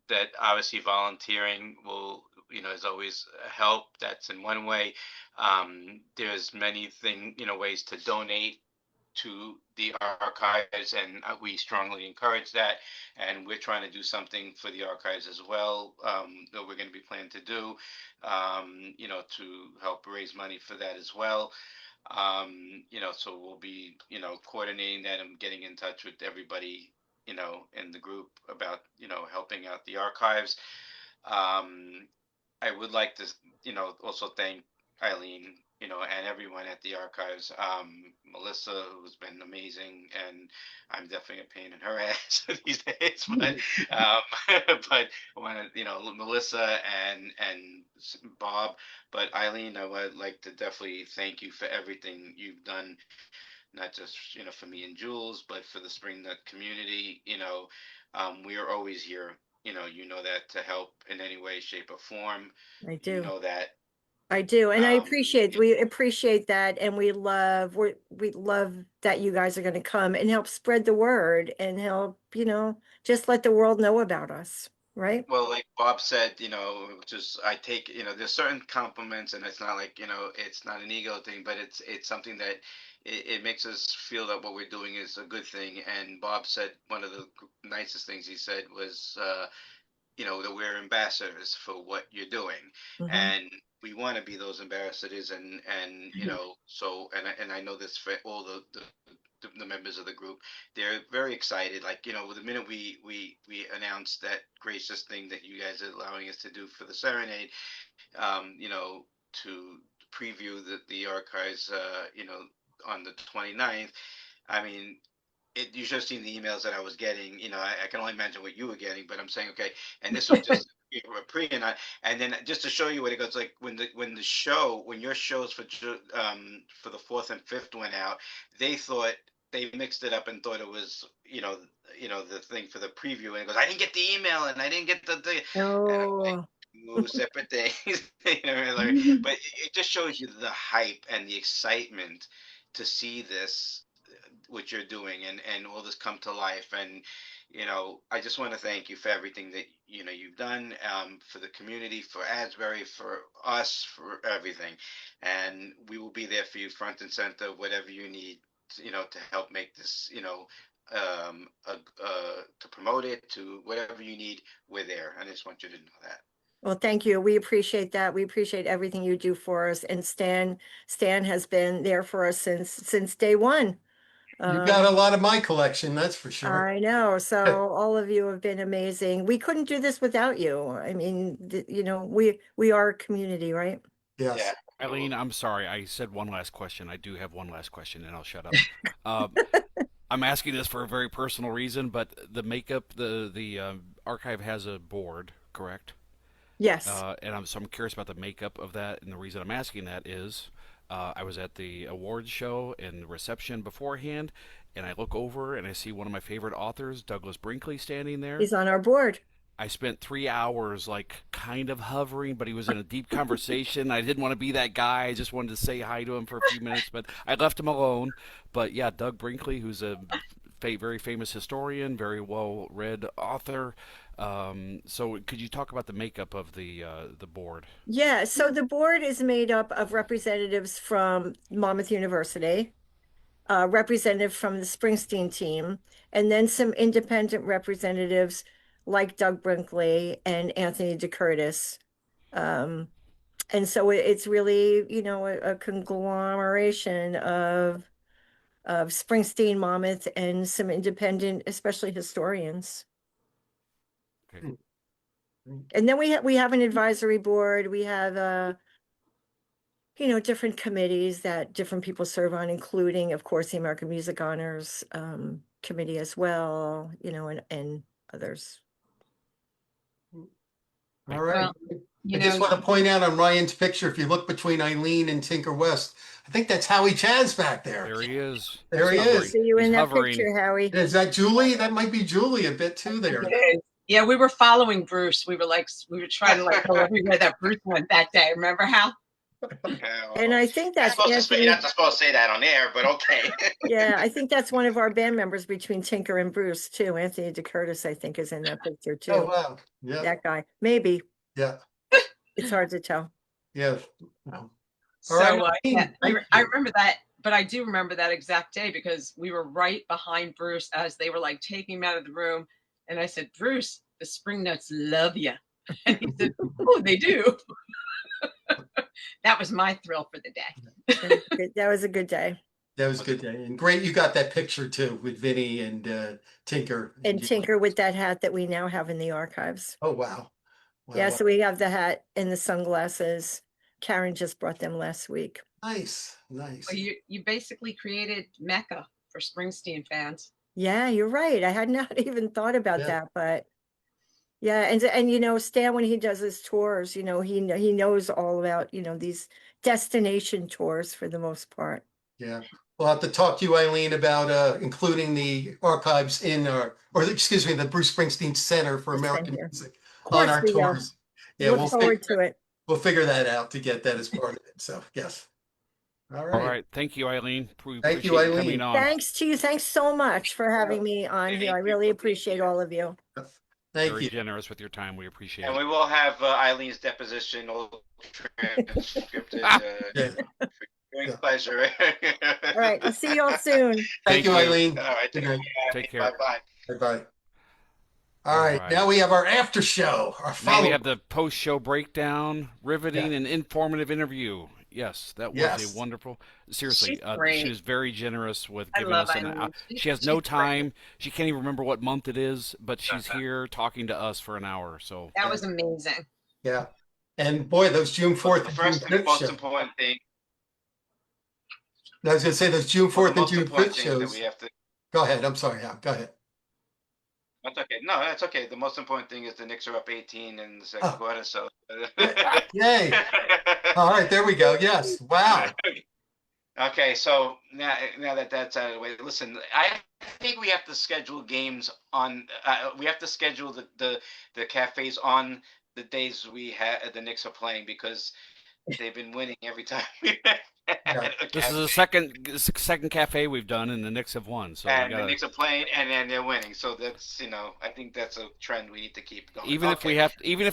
Speaker 4: That obviously volunteering will is always a help. That's in one way. There's many ways to donate to the archives, and we strongly encourage that. And we're trying to do something for the archives as well, that we're going to be planning to do, to help raise money for that as well. So we'll be, coordinating that and getting in touch with everybody, in the group about, helping out the archives. Um, I would like to, also thank Eileen, and everyone at the archives. Melissa, who's been amazing, and I'm definitely a pain in her ass these days. But, but when Melissa and Bob, but Eileen, I would like to definitely thank you for everything you've done, not just for me and Jules, but for the Spring Nut community. We are always here. That to help in any way, shape, or form.
Speaker 2: I
Speaker 4: You
Speaker 2: do.
Speaker 4: know that.
Speaker 2: I do. And
Speaker 4: Um,
Speaker 2: we appreciate that. And we love that you guys are going to come and help spread the word and help, just let the world know about us. Right?
Speaker 4: well, like Bob said, just I take, there's certain compliments, and it's not like, it's not an ego thing, but it's something that it makes us feel that what we're doing is a good thing. And Bob said one of the nicest things he said was, that we're ambassadors for what you're doing,
Speaker 2: Mhm.
Speaker 4: and we want to be those ambassadors, and so and I know this for all the members of the group. They're very excited, like, the minute we announced that gracious thing that you guys are allowing us to do for the serenade. preview the archives, on the 29th. I mean, you should have seen the emails that I was getting. I can only imagine what you were getting, but I'm saying, okay, and this was just a pre and then just to show you what it goes like when your shows for the 4th and 5th went out, they mixed it up and thought it was the thing for the preview, and it goes, I didn't get the email and I didn't get the thing, and I'm like,
Speaker 2: Oh,
Speaker 4: two separate things. But it just shows you the hype and the excitement to see this, what you're doing, and all this come to life. And I just want to thank you for everything that you've done, for the community, for Asbury, for us, for everything. And we will be there for you, front and center, whatever you need, to help make this, to promote it, to whatever you need, we're there. I just want you to know that.
Speaker 2: well, thank you. We appreciate that. We appreciate everything you do for us. And Stan has been there for us since day one.
Speaker 1: You got a lot of my collection, that's for sure.
Speaker 2: I know. So all of you have been amazing. We couldn't do this without you. I mean, we are a community, right?
Speaker 1: Yes.
Speaker 4: Yeah.
Speaker 3: Eileen, I'm sorry. I said one last question. I do have one last question, and I'll shut up. I'm asking this for a very personal reason, but the makeup, the archive has a board, correct?
Speaker 2: Yes.
Speaker 3: And I'm curious about the makeup of that, and the reason I'm asking that is I was at the awards show and reception beforehand, and I look over and I see one of my favorite authors, Douglas Brinkley, standing there.
Speaker 2: He's on our board.
Speaker 3: I spent 3 hours kind of hovering, but he was in a deep conversation. I didn't want to be that guy. I just wanted to say hi to him for a few minutes, but I left him alone. But yeah, Doug Brinkley, who's a very famous historian, very well-read author. So could you talk about the makeup of the board?
Speaker 2: Yeah, so the board is made up of representatives from Monmouth University, representative from the Springsteen team, and then some independent representatives like Doug Brinkley and Anthony DeCurtis. And so it's really, a conglomeration of Springsteen, Monmouth, and some independent, especially historians.
Speaker 3: Okay.
Speaker 2: And then we have an advisory board. We have different committees that different people serve on, including, of course, the American Music Honors committee as well, and others.
Speaker 1: All right.
Speaker 5: Well,
Speaker 1: I just want to point out on Ryan's picture, if you look between Eileen and Tinker West, I think that's Howie Chaz back there.
Speaker 3: There he is.
Speaker 1: There he is.
Speaker 2: See you
Speaker 3: He's
Speaker 2: in that
Speaker 3: hovering.
Speaker 2: picture, Howie.
Speaker 1: Is that Julie? That might be Julie a bit too there.
Speaker 5: Yeah, we were following Bruce. We were trying to go everywhere that Bruce went that day. Remember how?
Speaker 2: And I think that's
Speaker 4: you're
Speaker 2: Anthony.
Speaker 4: not supposed to say that on air, but okay.
Speaker 2: Yeah, I think that's one of our band members between Tinker and Bruce too. Anthony DeCurtis, I think, is in that picture too.
Speaker 1: Oh, wow. Yeah.
Speaker 2: That guy, maybe.
Speaker 1: Yeah.
Speaker 2: It's hard to tell.
Speaker 1: Yeah.
Speaker 5: So
Speaker 1: right.
Speaker 5: I remember that, but I do remember that exact day because we were right behind Bruce as they were taking him out of the room. And I said, Bruce, the Spring Nuts love you. And he said, oh, they do. That was my thrill for the day.
Speaker 2: That was a good day.
Speaker 1: That was a good day. And great you got that picture too with Vinny and Tinker.
Speaker 2: And Tinker with that hat that we now have in the archives.
Speaker 1: Oh, wow.
Speaker 2: Yeah, so we have the hat and the sunglasses. Karen just brought them last week.
Speaker 1: Nice. Well,
Speaker 5: You basically created Mecca for Springsteen fans.
Speaker 2: Yeah, you're right. I had not even thought about that, but yeah, and Stan, when he does his tours, he knows all about these destination tours for the most part.
Speaker 1: Yeah, we'll have to talk to you, Eileen, about including the archives in the Bruce Springsteen Center for American Music on our tours. Yeah,
Speaker 2: Look forward to it.
Speaker 1: We'll figure that out to get that as part of it. So yes. All right.
Speaker 3: Thank you, Eileen.
Speaker 1: Thank you, Eileen.
Speaker 3: Coming on.
Speaker 2: Thanks to you. Thanks so much for having me on here. I really appreciate all of you.
Speaker 1: Thank
Speaker 3: Very
Speaker 1: you.
Speaker 3: generous with your time. We appreciate
Speaker 4: And
Speaker 3: it.
Speaker 4: we will have Eileen's deposition all transcripted. Pleasure.
Speaker 2: All right. I'll see you all soon.
Speaker 1: Thank you, Eileen.
Speaker 4: All right.
Speaker 1: Good night.
Speaker 3: Take care.
Speaker 4: Bye-bye.
Speaker 1: Bye-bye. All right. Now we have our after show.
Speaker 3: Now we have the post-show breakdown, riveting and informative interview. Yes, that was a wonderful. Seriously, she was very generous with giving us an. She has no time. She can't even remember what month it is, but she's here talking to us for an hour. So
Speaker 5: that was amazing.
Speaker 1: Yeah, And boy, those June 4th
Speaker 4: The
Speaker 1: and June
Speaker 4: first and
Speaker 1: 5th
Speaker 4: most
Speaker 1: shows.
Speaker 4: important thing,
Speaker 1: I was going to say those June
Speaker 4: well, the
Speaker 1: 4th and
Speaker 4: most
Speaker 1: June
Speaker 4: important
Speaker 1: 5th
Speaker 4: thing that
Speaker 1: shows.
Speaker 4: we have to.
Speaker 1: Go ahead. I'm sorry. Yeah, go ahead.
Speaker 4: That's okay. No, that's okay. The most important thing is the Knicks are up 18 in the second
Speaker 1: Oh,
Speaker 4: quarter. So.
Speaker 1: yay. All right. There we go. Yes. Wow.
Speaker 4: Okay, so now that that's out of the way, listen. I think we have to schedule games on. We have to schedule the cafes on the days the Knicks are playing because they've been winning every time we had
Speaker 1: Yeah.
Speaker 4: a
Speaker 3: This is the
Speaker 4: cafe.
Speaker 3: second cafe we've done, and the Knicks have won. So we
Speaker 4: And the
Speaker 3: gotta.
Speaker 4: Knicks are playing, and then they're winning. So that's I think that's a trend we need to keep going.
Speaker 3: Even if
Speaker 4: Okay.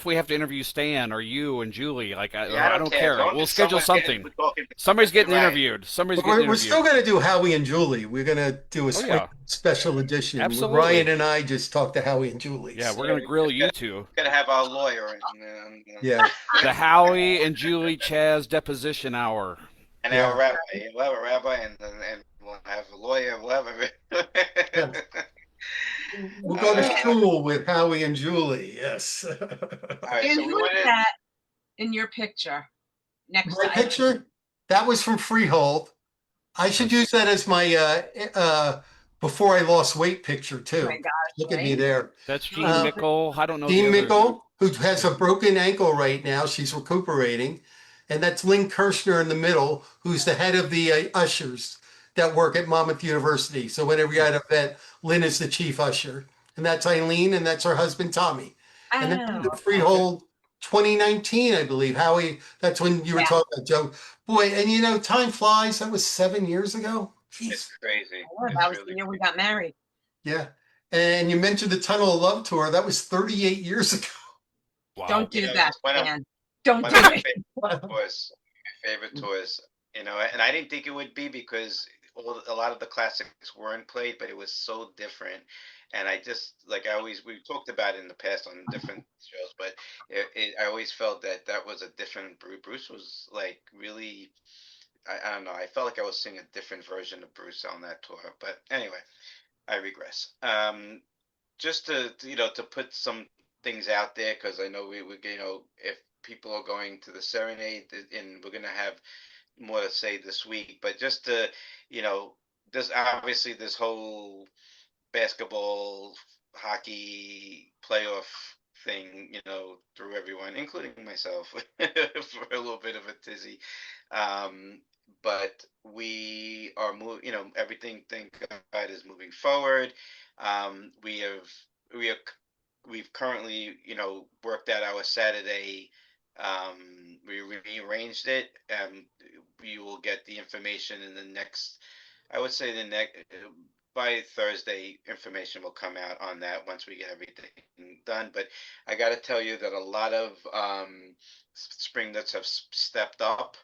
Speaker 3: we have to interview Stan or you and Julie, like
Speaker 4: Yeah, I
Speaker 3: I
Speaker 4: don't
Speaker 3: don't
Speaker 4: care. As
Speaker 3: care.
Speaker 4: long
Speaker 3: We'll
Speaker 4: as
Speaker 3: schedule
Speaker 4: someone's
Speaker 3: something.
Speaker 4: talking.
Speaker 3: Somebody's getting
Speaker 4: Right.
Speaker 3: interviewed. Somebody's
Speaker 1: But
Speaker 3: getting
Speaker 1: we're still
Speaker 3: interviewed.
Speaker 1: going to do Howie and Julie. We're going to do a
Speaker 3: Oh yeah,
Speaker 1: special edition.
Speaker 3: absolutely.
Speaker 1: Ryan and I just talked to Howie and Julie.
Speaker 3: Yeah,
Speaker 1: So,
Speaker 3: we're gonna grill you two.
Speaker 4: Gonna have our lawyer
Speaker 1: yeah.
Speaker 3: The Howie and Julie Chaz deposition hour.
Speaker 4: and
Speaker 1: Yeah.
Speaker 4: our rabbi. We'll have a rabbi, and we'll have a lawyer. We'll have
Speaker 1: Yeah. We'll go to school with Howie and Julie. Yes.
Speaker 4: All right,
Speaker 5: And
Speaker 4: so we
Speaker 5: who is
Speaker 4: wanted.
Speaker 5: that in your picture next
Speaker 1: My
Speaker 5: to
Speaker 1: picture, that was from Freehold. I should use that as my before I lost weight picture
Speaker 5: Oh
Speaker 1: too.
Speaker 5: my gosh,
Speaker 1: Look at me
Speaker 5: right?
Speaker 1: there.
Speaker 3: That's Gene
Speaker 1: Um,
Speaker 3: Mickle. I don't know
Speaker 1: Dean
Speaker 3: the other.
Speaker 1: Mickle, who has a broken ankle right now. She's recuperating. And that's Lynn Kirshner in the middle, who's the head of the ushers that work at Monmouth University. So whenever you had an event, Lynn is the chief usher. And that's Eileen, and that's her husband, Tommy. And then
Speaker 5: Oh,
Speaker 1: the Freehold 2019, I believe. Howie, that's when you were
Speaker 5: Yeah.
Speaker 1: talking about Joe. Boy, and time flies. That was 7 years ago.
Speaker 4: It's
Speaker 1: Jeez.
Speaker 4: crazy.
Speaker 5: that
Speaker 4: It's
Speaker 5: was
Speaker 4: really.
Speaker 5: the year we got married.
Speaker 1: Yeah. And you mentioned the Tunnel of Love tour. That was 38 years ago.
Speaker 3: Wow.
Speaker 5: Don't do
Speaker 4: You know,
Speaker 5: that,
Speaker 4: one of-
Speaker 5: Dan. Don't
Speaker 4: One
Speaker 5: do
Speaker 4: of my
Speaker 5: it.
Speaker 4: favorite tours, and I didn't think it would be because a lot of the classics weren't played, but it was so different. And I just we've talked about it in the past on different shows, but I always felt that was a different Bruce. Bruce was like really, I don't know. I felt like I was seeing a different version of Bruce on that tour. But anyway, I regress. Just to put some things out there because I know we if people are going to the serenade and we're gonna have more to say this week, but just to this obviously this whole basketball hockey playoff thing threw everyone including myself for a little bit of a tizzy, but we are everything, thank God, is moving forward. We have we have we've currently worked out our Saturday. We rearranged it. We will get the information in the next, I would say by Thursday, information will come out on that once we get everything done. But I got to tell you that a lot of spring nuts have stepped up,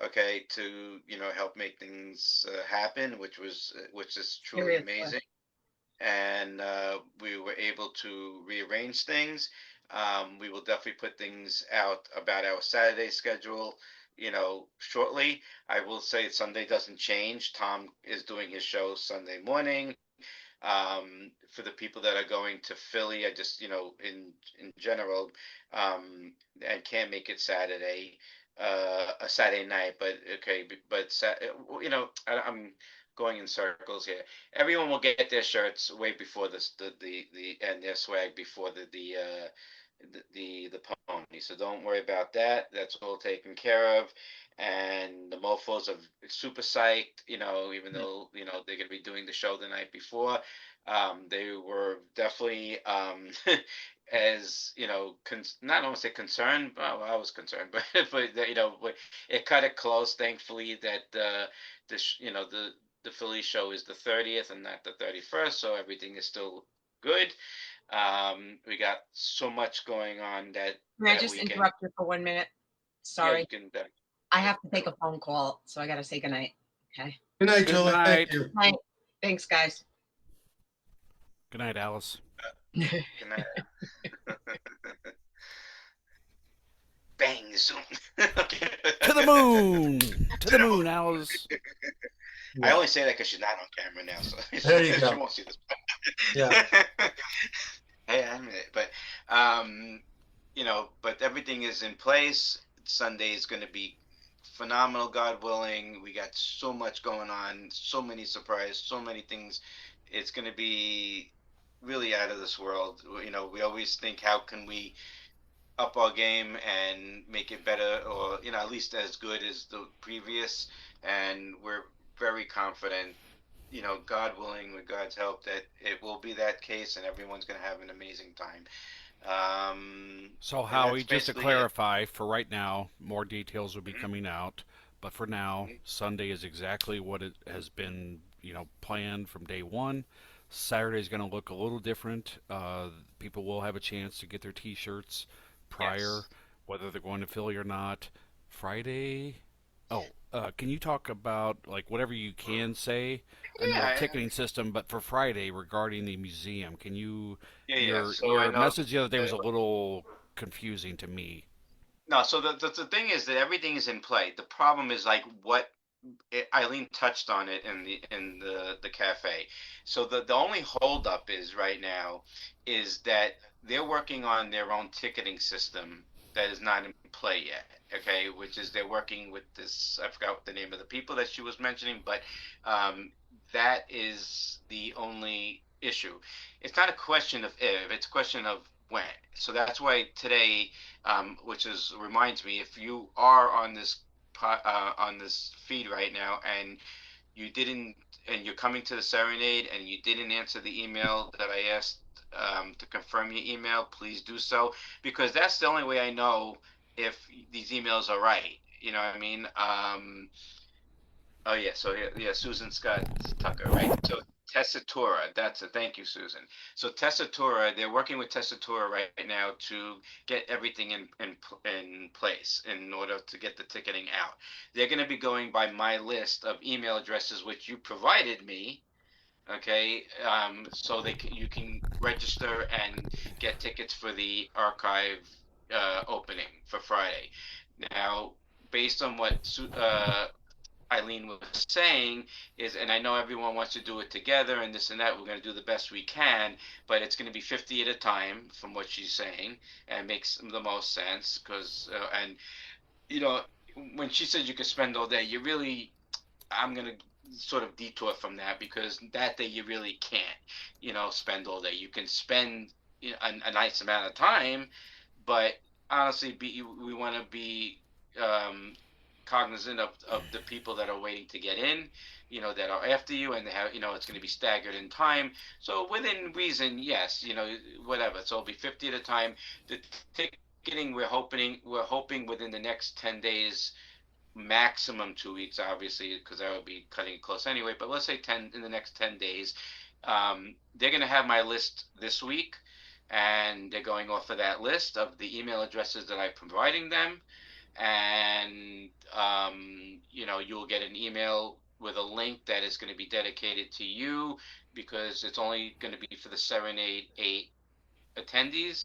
Speaker 4: okay, to help make things happen, which is truly
Speaker 5: Seriously.
Speaker 4: amazing. And we were able to rearrange things. We will definitely put things out about our Saturday schedule, shortly. I will say Sunday doesn't change. Tom is doing his show Sunday morning. For the people that are going to Philly, I just, in general, and can't make it Saturday, a Saturday night, but okay, but I'm going in circles here. Everyone will get their shirts way before the and their swag before the pony. So don't worry about that. That's all taken care of. And the mofos are super psyched, even though, they're gonna be doing the show the night before. They were definitely as not want to say concerned. Well, I was concerned, but it cut it close. Thankfully, that the Philly show is the 30th and not the 31st, so everything is still good. We got so much going on that
Speaker 5: Can I just
Speaker 4: weekend.
Speaker 5: interrupt you for 1 minute? Sorry.
Speaker 4: Yeah, you can,
Speaker 5: I have to take a phone call, so I got to say goodnight. Okay.
Speaker 1: Good night,
Speaker 3: Good
Speaker 1: Julie.
Speaker 3: night.
Speaker 1: Thank you.
Speaker 5: Night. Thanks, guys.
Speaker 3: Good night, Alice.
Speaker 4: good night. Bang Zoom. Okay.
Speaker 3: To the moon. To the moon, Alice.
Speaker 4: I only say that because she's not on camera now, so
Speaker 1: There you
Speaker 4: she
Speaker 1: go.
Speaker 4: won't see this.
Speaker 1: Yeah.
Speaker 4: Hey, I admit it, but but everything is in place. Sunday is going to be phenomenal, God willing. We got so much going on, so many surprises, so many things. It's going to be really out of this world. We always think, how can we up our game and make it better, or at least as good as the previous. And we're very confident, God willing, with God's help, that it will be that case, and everyone's going to have an amazing time.
Speaker 3: So,
Speaker 4: And
Speaker 3: Howie,
Speaker 4: that's
Speaker 3: just to
Speaker 4: basically it.
Speaker 3: clarify, for right now, more details will be coming out. But for now,
Speaker 4: Mhm.
Speaker 3: Sunday is exactly what it has been, planned from day one. Saturday is going to look a little different. People will have a chance to get their T-shirts prior,
Speaker 4: Yes.
Speaker 3: whether they're going to Philly or not. Friday. Oh, can you talk about like whatever you can say in the
Speaker 4: Yeah.
Speaker 3: ticketing system, but for Friday regarding the museum? Can you
Speaker 4: Yeah.
Speaker 3: your
Speaker 4: So I
Speaker 3: your
Speaker 4: know.
Speaker 3: message the other day was a little confusing to me.
Speaker 4: No, so the thing is that everything is in play. The problem is like what Eileen touched on it in the cafe. So the only holdup is right now is that they're working on their own ticketing system that is not in play yet. Okay, which is they're working with this. I forgot the name of the people that she was mentioning, but um, that is the only issue. It's not a question of if; it's a question of when. So that's why today, which is reminds me, if you are on this feed right now, and you didn't, and you're coming to the serenade, and you didn't answer the email that I asked to confirm your email, please do so, because that's the only way I know if these emails are right. You know what I mean? Oh yeah, so yeah, Susan Scott Tucker, right? So Tessatura, that's it. Thank you, Susan. So Tessatura, they're working with Tessatura right now to get everything in place in order to get the ticketing out. They're going to be going by my list of email addresses which you provided me. Okay, so you can register and get tickets for the archive opening for Friday. Now, based on what Eileen was saying is, and I know everyone wants to do it together and this and that. We're going to do the best we can, but it's going to be 50 at a time, from what she's saying, and it makes the most sense because, and you know, when she says you could spend all day, I'm going to sort of detour from that, because that day you really can't, spend all day. You can spend a nice amount of time, but honestly, we want to be um, cognizant of the people that are waiting to get in, that are after you, and they have, it's going to be staggered in time. So within reason, yes, whatever. So it'll be 50 at a time. The ticketing, we're hoping within the next 10 days, maximum 2 weeks, obviously, because I would be cutting it close anyway. But let's say 10 in the next 10 days. They're going to have my list this week, and they're going off of that list of the email addresses that I'm providing them. And you'll get an email with a link that is going to be dedicated to you, because it's only going to be for the Serenade 8 attendees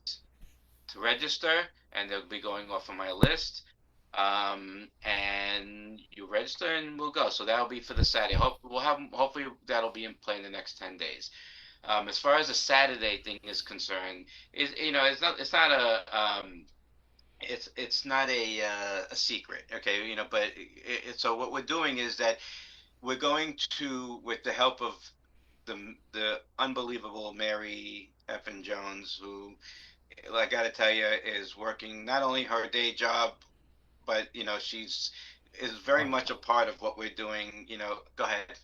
Speaker 4: to register, and they'll be going off of my list. And you register, and we'll go. So that'll be for the Saturday. Hopefully that'll be in play in the next 10 days. As far as the Saturday thing is concerned, it's not a secret, okay? But so what we're doing is that we're going to, with the help of the unbelievable Mary Effin Jones, who, I got to tell you, is working not only her day job, but she's is very
Speaker 3: Uh,
Speaker 4: much a part of what we're doing. Go ahead.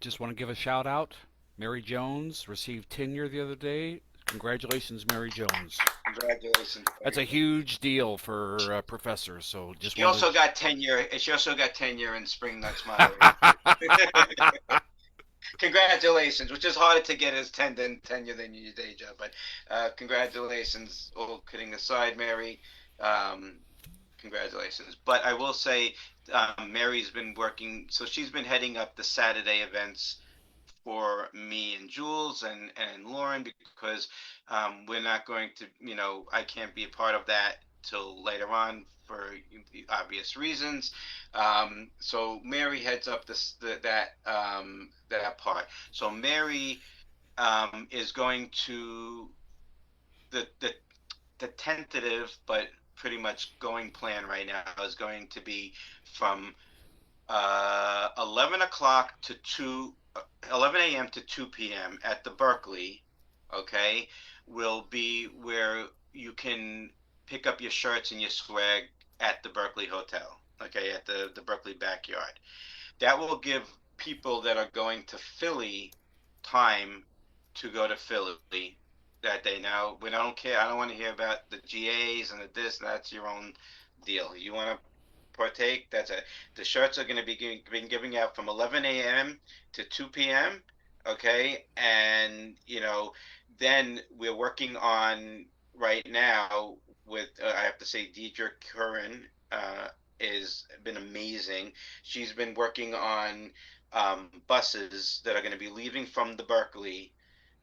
Speaker 3: just want to give a shout out. Mary Jones received tenure the other day. Congratulations, Mary Jones.
Speaker 4: Congratulations,
Speaker 3: That's a
Speaker 4: Mary.
Speaker 3: huge deal for professors. So just
Speaker 4: She
Speaker 3: wanted
Speaker 4: also got tenure. She also got tenure in Spring Nuts Moderation.
Speaker 3: to.
Speaker 4: Congratulations, which is harder to get as tenure than your day job. But congratulations, all kidding aside, Mary. Um, Congratulations. But I will say, Mary's been working, so she's been heading up the Saturday events for me and Jules and Lauren, because we're not going to, I can't be a part of that till later on for the obvious reasons. So Mary heads up that part. So Mary is going to the the tentative, but pretty much going plan right now is going to be from 11 o'clock to 11 a.m. to 2 p.m. at the Berkeley, okay, will be where you can pick up your shirts and your swag at the Berkeley Hotel, okay, at the Berkeley backyard. That will give people that are going to Philly time to go to Philly that day. Now, we don't care. I don't want to hear about the GAs and the this. That's your own deal. You want to partake? That's it. The shirts are going to be being giving out from 11 a.m. to 2 p.m. Okay, and then we're working on right now with I have to say Deidre Curran is been amazing. She's been working on buses that are going to be leaving from the Berkeley,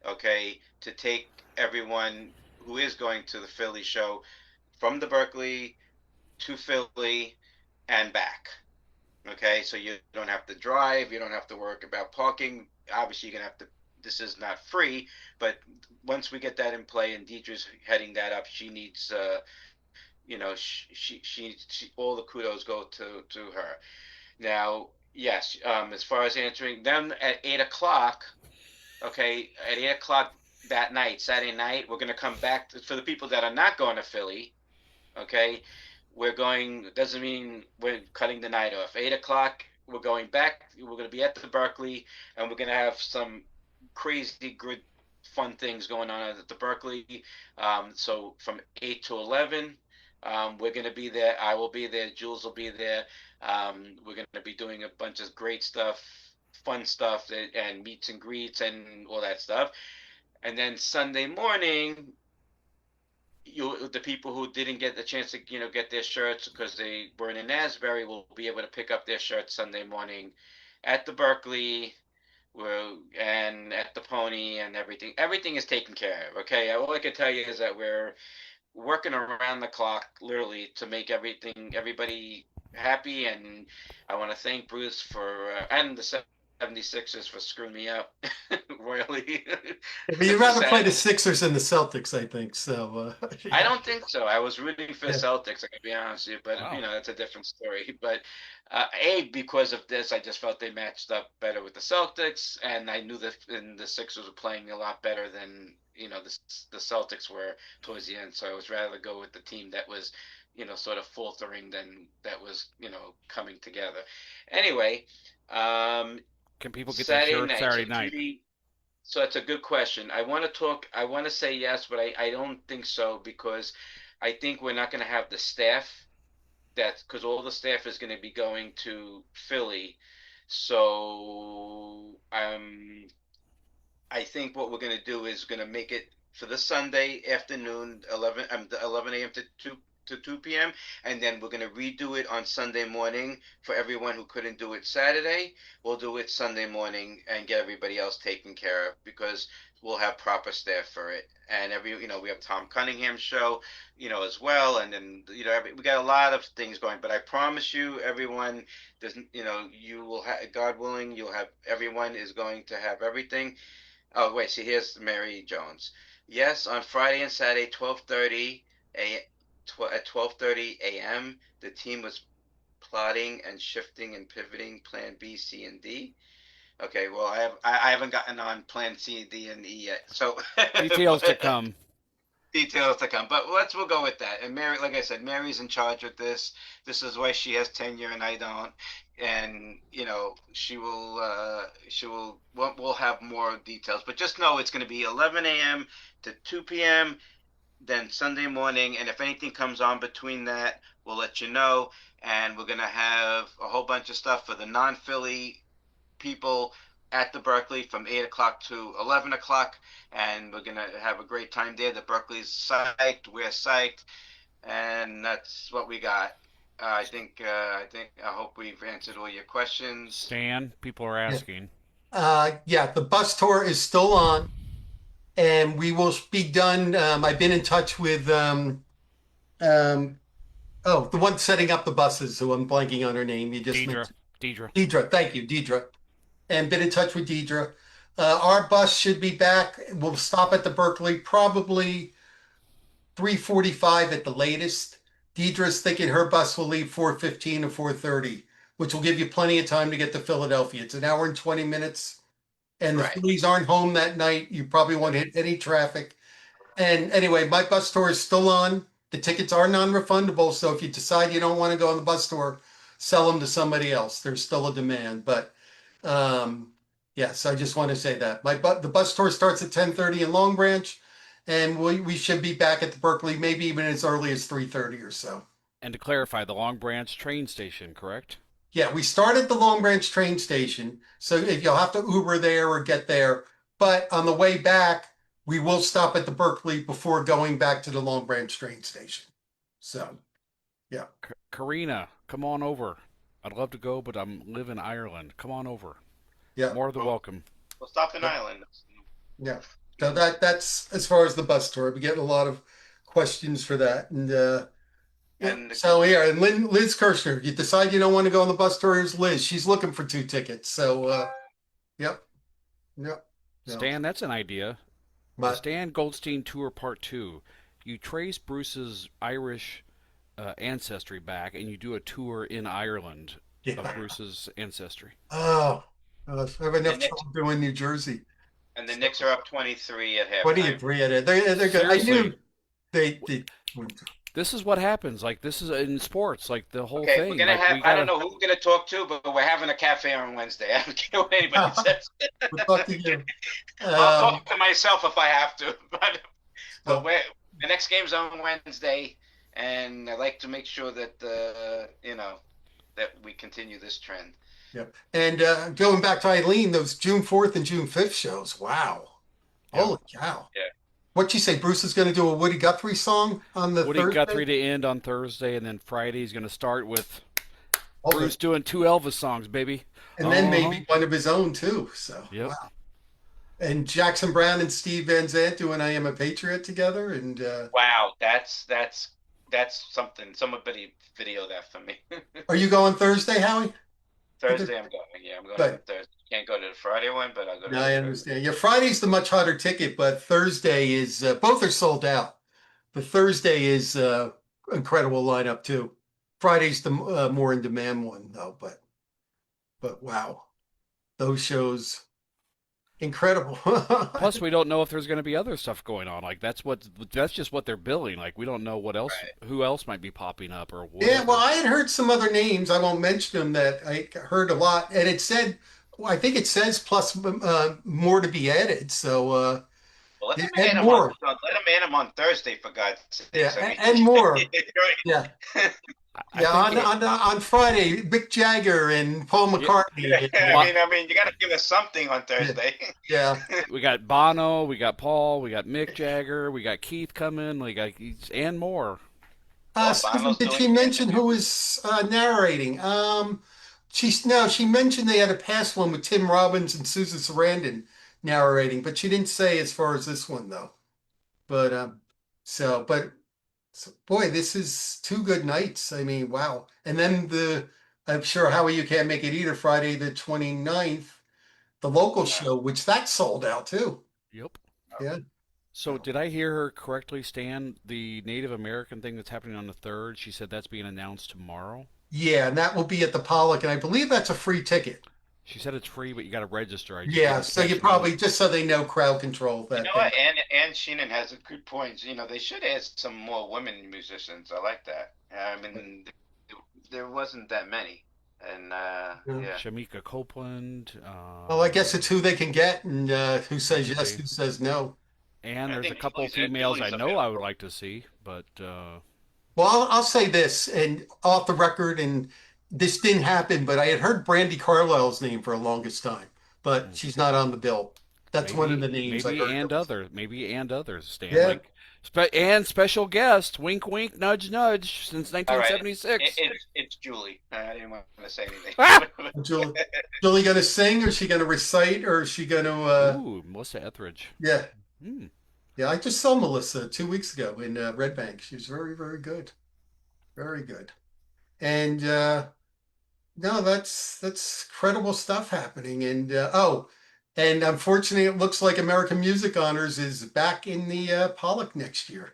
Speaker 4: okay, to take everyone who is going to the Philly show from the Berkeley to Philly and back. Okay, so you don't have to drive, you don't have to worry about parking. Obviously, you're gonna have to. This is not free, but once we get that in play and Deidre's heading that up, she needs, she all the kudos go to her. Now, yes, as far as answering them at 8 o'clock, okay, at 8 o'clock that night, Saturday night, we're gonna come back for the people that are not going to Philly. Okay, we're going. Doesn't mean we're cutting the night off. 8 o'clock, we're going back. We're going to be at the Berkeley, and we're going to have some crazy good, fun things going on at the Berkeley. So from 8 to 11, we're going to be there. I will be there. Jules will be there. We're going to be doing a bunch of great stuff, fun stuff, and meets and greets and all that stuff. And then Sunday morning, the people who didn't get the chance to get their shirts because they weren't in Asbury will be able to pick up their shirts Sunday morning at the Berkeley, and at the Pony, and everything is taken care of. Okay, all I can tell you is that we're working around the clock literally to make everybody happy, and I want to thank Bruce for and the 76ers for screwing me up royally.
Speaker 1: But you'd rather play the Sixers than the Celtics, I think. So
Speaker 4: I don't think so. I was rooting for the
Speaker 1: Yeah.
Speaker 4: Celtics, I can be honest with you, but
Speaker 3: Wow.
Speaker 4: that's a different story. But because of this, I just felt they matched up better with the Celtics, and I knew that the Sixers were playing a lot better than the Celtics were towards the end. So I was rather go with the team that was sort of faltering than that was coming together. Anyway,
Speaker 3: Can people get their shirts Saturday
Speaker 4: So
Speaker 3: night?
Speaker 4: Judy, so that's a good question. I want to say yes, but I don't think so because I think we're not going to have the staff because all the staff is going to be going to Philly. So I think what we're going to do is going to make it for the Sunday afternoon, 11 a.m. to 2 p.m. And then we're going to redo it on Sunday morning for everyone who couldn't do it Saturday. We'll do it Sunday morning and get everybody else taken care of because we'll have proper staff for it. And we have Tom Cunningham's show, as well. And then, we got a lot of things going, but I promise you, everyone doesn't, you will have, God willing, everyone is going to have everything. Oh, wait, see, here's Mary Jones. Yes, on Friday and Saturday, 12:30 at 12:30 a.m., the team was plotting and shifting and pivoting plan B, C, and D. Okay, well, I haven't gotten on plan C, D, and E yet, so
Speaker 3: Details to come.
Speaker 4: Details to come, but we'll go with that. And Mary, like I said, Mary's in charge of this. This is why she has tenure and I don't. And we'll have more details. But just know it's going to be 11 a.m. to 2 p.m. Then Sunday morning, and if anything comes on between that, we'll let you know. And we're going to have a whole bunch of stuff for the non-Philly people at the Berkeley from 8 o'clock to 11 o'clock, and we're going to have a great time there. The Berkeley's psyched, we're psyched, and that's what we got. I hope we've answered all your questions.
Speaker 3: Stan, people are asking.
Speaker 1: yeah, the bus tour is still on, and we will be done. I've been in touch with the one setting up the buses, who I'm blanking on her name. You just
Speaker 3: Deidre.
Speaker 1: Deidre, thank you, Deidre. And been in touch with Deidre. Our bus should be back. We'll stop at the Berkeley probably 3:45 at the latest. Deidre's thinking her bus will leave 4:15 or 4:30, which will give you plenty of time to get to Philadelphia. It's an hour and 20 minutes. And the
Speaker 4: Right.
Speaker 1: Phillies aren't home that night. You probably won't hit any traffic. And anyway, my bus tour is still on. The tickets are non-refundable. So if you decide you don't want to go on the bus tour, sell them to somebody else. There's still a demand. But yes, I just want to say that. The bus tour starts at 10:30 in Long Branch. And we should be back at the Berkeley, maybe even as early as 3:30 or so.
Speaker 3: And to clarify, the Long Branch train station, correct?
Speaker 1: Yeah, we start at the Long Branch train station. So if you'll have to Uber there or get there. But on the way back, we will stop at the Berkeley before going back to the Long Branch train station. So, yeah.
Speaker 3: Karina, come on over. I'd love to go, but I'm live in Ireland. Come on over.
Speaker 1: Yeah.
Speaker 3: More than welcome.
Speaker 4: We'll stop in Eileen.
Speaker 1: Yeah. So that's as far as the bus tour. We get a lot of questions for that. And
Speaker 4: And
Speaker 1: so yeah, and Liz Kirshner, you decide you don't want to go on the bus tour, here's Liz. She's looking for 2 tickets. So yep. Yep. No.
Speaker 3: Stan, that's an idea. The
Speaker 1: But
Speaker 3: Stan Goldstein Tour Part 2. You trace Bruce's Irish ancestry back, and you do a tour in Ireland of
Speaker 1: yeah.
Speaker 3: Bruce's ancestry.
Speaker 1: Oh, I have enough
Speaker 4: Knicks-
Speaker 1: trouble doing New Jersey.
Speaker 4: and the Knicks are up 23 at halftime.
Speaker 1: 23 at it. They're good. I knew
Speaker 3: Seriously.
Speaker 1: they
Speaker 3: This is what happens. Like, this is in sports, like the whole
Speaker 4: Okay,
Speaker 3: thing.
Speaker 4: we're gonna
Speaker 3: Like,
Speaker 4: have.
Speaker 3: we
Speaker 4: I don't
Speaker 3: gotta-
Speaker 4: know who we're gonna talk to, but we're having a cafe on Wednesday. I don't care what anybody says.
Speaker 1: we'll talk to you.
Speaker 4: I'll talk to myself if I have to. But
Speaker 1: so-
Speaker 4: the next game's on Wednesday, and I like to make sure that that we continue this trend.
Speaker 1: Yep. And going back to Eileen, those June 4th and June 5th shows. Wow.
Speaker 3: Yeah.
Speaker 1: Holy cow.
Speaker 4: Yeah.
Speaker 1: What'd you say? Bruce is going to do a Woody Guthrie song on the
Speaker 3: Woody
Speaker 1: Thursday?
Speaker 3: Guthrie to end on Thursday, and then Friday's going to start with
Speaker 1: Oh,
Speaker 3: Bruce doing 2 Elvis songs, baby.
Speaker 1: and then
Speaker 3: Uh-huh.
Speaker 1: maybe one of his own too. So
Speaker 3: Yep.
Speaker 1: wow. And Jackson Brown and Steve Van Zandt doing "I Am a Patriot" together. And
Speaker 4: Wow, that's something. Somebody video that for me.
Speaker 1: are you going Thursday, Howie?
Speaker 4: Thursday, I'm going. Yeah, I'm going
Speaker 1: Good.
Speaker 4: on Thursday. Can't go to the Friday one, but I'll go to.
Speaker 1: No, I understand. Yeah, Friday's the much hotter ticket, but Thursday is both are sold out. The Thursday is incredible lineup too. Friday's the more in demand one though, but wow, those shows incredible.
Speaker 3: Plus, we don't know if there's going to be other stuff going on. Like, that's just what they're billing. Like, we don't know what else, who else might be popping up or what.
Speaker 1: Yeah, well, I had heard some other names. I won't mention them that I heard a lot, and it said, well, I think it says plus more to be added. So
Speaker 4: Well, let them
Speaker 1: and
Speaker 4: add him
Speaker 1: more.
Speaker 4: let them add him on Thursday for God's sake.
Speaker 1: yeah, and more. Yeah.
Speaker 3: I
Speaker 1: Yeah,
Speaker 3: think
Speaker 1: on Friday, Mick Jagger and Paul McCartney.
Speaker 4: I mean, you got to give us something on Thursday.
Speaker 1: Yeah,
Speaker 3: we got Bono, we got Paul, we got Mick Jagger, we got Keith coming, we got and more.
Speaker 1: Stephen,
Speaker 4: Bono's
Speaker 1: did
Speaker 4: doing
Speaker 1: she
Speaker 4: it.
Speaker 1: mention who was narrating? She mentioned they had a past one with Tim Robbins and Susan Sarandon narrating, but she didn't say as far as this one though. But so boy, this is 2 good nights. I mean, wow. And then I'm sure Howie, you can't make it either. Friday the 29th, the local show, which that's sold out too.
Speaker 3: Yep.
Speaker 1: Yeah.
Speaker 3: So did I hear her correctly, Stan? The Native American thing that's happening on the 3rd, she said that's being announced tomorrow?
Speaker 1: Yeah, and that will be at the Pollock, and I believe that's a free ticket.
Speaker 3: She said it's free, but you got to register. I just
Speaker 1: Yeah,
Speaker 3: didn't
Speaker 1: so
Speaker 3: catch
Speaker 1: you
Speaker 3: the-
Speaker 1: probably, just so they know crowd control
Speaker 4: You
Speaker 1: that
Speaker 4: know what? Ann Sheenan has a good point. You know, they should add some more women musicians. I like that. I mean, there wasn't that many, and yeah.
Speaker 3: Shamika Copeland.
Speaker 1: Well, I guess it's who they can get and who says yes, who says no.
Speaker 3: And
Speaker 4: I
Speaker 3: there's a
Speaker 4: think
Speaker 3: couple
Speaker 4: Julie's-
Speaker 3: females I
Speaker 4: Julie's
Speaker 3: know I would
Speaker 4: available.
Speaker 3: like to see, but
Speaker 1: Well, I'll say this, and off the record, and this didn't happen, but I had heard Brandy Carlisle's name for the longest time, but she's not on the bill. That's one of the names I
Speaker 3: maybe
Speaker 1: heard.
Speaker 3: maybe and others, Stan.
Speaker 1: Yeah.
Speaker 3: Like, and special guest, wink, wink, nudge, nudge, since
Speaker 4: All right.
Speaker 3: 1976.
Speaker 4: It's Julie. I didn't want to say anything.
Speaker 3: Ah!
Speaker 1: Julie going to sing, or is she going to recite, or is she going to?
Speaker 3: Ooh, Melissa Etheridge.
Speaker 1: Yeah,
Speaker 3: Hmm.
Speaker 1: yeah. I just saw Melissa 2 weeks ago in Red Bank. She was very, very good, very good. And no, that's incredible stuff happening. And and unfortunately, it looks like American Music Honors is back in the Pollock next year.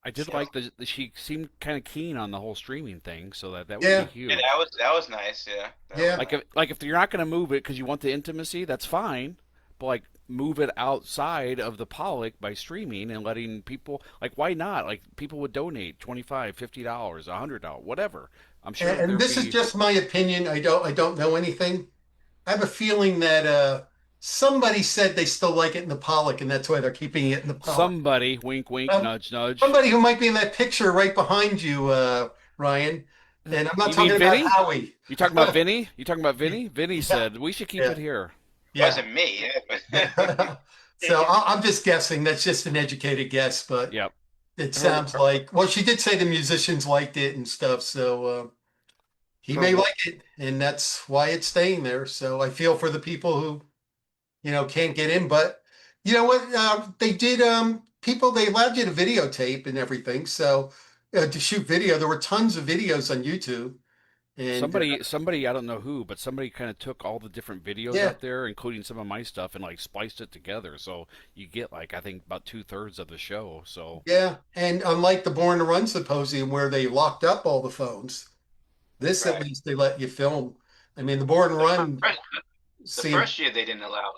Speaker 3: I did
Speaker 1: So,
Speaker 3: like she seemed kind of keen on the whole streaming thing, so that would be
Speaker 1: yeah,
Speaker 4: Yeah,
Speaker 3: huge.
Speaker 4: that was nice. Yeah, that was
Speaker 1: yeah.
Speaker 4: nice.
Speaker 3: Like if you're not going to move it because you want the intimacy, that's fine. But like move it outside of the Pollock by streaming and letting people like why not? Like people would donate $25, $50, $100, whatever. I'm sure
Speaker 1: And
Speaker 3: there'd
Speaker 1: this is
Speaker 3: be
Speaker 1: just my opinion. I don't know anything. I have a feeling that somebody said they still like it in the Pollock, and that's why they're keeping it in the Pollock.
Speaker 3: somebody wink wink
Speaker 1: Um,
Speaker 3: nudge nudge.
Speaker 1: somebody who might be in that picture right behind you, Ryan. And I'm not
Speaker 3: You mean
Speaker 1: talking about
Speaker 3: Vinny?
Speaker 1: Howie.
Speaker 3: You talking about Vinny? You talking about Vinny? Vinny
Speaker 1: Yeah,
Speaker 3: said we should keep
Speaker 1: yeah,
Speaker 3: it here.
Speaker 1: yeah.
Speaker 4: Wasn't me.
Speaker 1: So I'm just guessing. That's just an educated guess, but
Speaker 3: Yep.
Speaker 1: it
Speaker 3: Her,
Speaker 1: sounds like, well, she did say the musicians liked it and stuff. So he
Speaker 3: her
Speaker 1: may like it, and that's why it's staying there. So I feel for the people who, can't get in. But you know what? They did, people, they allowed you to videotape and everything. So to shoot video, there were tons of videos on YouTube. And
Speaker 3: somebody I don't know who, but somebody kind of took all the different videos
Speaker 1: yeah,
Speaker 3: out there, including some of my stuff, and like spliced it together. So you get like I think about 2/3 of the show. So
Speaker 1: yeah. And unlike the Born to Run symposium where they locked up all the phones, this at
Speaker 4: Right.
Speaker 1: least they let you film. I mean, the Born to
Speaker 4: The
Speaker 1: Run
Speaker 4: first, the
Speaker 1: seemed,
Speaker 4: first year they didn't allow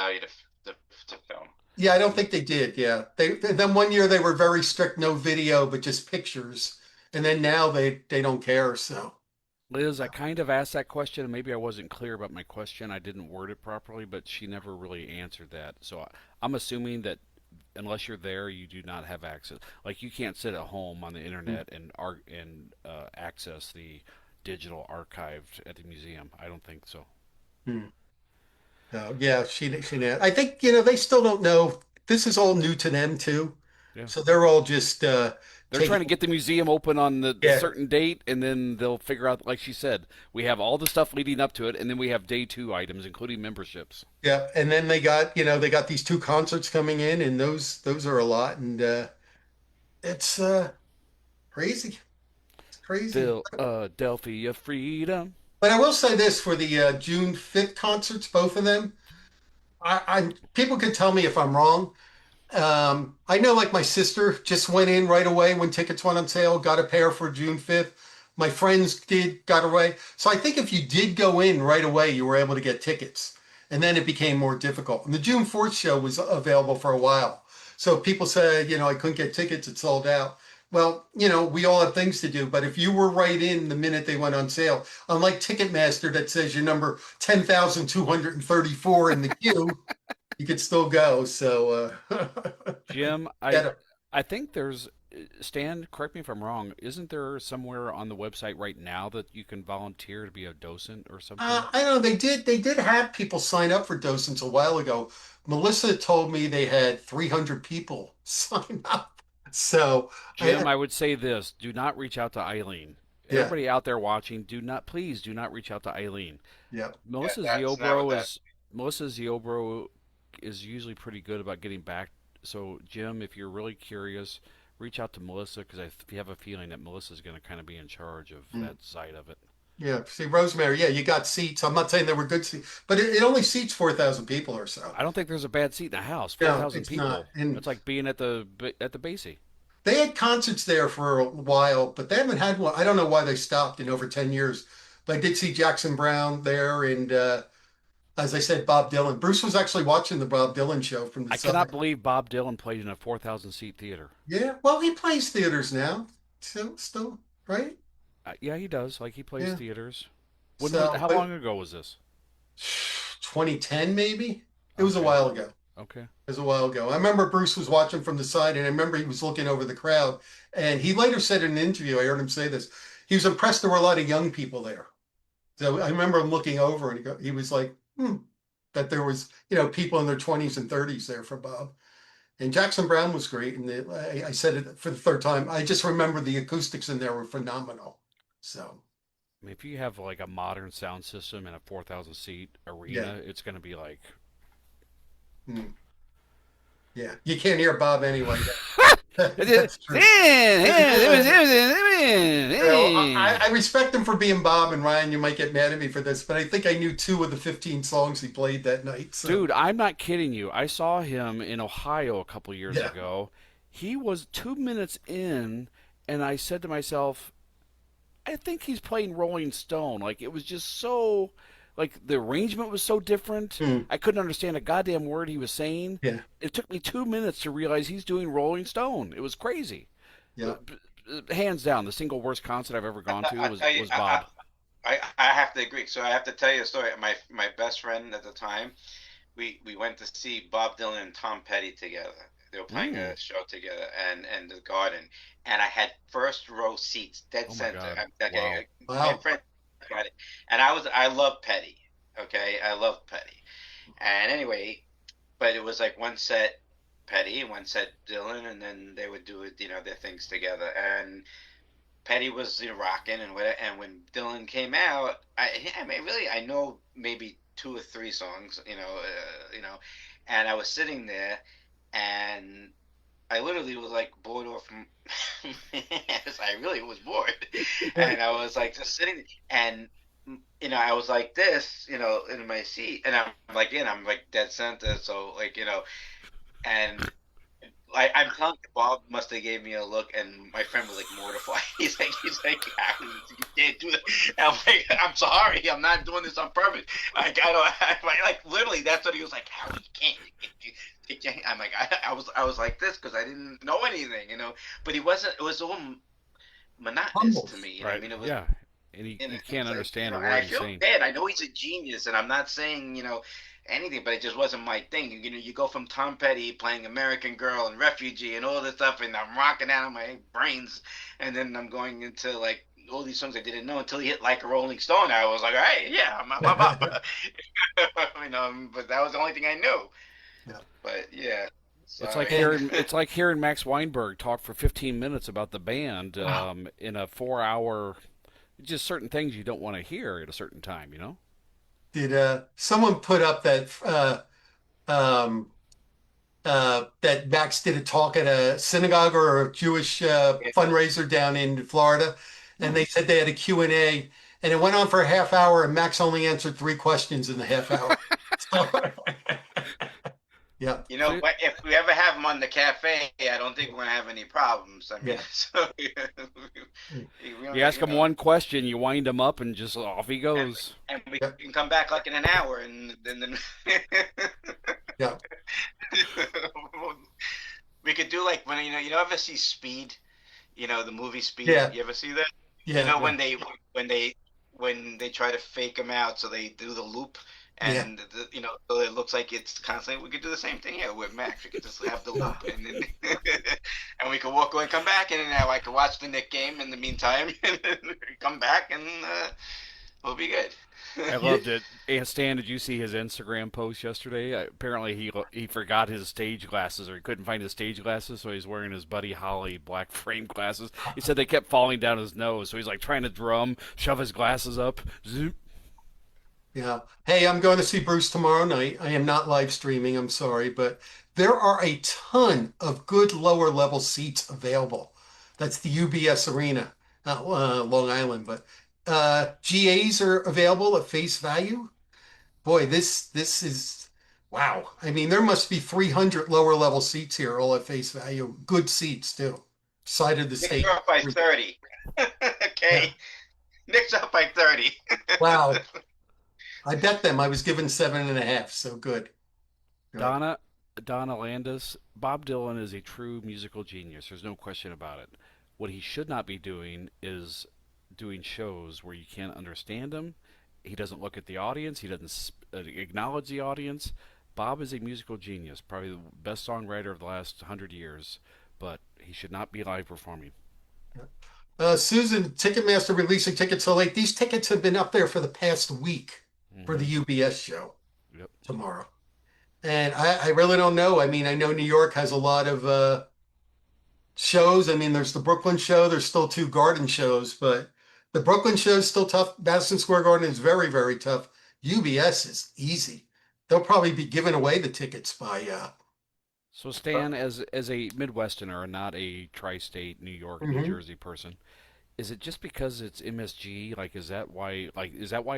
Speaker 4: you to film.
Speaker 1: yeah, I don't think they did. Yeah. Then one year they were very strict, no video, but just pictures. And then now they don't care. So
Speaker 3: Liz, I kind of asked that question, and maybe I wasn't clear about my question. I didn't word it properly, but she never really answered that. So I'm assuming that unless you're there, you do not have access. Like you can't sit at home on the internet and access the digital archive at the museum. I don't think so.
Speaker 1: hmm. Yeah, she I think, they still don't know. This is all new to them too.
Speaker 3: Yeah.
Speaker 1: So they're all just
Speaker 3: They're trying to
Speaker 1: taking,
Speaker 3: get the museum open on the
Speaker 1: yeah,
Speaker 3: certain date, and then they'll figure out, like she said, we have all the stuff leading up to it, and then we have day two items, including memberships.
Speaker 1: yeah. And then they got these two concerts coming in, and those are a lot. And it's crazy. It's crazy.
Speaker 3: Philadelphia Freedom.
Speaker 1: But I will say this for the June 5th concerts, both of them. I people can tell me if I'm wrong. I know like my sister just went in right away when tickets went on sale, got a pair for June 5th. My friends got away. So I think if you did go in right away, you were able to get tickets. And then it became more difficult. And the June 4th show was available for a while. So people said, I couldn't get tickets, it sold out. Well, we all have things to do, but if you were right in the minute they went on sale, unlike Ticketmaster that says your number 10,234 in the queue, you could still go. So,
Speaker 3: Jim,
Speaker 1: yeah,
Speaker 3: I think there's Stan. Correct me if I'm wrong. Isn't there somewhere on the website right now that you can volunteer to be a docent or something?
Speaker 1: I don't know. They did have people sign up for docents a while ago. Melissa told me they had 300 people sign up. So,
Speaker 3: Jim, I would say this: do not reach out to Eileen.
Speaker 1: yeah,
Speaker 3: Everybody out there watching, please do not reach out to Eileen.
Speaker 1: yeah,
Speaker 4: Yeah, that's not what that.
Speaker 3: Melissa Ziobro is usually pretty good about getting back. So, Jim, if you're really curious, reach out to Melissa because I have a feeling that Melissa's going to kind of be in charge of
Speaker 1: mm,
Speaker 3: that side of it.
Speaker 1: yeah. See, Rosemary, yeah, you got seats. I'm not saying they were good seats, but it only seats 4,000 people or so.
Speaker 3: I don't think there's a bad seat in the house. Four
Speaker 1: No,
Speaker 3: thousand
Speaker 1: it's not.
Speaker 3: people.
Speaker 1: And
Speaker 3: It's like being at the Basie.
Speaker 1: they had concerts there for a while, but they haven't had one. I don't know why they stopped in over 10 years. But I did see Jackson Brown there, and as I said, Bob Dylan. Bruce was actually watching the Bob Dylan show from the
Speaker 3: I cannot
Speaker 1: side.
Speaker 3: believe Bob Dylan played in a 4,000 seat theater.
Speaker 1: Yeah, well, he plays theaters now, still, right?
Speaker 3: Yeah, he does. Like he plays
Speaker 1: Yeah.
Speaker 3: theaters.
Speaker 1: So,
Speaker 3: How
Speaker 1: but
Speaker 3: long ago was this?
Speaker 1: 2010 maybe. It was a
Speaker 3: Okay.
Speaker 1: while ago.
Speaker 3: Okay.
Speaker 1: It was a while ago. I remember Bruce was watching from the side, and I remember he was looking over the crowd. And he later said in an interview, I heard him say this. He was impressed there were a lot of young people there. So I remember him looking over, and he was like, that there was, people in their 20s and 30s there for Bob. And Jackson Brown was great. And I said it for the third time. I just remember the acoustics in there were phenomenal. So,
Speaker 3: I mean, if you have like a modern sound system in a 4,000 seat
Speaker 1: yeah,
Speaker 3: arena, it's going to be like.
Speaker 1: mm, yeah. You can't hear Bob anyway. That's true. I respect him for being Bob, and Ryan, you might get mad at me for this, but I think I knew 2 of the 15 songs he played that night. So
Speaker 3: Dude, I'm not kidding you. I saw him in Ohio a couple years
Speaker 1: yeah,
Speaker 3: ago, He was 2 minutes in, and I said to myself, I think he's playing Rolling Stone. Like it was just so, like the arrangement was so different.
Speaker 1: Hmm.
Speaker 3: I couldn't understand a goddamn word he was saying.
Speaker 1: Yeah.
Speaker 3: It took me 2 minutes to realize he's doing Rolling Stone. It was crazy.
Speaker 1: Yeah.
Speaker 3: Hands down, the single worst concert I've ever gone to
Speaker 4: I tell you,
Speaker 3: was Bob.
Speaker 4: I have to agree. So I have to tell you a story. My best friend at the time, we went to see Bob Dylan and Tom Petty together. They were playing
Speaker 3: Mm.
Speaker 4: a show together and the Garden, and I had first row seats, dead
Speaker 3: Oh my
Speaker 4: center.
Speaker 3: God! Wow.
Speaker 4: Okay, my
Speaker 1: Wow.
Speaker 4: friend got it, and I love Petty. Okay, I love Petty, and anyway, but it was like one set Petty, one set Dylan, and then they would do it, their things together. And Petty was rocking and whatever. And when Dylan came out, I mean, really, I know maybe two or three songs, and I was sitting there, and I literally was like bored off. I really was bored,
Speaker 1: Yeah.
Speaker 4: and I was like just sitting, and I was like this, in my seat, and I'm like dead center, so and I'm telling you, Bob must have gave me a look, and my friend was like mortified. He's like, "How you can't do that." And I'm like, "I'm sorry, I'm not doing this on purpose." Like I don't, like literally, that's what he was like. How you can't? You can't. I'm like, I was like this because I didn't know anything, But he wasn't. It was all monotonous
Speaker 1: Humble.
Speaker 4: to me,
Speaker 3: Right?
Speaker 4: I mean, it was.
Speaker 3: Yeah. And he,
Speaker 4: And
Speaker 3: you
Speaker 4: it
Speaker 3: can't
Speaker 4: was like,
Speaker 3: understand a
Speaker 4: and I
Speaker 3: word he's
Speaker 4: feel
Speaker 3: saying.
Speaker 4: bad. I know he's a genius, and I'm not saying, anything, but it just wasn't my thing. You go from Tom Petty playing American Girl and Refugee and all this stuff, and I'm rocking out of my brains, and then I'm going into like all these songs I didn't know until he hit like a Rolling Stone. I was like, hey, yeah, I'm up. But that was the only thing I knew.
Speaker 1: Yeah.
Speaker 4: But yeah,
Speaker 3: It's like
Speaker 4: sorry.
Speaker 1: And
Speaker 3: hearing Max Weinberg talk for 15 minutes about the band
Speaker 1: wow.
Speaker 3: in a 4 hour. Just certain things you don't want to hear at a certain time.
Speaker 1: Did someone put up um, that Max did a talk at a synagogue or a Jewish fundraiser down in Florida, and they said they had a Q&A, and it went on for a half hour, and Max only answered three questions in the half hour. So, yeah,
Speaker 3: So
Speaker 4: But if we ever have him on the cafe, I don't think we're gonna have any problems. I mean,
Speaker 1: yeah.
Speaker 4: so we
Speaker 3: you
Speaker 4: only,
Speaker 3: ask him one question, you wind him up, and just off he
Speaker 4: and,
Speaker 3: goes.
Speaker 4: and we
Speaker 1: Yeah,
Speaker 4: can come back like in an hour, and then
Speaker 1: yeah,
Speaker 4: we could do like when you ever see Speed, the movie Speed.
Speaker 1: yeah,
Speaker 4: You ever see that? You
Speaker 1: yeah,
Speaker 4: know
Speaker 1: yeah,
Speaker 4: when they when they try to fake him out, so they do the loop,
Speaker 1: yeah.
Speaker 4: and so it looks like it's constantly. We could do the same thing here with Max. We could just have the loop, and then and we could walk away, and come back, and now I could watch the Nick game in the meantime, and then come back, and we'll be good.
Speaker 3: I
Speaker 1: Yeah.
Speaker 3: loved it. Stan, did you see his Instagram post yesterday? Apparently, he forgot his stage glasses, or he couldn't find his stage glasses, so he's wearing his Buddy Holly black frame glasses. He said they kept falling down his nose, so he's like trying to drum, shove his glasses up. Zoop.
Speaker 1: Yeah. Hey, I'm going to see Bruce tomorrow night. I am not live streaming, I'm sorry, but there are a ton of good lower level seats available. That's the UBS Arena, Long Island, but GAs are available at face value. Boy, this is wow. I mean, there must be 300 lower level seats here, all at face value. Good seats too. Side of the
Speaker 4: Nick's
Speaker 1: stage.
Speaker 4: up by 30.
Speaker 1: Yeah.
Speaker 4: Okay, Nick's up by 30.
Speaker 1: Wow. I bet them. I was given 7.5, so good. Good.
Speaker 3: Donna, Donna Landis, Bob Dylan is a true musical genius. There's no question about it. What he should not be doing is doing shows where you can't understand him. He doesn't look at the audience. He doesn't acknowledge the audience. Bob is a musical genius, probably the best songwriter of the last 100 years, but he should not be live performing.
Speaker 1: Susan, Ticketmaster releasing tickets so late. These tickets have been up there for the past week for the
Speaker 3: Hmm.
Speaker 1: UBS show
Speaker 3: Yep.
Speaker 1: tomorrow. And I really don't know. I mean, I know New York has a lot of shows. I mean, there's the Brooklyn show. There's still two Garden shows, but the Brooklyn show is still tough. Madison Square Garden is very, very tough. UBS is easy. They'll probably be giving away the tickets by
Speaker 3: So Stan, as a Midwesterner and not a tri-state New York, New
Speaker 1: mhm.
Speaker 3: Jersey person, is it just because it's MSG? Like, is that why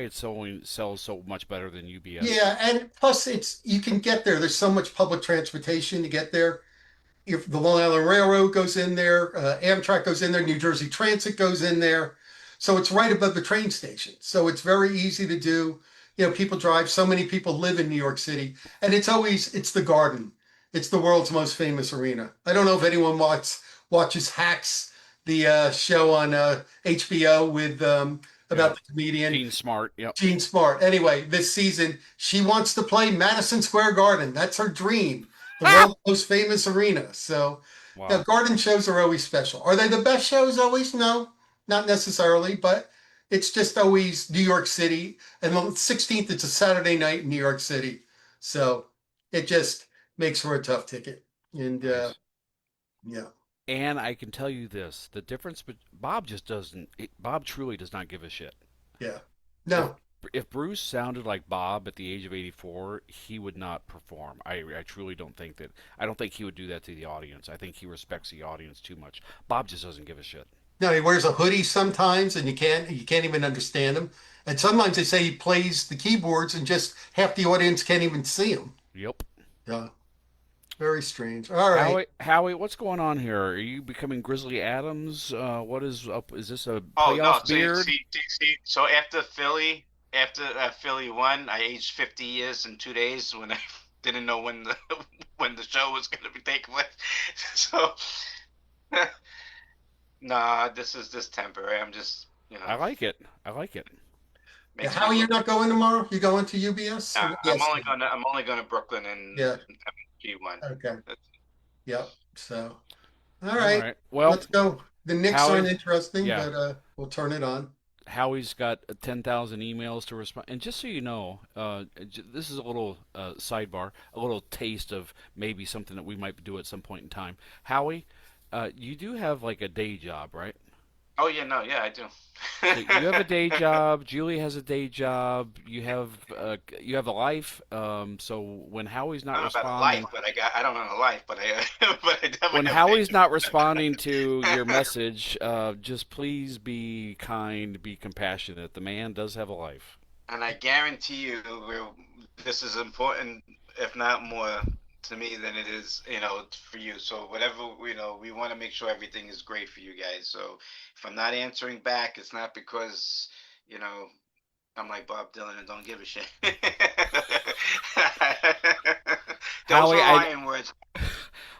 Speaker 3: it's sells so much better than UBS?
Speaker 1: Yeah, and plus it's you can get there. There's so much public transportation to get there. if the Long Island Railroad goes in there, Amtrak goes in there, New Jersey Transit goes in there. So it's right above the train station. So it's very easy to do. You know, people drive. So many people live in New York City, and it's the Garden. It's the world's most famous arena. I don't know if anyone watches Hacks, the show on HBO with
Speaker 3: Yep.
Speaker 1: about the comedian
Speaker 3: Gene Smart. Yep.
Speaker 1: Gene Smart. Anyway, this season she wants to play Madison Square Garden. That's her dream. The world's most famous arena. So, yeah,
Speaker 3: Wow.
Speaker 1: garden shows are always special. Are they the best shows always? No, not necessarily, but it's just always New York City. And on the 16th, it's a Saturday night in New York City. So it just makes for a tough ticket. And
Speaker 3: Nice.
Speaker 1: yeah,
Speaker 3: And I can tell you this: the difference. But Bob just doesn't. Bob truly does not give a shit.
Speaker 1: yeah.
Speaker 3: If
Speaker 1: No,
Speaker 3: if Bruce sounded like Bob at the age of 84, he would not perform. I truly don't think that. I don't think he would do that to the audience. I think he respects the audience too much. Bob just doesn't give a shit.
Speaker 1: no, he wears a hoodie sometimes and you can't even understand him. And sometimes they say he plays the keyboards and just half the audience can't even see him.
Speaker 3: Yep.
Speaker 1: Yeah, very strange. All right.
Speaker 3: Howie, what's going on here? Are you becoming Grizzly Adams? What is up? Is this a
Speaker 4: Oh no,
Speaker 3: playoff beard?
Speaker 4: so after Philly won, I aged 50 years in 2 days when I didn't know when the when the show was going to be taking place. So nah, this is just temporary. I'm just,
Speaker 3: I like it. I like it.
Speaker 1: Yeah,
Speaker 4: makes
Speaker 1: how
Speaker 4: me
Speaker 1: are you
Speaker 4: look.
Speaker 1: not going tomorrow? You going to UBS?
Speaker 4: I'm
Speaker 1: Yes.
Speaker 4: only going to Brooklyn and
Speaker 1: Yeah.
Speaker 4: G1.
Speaker 1: Okay. Yep. So, all
Speaker 3: All
Speaker 1: right.
Speaker 3: right. Well,
Speaker 1: Let's go. The Knicks aren't
Speaker 3: Howie,
Speaker 1: interesting,
Speaker 3: yeah,
Speaker 1: but we'll turn it on.
Speaker 3: Howie's got 10,000 emails to respond. And just so you know, this is a little sidebar, a little taste of maybe something that we might do at some point in time. Howie, you do have like a day job, right?
Speaker 4: Oh yeah, no, yeah, I do.
Speaker 3: So you have a day job. Julie has a day job. You have a life. So when Howie's
Speaker 4: I
Speaker 3: not
Speaker 4: don't know about a life,
Speaker 3: responding,
Speaker 4: but I don't know a life, but I but I
Speaker 3: when
Speaker 4: definitely have a day
Speaker 3: Howie's not responding to your message, just please be kind, be compassionate. The man does have a life.
Speaker 4: And I guarantee you, this is important, if not more, to me than it is, for you. So whatever, we want to make sure everything is great for you guys. So if I'm not answering back, it's not because, you know, I'm like Bob Dylan and don't give a shit. Those
Speaker 3: Howie,
Speaker 4: are Ryan words.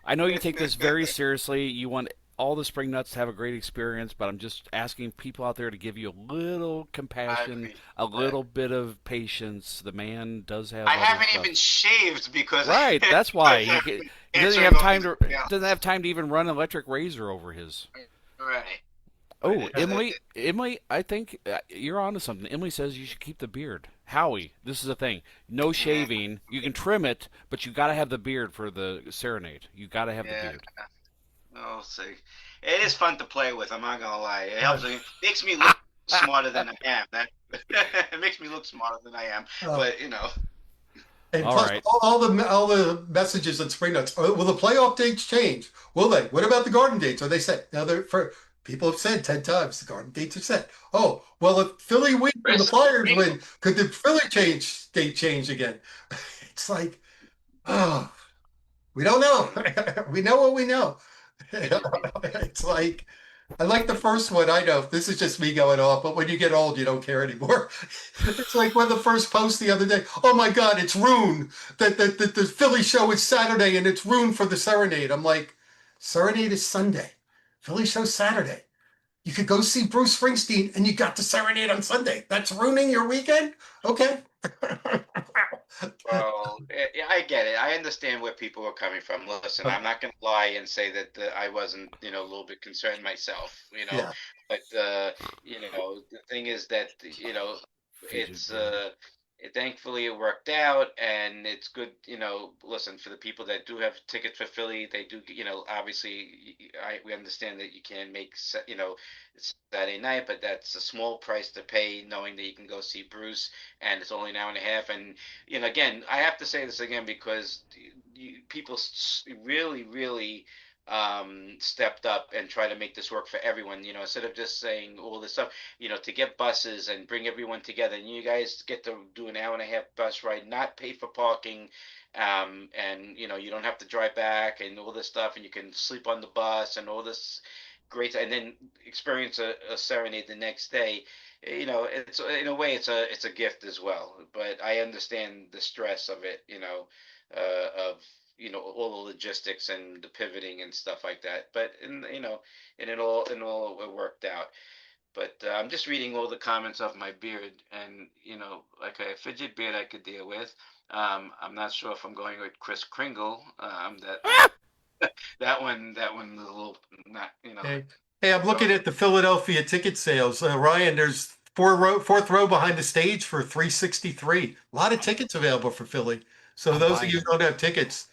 Speaker 3: I know you take this very seriously. You want all the spring nuts to have a great experience, but I'm just asking people out there to give you a little
Speaker 4: I
Speaker 3: compassion,
Speaker 4: appreciate
Speaker 3: a
Speaker 4: that.
Speaker 3: little bit of patience. The man does have
Speaker 4: I
Speaker 3: other
Speaker 4: haven't
Speaker 3: stuff.
Speaker 4: even shaved because
Speaker 3: Right, that's why he doesn't
Speaker 4: answering
Speaker 3: have
Speaker 4: all
Speaker 3: time
Speaker 4: these
Speaker 3: to
Speaker 4: emails.
Speaker 3: doesn't have time to even run an electric razor over his.
Speaker 4: Right. But
Speaker 3: Oh, Emily, I think you're onto something. Emily says you should keep the beard. Howie, this is the thing. No
Speaker 4: yeah,
Speaker 3: shaving. You can trim it, but you got to have the beard for the serenade. You got to have the
Speaker 4: yeah.
Speaker 3: beard.
Speaker 4: I'll see. It is fun to play with. I'm not gonna lie. It helps me, makes me look smarter than I am. That it makes me look smarter than I am.
Speaker 1: Oh,
Speaker 4: But
Speaker 1: and
Speaker 3: All
Speaker 1: plus,
Speaker 3: right.
Speaker 1: all the messages at Spring Nuts. Will the playoff dates change? Will they? What about the Garden dates? Are they set? Now, for people have said 10 times the Garden dates are set. Oh, well, if Philly wins and the
Speaker 4: Chris,
Speaker 1: Flyers win, could the Philly date change again? It's like, oh, we don't know. We know what we know. It's like I like the first one. I know this is just me going off, but when you get old, you don't care anymore. It's like when the first post the other day. Oh my God, it's Rune. The Philly show is Saturday, and it's Rune for the Serenade. I'm like, Serenade is Sunday. Philly show Saturday. You could go see Bruce Springsteen, and you got the Serenade on Sunday. That's ruining your weekend. Okay.
Speaker 4: well, I get it. I understand where people are coming from. Listen, I'm not gonna lie and say that I wasn't, a little bit concerned myself.
Speaker 1: Yeah.
Speaker 4: But the thing is that
Speaker 3: Fidget
Speaker 4: it's
Speaker 3: Brady.
Speaker 4: thankfully it worked out, and it's good. Listen, for the people that do have tickets for Philly, they do. Obviously, we understand that you can't make Saturday night, but that's a small price to pay, knowing that you can go see Bruce, and it's only an hour and a half. And again, I have to say this again because people really, really stepped up and try to make this work for everyone. Instead of just saying all this stuff, to get buses and bring everyone together. And you guys get to do an hour and a half bus ride, not pay for parking, and you don't have to drive back and all this stuff, and you can sleep on the bus and all this great, and then experience a serenade the next day. It's in a way it's a gift as well. But I understand the stress of it. Of all the logistics and the pivoting and stuff like that. But and it all it worked out. But I'm just reading all the comments of my beard, and like a fidget beard I could deal with. I'm not sure if I'm going with Chris Kringle. That one was a little not.
Speaker 1: Hey, I'm looking at the Philadelphia ticket sales. Ryan, there's fourth row behind the stage for 363. A lot of tickets available for Philly. So
Speaker 3: I'm
Speaker 1: those of you
Speaker 3: buying.
Speaker 1: who don't have tickets,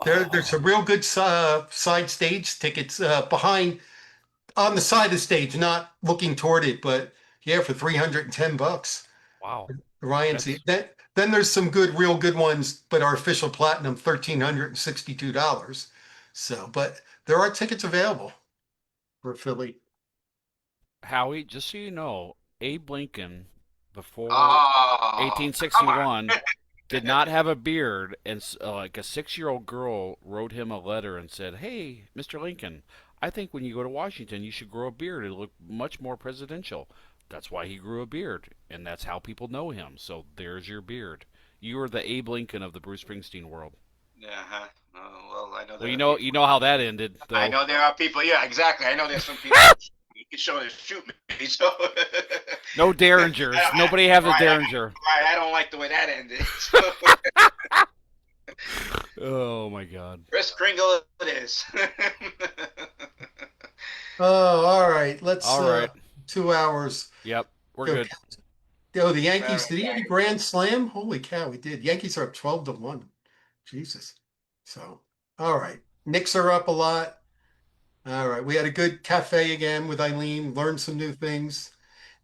Speaker 1: there's some real good side stage tickets behind on the side of the stage, not looking toward it, but yeah, for $310.
Speaker 3: Wow.
Speaker 1: Ryan,
Speaker 3: That's
Speaker 1: then there's some real good ones, but our official platinum, $1,362. So, but there are tickets available for Philly.
Speaker 3: Howie, just so you know, Abe Lincoln before
Speaker 4: Oh, come on.
Speaker 3: 1861 did not have a beard, and like a 6-year-old girl wrote him a letter and said, "Hey, Mr. Lincoln, I think when you go to Washington, you should grow a beard. It'll look much more presidential." That's why he grew a beard, and that's how people know him. So there's your beard. You are the Abe Lincoln of the Bruce Springsteen world.
Speaker 4: Yeah. Huh. Oh, well, I know
Speaker 3: Well,
Speaker 4: there are
Speaker 3: you
Speaker 4: people.
Speaker 3: know how that ended,
Speaker 4: I
Speaker 3: though.
Speaker 4: know there are people. Yeah, exactly. I know there's some people showing to shoot me. So
Speaker 3: No
Speaker 4: I,
Speaker 3: derringers.
Speaker 4: I,
Speaker 3: Nobody have the
Speaker 4: right,
Speaker 3: derringer.
Speaker 4: right. I don't like the way that ended. So
Speaker 3: Oh my God.
Speaker 4: Chris Kringle, it is.
Speaker 1: Oh, all right. Let's
Speaker 3: All right.
Speaker 1: 2 hours.
Speaker 3: Yep. We're
Speaker 1: Go.
Speaker 3: good.
Speaker 1: Oh, the
Speaker 4: All
Speaker 1: Yankees.
Speaker 4: right,
Speaker 1: Did he have a
Speaker 4: guys.
Speaker 1: grand slam? Holy cow, he did. Yankees are up 12-1. Jesus. So, all right. Knicks are up a lot. All right. We had a good cafe again with Eileen, learned some new things.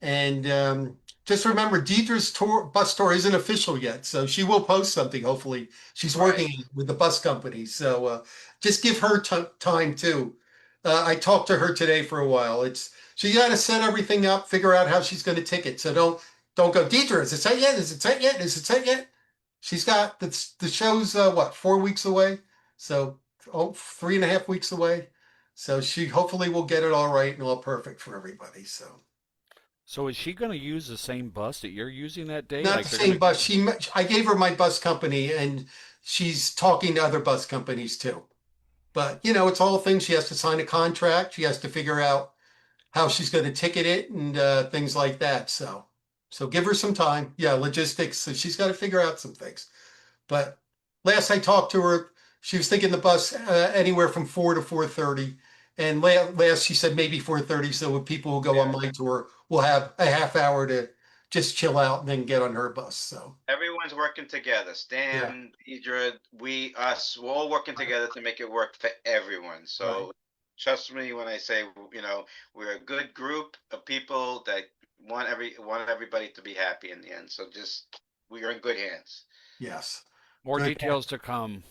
Speaker 1: And just remember, Deidre's bus tour isn't official yet, so she will post something. Hopefully, she's
Speaker 4: Right.
Speaker 1: working with the bus company, so just give her time too. I talked to her today for a while. It's she got to set everything up, figure out how she's going to ticket. So don't go, Deidre. Is it set yet? Is it set yet? Is it set yet? She's got the show's what 4 weeks away, so 3.5 weeks away. So she hopefully will get it all right and all perfect for everybody. So.
Speaker 3: So is she going to use the same bus that you're using that day?
Speaker 1: Not
Speaker 3: Like
Speaker 1: the
Speaker 3: they're going
Speaker 1: same
Speaker 3: to.
Speaker 1: bus. I gave her my bus company, and she's talking to other bus companies too. But it's all things. She has to sign a contract. She has to figure out how she's going to ticket it and things like that. So give her some time. Yeah, logistics. So she's got to figure out some things. But last I talked to her, she was thinking the bus anywhere from 4 to 4:30, and last she said maybe 4:30. So when people will go on
Speaker 4: Yeah.
Speaker 1: my tour, we'll have a half hour to just chill out and then get on her bus. So
Speaker 4: Everyone's working together.
Speaker 1: yeah,
Speaker 4: Stan, Idra, we're all working
Speaker 1: right,
Speaker 4: together to make it work for everyone.
Speaker 1: right.
Speaker 4: So trust me when I say, we're a good group of people that want everybody to be happy in the end. So just we are in good hands.
Speaker 1: Yes,
Speaker 3: More
Speaker 1: good.
Speaker 3: details to come.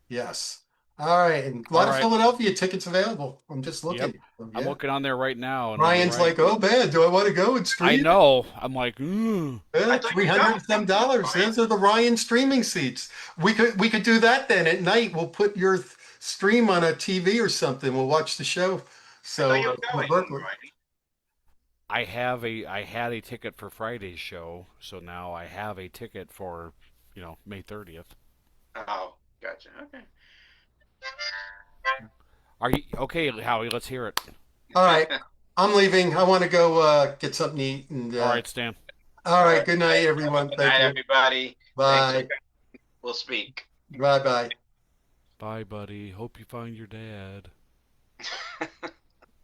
Speaker 1: Yes. All right, and a
Speaker 3: All
Speaker 1: lot of
Speaker 3: right.
Speaker 1: Philadelphia tickets available. I'm just
Speaker 3: Yep.
Speaker 1: looking.
Speaker 3: I'm
Speaker 1: Yeah.
Speaker 3: looking on there right now, and you're
Speaker 1: Ryan's
Speaker 3: right.
Speaker 1: like, oh man, do I want to go and
Speaker 3: I
Speaker 1: stream?
Speaker 3: know. I'm like, ooh.
Speaker 4: I
Speaker 1: Yeah,
Speaker 4: thought
Speaker 1: three
Speaker 4: you
Speaker 1: hundred
Speaker 4: don't.
Speaker 1: and some dollars.
Speaker 4: Ryan.
Speaker 1: Those are the Ryan streaming seats. We could do that then at night. We'll put your stream on a TV or something. We'll watch the show.
Speaker 4: I thought
Speaker 1: So
Speaker 4: you were
Speaker 1: for
Speaker 4: going,
Speaker 1: Berkeley.
Speaker 4: Ryan.
Speaker 3: I had a ticket for Friday's show, so now I have a ticket for, May 30th.
Speaker 4: Oh, gotcha. Okay.
Speaker 3: Are you okay, Howie? Let's hear it.
Speaker 1: All right, I'm leaving. I want to go get something to eat. And
Speaker 3: All right, Stan.
Speaker 1: all
Speaker 4: All
Speaker 1: right,
Speaker 4: right.
Speaker 1: good night, everyone.
Speaker 4: Good
Speaker 1: Thank
Speaker 4: night,
Speaker 1: you.
Speaker 4: everybody. Thanks for
Speaker 1: Bye.
Speaker 4: coming. We'll speak.
Speaker 1: Bye. Bye.
Speaker 3: Bye, buddy. Hope you find your dad.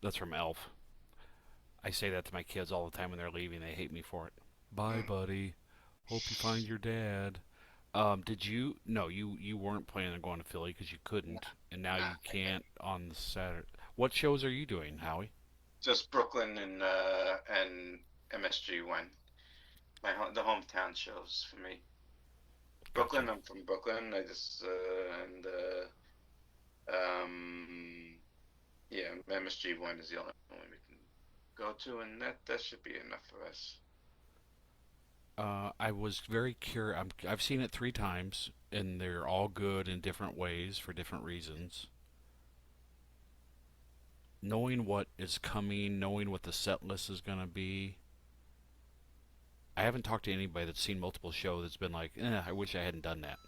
Speaker 3: That's from Elf. I say that to my kids all the time when they're leaving. They hate me for it. Bye, buddy. Hope you find your dad. Did you? No, you weren't planning on going to Philly because you couldn't, and now you can't on the Saturday. What shows are you doing, Howie?
Speaker 4: Just Brooklyn and MSG one. The hometown shows for me.
Speaker 3: Gotcha.
Speaker 4: Brooklyn. I'm from Brooklyn. I just and Yeah, MSG1 is the only one we can go to, and that should be enough for us.
Speaker 3: I was very curious. I've seen it 3 times, and they're all good in different ways for different reasons. Knowing what is coming, knowing what the set list is going to be, I haven't talked to anybody that's seen multiple shows that's been like, I wish I hadn't done that.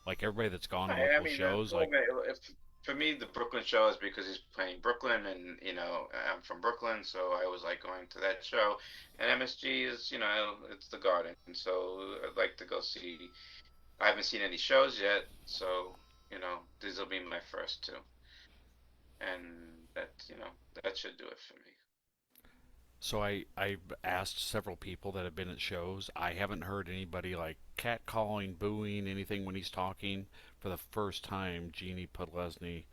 Speaker 3: Like everybody that's gone to
Speaker 4: I
Speaker 3: multiple
Speaker 4: mean,
Speaker 3: shows,
Speaker 4: well,
Speaker 3: like,
Speaker 4: if for me, the Brooklyn show is because he's playing Brooklyn, and I'm from Brooklyn, so I always like going to that show. And MSG is, it's the Garden, so I'd like to go see. I haven't seen any shows yet, so these will be my first two, and that should do it for me.
Speaker 3: so I've asked several people that have been at shows. I haven't heard anybody like catcalling, booing, anything when he's talking. For the first time, Jeannie Podlesny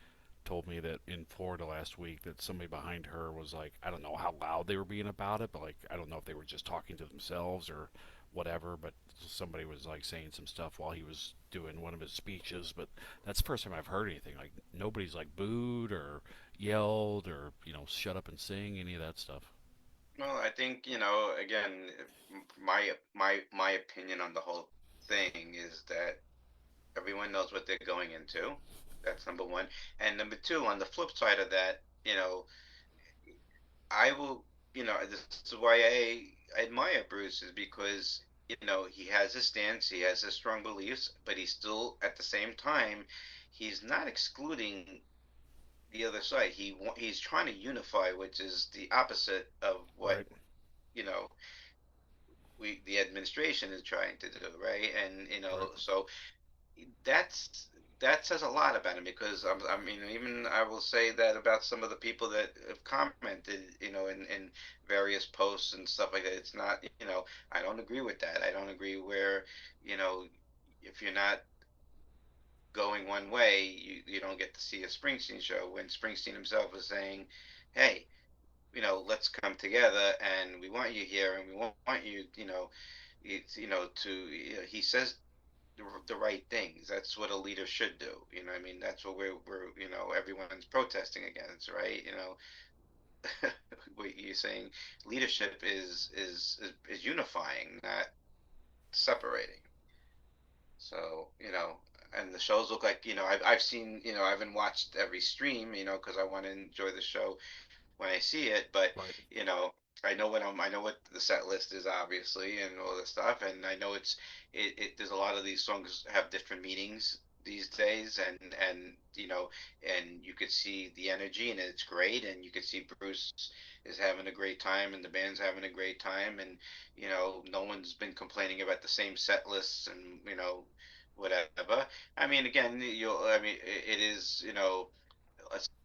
Speaker 3: told me that in Florida last week that somebody behind her was like, I don't know how loud they were being about it, but like I don't know if they were just talking to themselves or whatever, but somebody was like saying some stuff while he was doing one of his speeches. But that's the first time I've heard anything. Like nobody's like booed or yelled or shut up and sing, any of that stuff.
Speaker 4: Well, I think, again, my opinion on the whole thing is that everyone knows what they're going into. That's number one. And number two, on the flip side of that, I will, this is why I admire Bruce is because, he has his stance, he has his strong beliefs, but he's still, at the same time, he's not excluding the other side. He's trying to unify, which is the opposite of what,
Speaker 3: Right.
Speaker 4: you know, the administration is trying to do, right? And
Speaker 3: Right.
Speaker 4: so that's that says a lot about him because I mean, even I will say that about some of the people that have commented, in various posts and stuff like that. It's not, I don't agree with that. I don't agree where, you know, if you're not going one way, you don't get to see a Springsteen show when Springsteen himself was saying, "Hey, let's come together, and we want you here, and we want you, he says the right things. That's what a leader should do. I mean, that's what we're everyone's protesting against, right? What you're saying, leadership is unifying, not separating. So, and the shows look like, I've seen, I haven't watched every stream, because I want to enjoy the show when I see it, but
Speaker 3: Right.
Speaker 4: you know, I know what the set list is obviously and all this stuff, and I know there's a lot of these songs have different meanings these days, and and you could see the energy and it's great, and you could see Bruce is having a great time and the band's having a great time, and no one's been complaining about the same set lists and whatever. I mean, again, I mean, it is,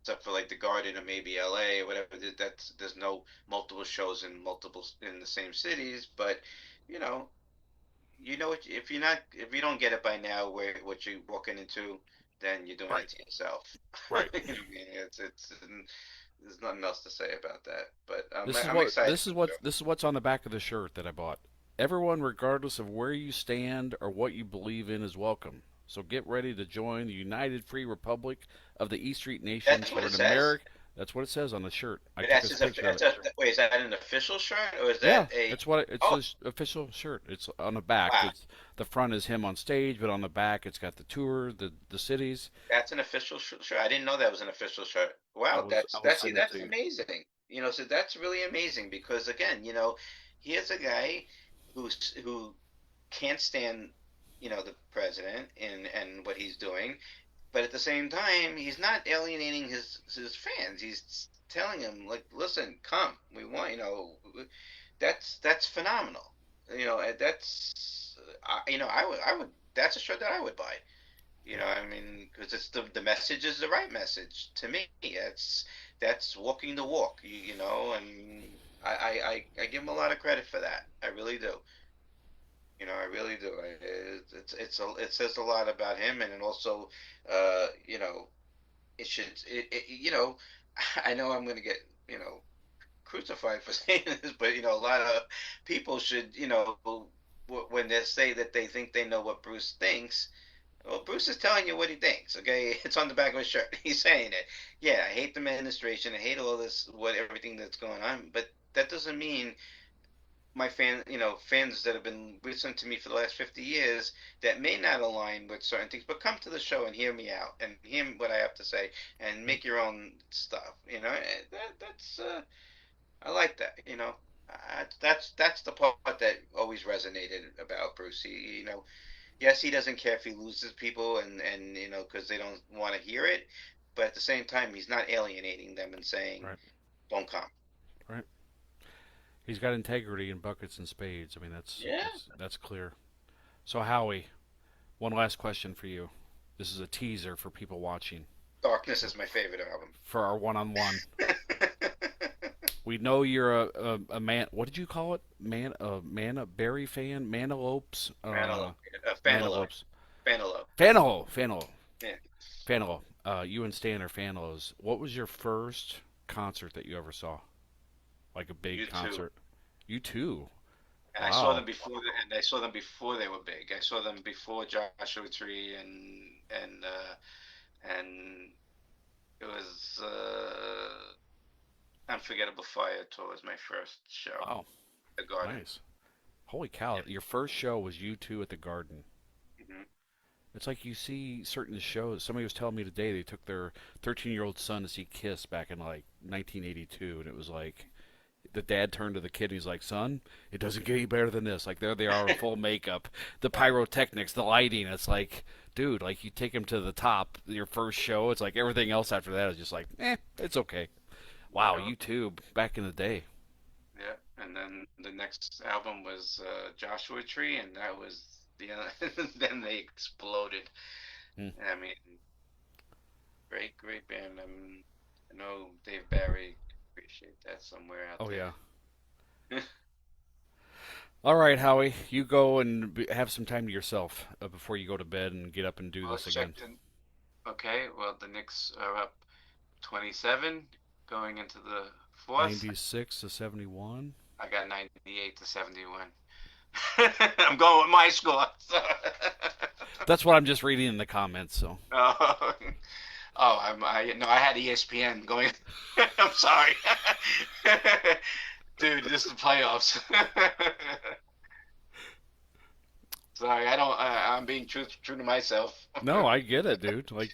Speaker 4: except for like the Garden or maybe LA or whatever. There's no multiple shows in the same cities, but you know, if you don't get it by now, where what you're walking into, then you're doing
Speaker 3: Right.
Speaker 4: it to yourself.
Speaker 3: Right.
Speaker 4: I mean, it's there's nothing else to say about that. But
Speaker 3: This is
Speaker 4: I'm
Speaker 3: what
Speaker 4: excited for the show.
Speaker 3: this is what's on the back of the shirt that I bought. Everyone, regardless of where you stand or what you believe in, is welcome. So get ready to join the United Free Republic of the E Street Nations
Speaker 4: That's what
Speaker 3: for
Speaker 4: it
Speaker 3: an
Speaker 4: says.
Speaker 3: America. That's what it says on the shirt. I took
Speaker 4: That's
Speaker 3: a
Speaker 4: just
Speaker 3: picture of it.
Speaker 4: wait, is that an official shirt or is
Speaker 3: Yeah,
Speaker 4: that a?
Speaker 3: it's what it's
Speaker 4: Oh,
Speaker 3: his official shirt. It's on the back.
Speaker 4: wow.
Speaker 3: It's the front is him on stage, but on the back it's got the tour, the cities.
Speaker 4: That's an official shirt. I didn't know that was an official shirt. Wow,
Speaker 3: I will
Speaker 4: that's
Speaker 3: send it
Speaker 4: that's
Speaker 3: to you.
Speaker 4: amazing. So that's really amazing because again, here's a guy who can't stand, the president and what he's doing, but at the same time, he's not alienating his fans. He's telling them like, listen, come, we want, that's phenomenal. That's I would that's a shirt that I would buy.
Speaker 3: Yeah.
Speaker 4: I mean, because it's the message is the right message to me. That's walking the walk, and I give him a lot of credit for that. I really do. I really do. It says a lot about him, and it also, it should, I know I'm going to get, crucified for saying this, but a lot of people should, when they say that they think they know what Bruce thinks, Well, Bruce is telling you what he thinks. Okay, it's on the back of his shirt. He's saying it. Yeah, I hate the administration. I hate all this, everything that's going on. But that doesn't mean my fans that have been listening to me for the last 50 years that may not align with certain things, but come to the show and hear me out and hear what I have to say and make your own stuff. That's I like that. That's the part that always resonated about Bruce. Yes, he doesn't care if he loses people and because they don't want to hear it, but at the same time, he's not alienating them and saying,
Speaker 3: Right.
Speaker 4: "Don't come."
Speaker 3: Right. He's got integrity in buckets and spades. I mean,
Speaker 4: Yeah.
Speaker 3: that's clear. So Howie, one last question for you. This is a teaser for people watching
Speaker 4: Darkness is my favorite album.
Speaker 3: for our one-on-one. We know you're a man. What did you call it? A berry fan, mantelopes,
Speaker 4: Fanalope.
Speaker 3: mantelopes,
Speaker 4: Fanalope.
Speaker 3: fanalo.
Speaker 4: Yeah.
Speaker 3: Fanalo. You and Stan are Fanalos. What was your first concert that you ever saw? Like a big
Speaker 4: U2.
Speaker 3: concert? You too.
Speaker 4: And I
Speaker 3: Wow.
Speaker 4: saw them before, and I saw them before they were big. I saw them before Joshua Tree, and it was Unforgettable Fire Tour was my first show.
Speaker 3: Wow.
Speaker 4: The Garden.
Speaker 3: Nice. Holy cow! Your first show was U2 at the Garden.
Speaker 4: Hmm.
Speaker 3: It's like you see certain shows. Somebody was telling me today they took their 13-year-old son to see Kiss back in like 1982, and it was like the dad turned to the kid and he's like, "Son, it doesn't get any better than this." Like there they are in full makeup, the pyrotechnics, the lighting. It's like, dude, like you take him to the top, your first show. It's like everything else after that is just like, it's okay. Wow,
Speaker 4: Yeah.
Speaker 3: YouTube back in the day.
Speaker 4: Yeah, and then the next album was Joshua Tree, and that was then they exploded.
Speaker 3: Hmm.
Speaker 4: I mean, great band. I know Dave Barry appreciate that somewhere out
Speaker 3: Oh
Speaker 4: there.
Speaker 3: yeah. All right, Howie, you go and have some time to yourself before you go to bed and get up and do
Speaker 4: Well,
Speaker 3: this again.
Speaker 4: Okay, well the Knicks are up 27, going into the fourth.
Speaker 3: 96 to 71.
Speaker 4: I got 98 to 71. I'm going with my score. So.
Speaker 3: That's what I'm just reading in the comments. So
Speaker 4: Oh, I had ESPN going. I'm sorry, dude. This is the playoffs. Sorry, I don't. I'm being true to myself.
Speaker 3: no, I get it, dude. Like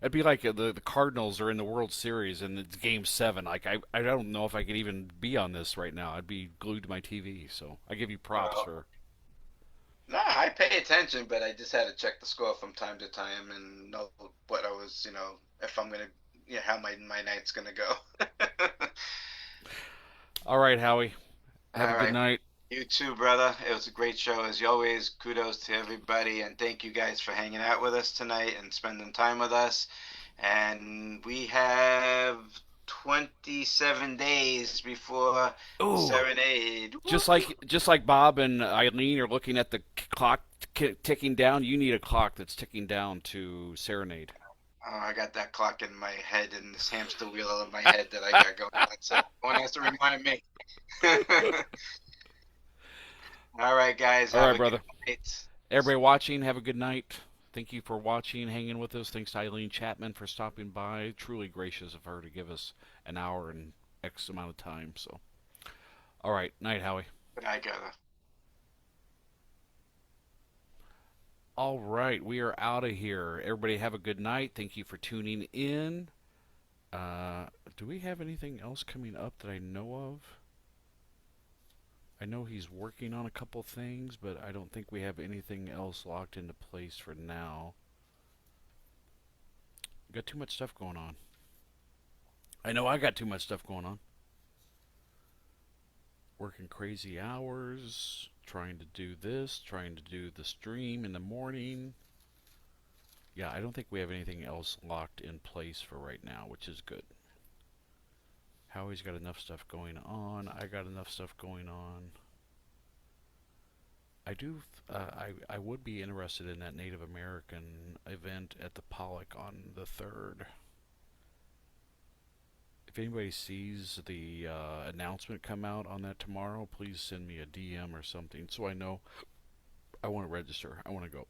Speaker 3: it'd be like the Cardinals are in the World Series and it's Game 7. Like I don't know if I could even be on this right now. I'd be glued to my TV. So I give you props
Speaker 4: Well,
Speaker 3: for.
Speaker 4: no, I pay attention, but I just had to check the score from time to time and know what I was, if I'm gonna, how my night's gonna go.
Speaker 3: All right, Howie. Have
Speaker 4: All
Speaker 3: a good
Speaker 4: right.
Speaker 3: night.
Speaker 4: You too, brother. It was a great show as always. Kudos to everybody, and thank you guys for hanging out with us tonight and spending time with us. And we have 27 days before
Speaker 3: Ooh.
Speaker 4: Serenade.
Speaker 3: Just like Bob and Eileen are looking at the clock ticking down, you need a clock that's ticking down to Serenade.
Speaker 4: Oh, I got that clock in my head and this hamster wheel in my head that I got going on. So one has to remind me. All right, guys.
Speaker 3: All
Speaker 4: Have
Speaker 3: right,
Speaker 4: a
Speaker 3: brother.
Speaker 4: good night.
Speaker 3: Everybody watching, have a good night. Thank you for watching, hanging with us. Thanks to Eileen Chapman for stopping by. Truly gracious of her to give us an hour and X amount of time. So, all right, night, Howie.
Speaker 4: Good night, brother.
Speaker 3: All right, we are out of here. Everybody have a good night. Thank you for tuning in. Do we have anything else coming up that I know of? I know he's working on a couple things, but I don't think we have anything else locked into place for now. We got too much stuff going on. I know I got too much stuff going on. Working crazy hours, trying to do this, trying to do the stream in the morning. Yeah, I don't think we have anything else locked in place for right now, which is good. Howie's got enough stuff going on. I got enough stuff going on. I would be interested in that Native American event at the Pollock on the 3rd. If anybody sees the announcement come out on that tomorrow, please send me a DM or something so I know I want to register. I want to go.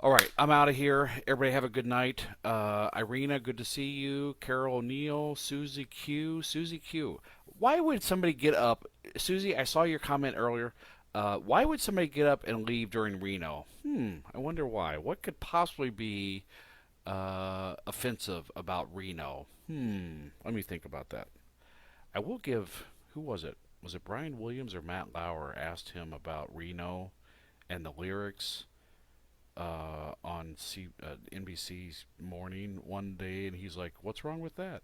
Speaker 3: All right, I'm out of here. Everybody have a good night. Irina, good to see you. Carol O'Neill, Susie Q. Susie Q. Why would somebody get up? Susie, I saw your comment earlier. Why would somebody get up and leave during Reno? I wonder why. What could possibly be offensive about Reno? Let me think about that. I will give. Who was it? Was it Brian Williams or Matt Lauer asked him about Reno and the lyrics on NBC's Morning one day, and he's like, "What's wrong with that?"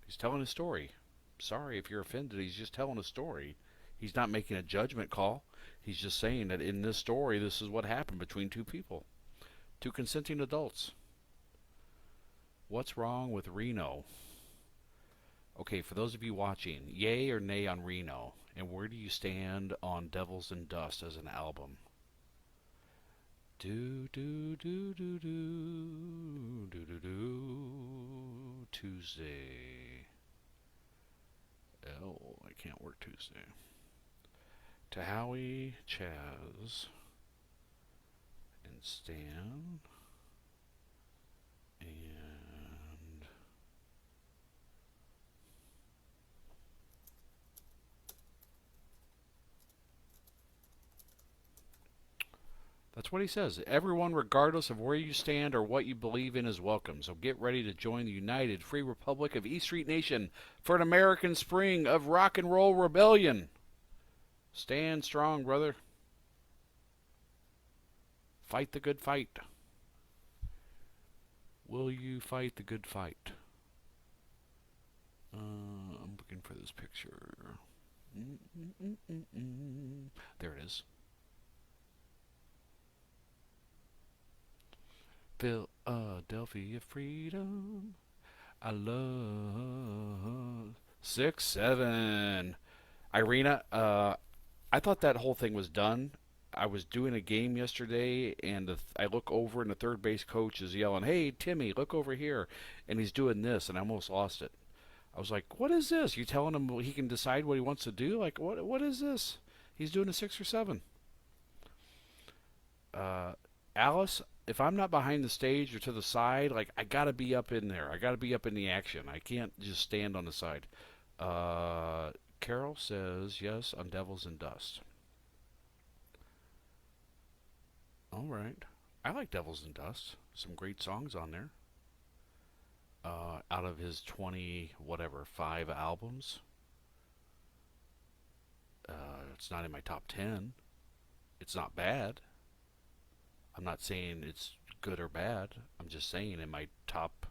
Speaker 3: He's telling a story. Sorry if you're offended. He's just telling a story. He's not making a judgment call. He's just saying that in this story, this is what happened between two people, two consenting adults. What's wrong with Reno? Okay, for those of you watching, yay or nay on Reno, and where do you stand on Devils and Dust as an album? Do do do do do do do do Tuesday. Oh, I can't work Tuesday. To Howie, Chaz, and Stan, and that's what he says. Everyone, regardless of where you stand or what you believe in, is welcome. So get ready to join the United Free Republic of E Street Nation for an American spring of rock and roll rebellion. Stand strong, brother. Fight the good fight. Will you fight the good fight? I'm looking for this picture. There it is. Philadelphia freedom. I love 6-7. Irina, I thought that whole thing was done. I was doing a game yesterday, and I look over, and the third base coach is yelling, "Hey, Timmy, look over here," and he's doing this, and I almost lost it. I was like, "What is this? You telling him he can decide what he wants to do? Like, what is this?" He's doing a 6 or 7. Alice, if I'm not behind the stage or to the side, like, I gotta be up in there. I gotta be up in the action. I can't just stand on the side. Carol says yes on Devils and Dust. All right. I like Devils and Dust. Some great songs on there. Out of his 5 albums. It's not in my top 10. It's not bad. I'm not saying it's good or bad. I'm just saying in my top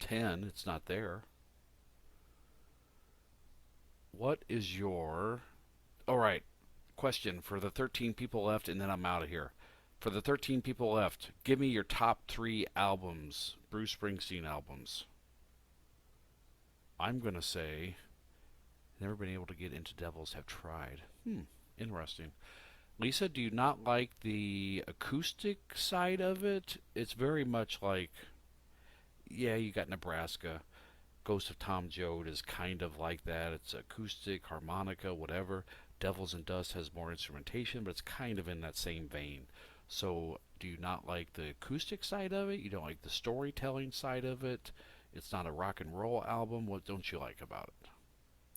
Speaker 3: 10, it's not there. What is your... All right, question for the 13 people left, and then I'm out of here. For the 13 people left, give me your top 3 albums, Bruce Springsteen albums. I'm going to say, never been able to get into Devils, have tried. Interesting. Lisa, do you not like the acoustic side of it? It's very much like, yeah, you got Nebraska. Ghost of Tom Joad is kind of like that. It's acoustic, harmonica, whatever. Devils and Dust has more instrumentation, but it's kind of in that same vein. So do you not like the acoustic side of it? You don't like the storytelling side of it? It's not a rock and roll album. What don't you like about it?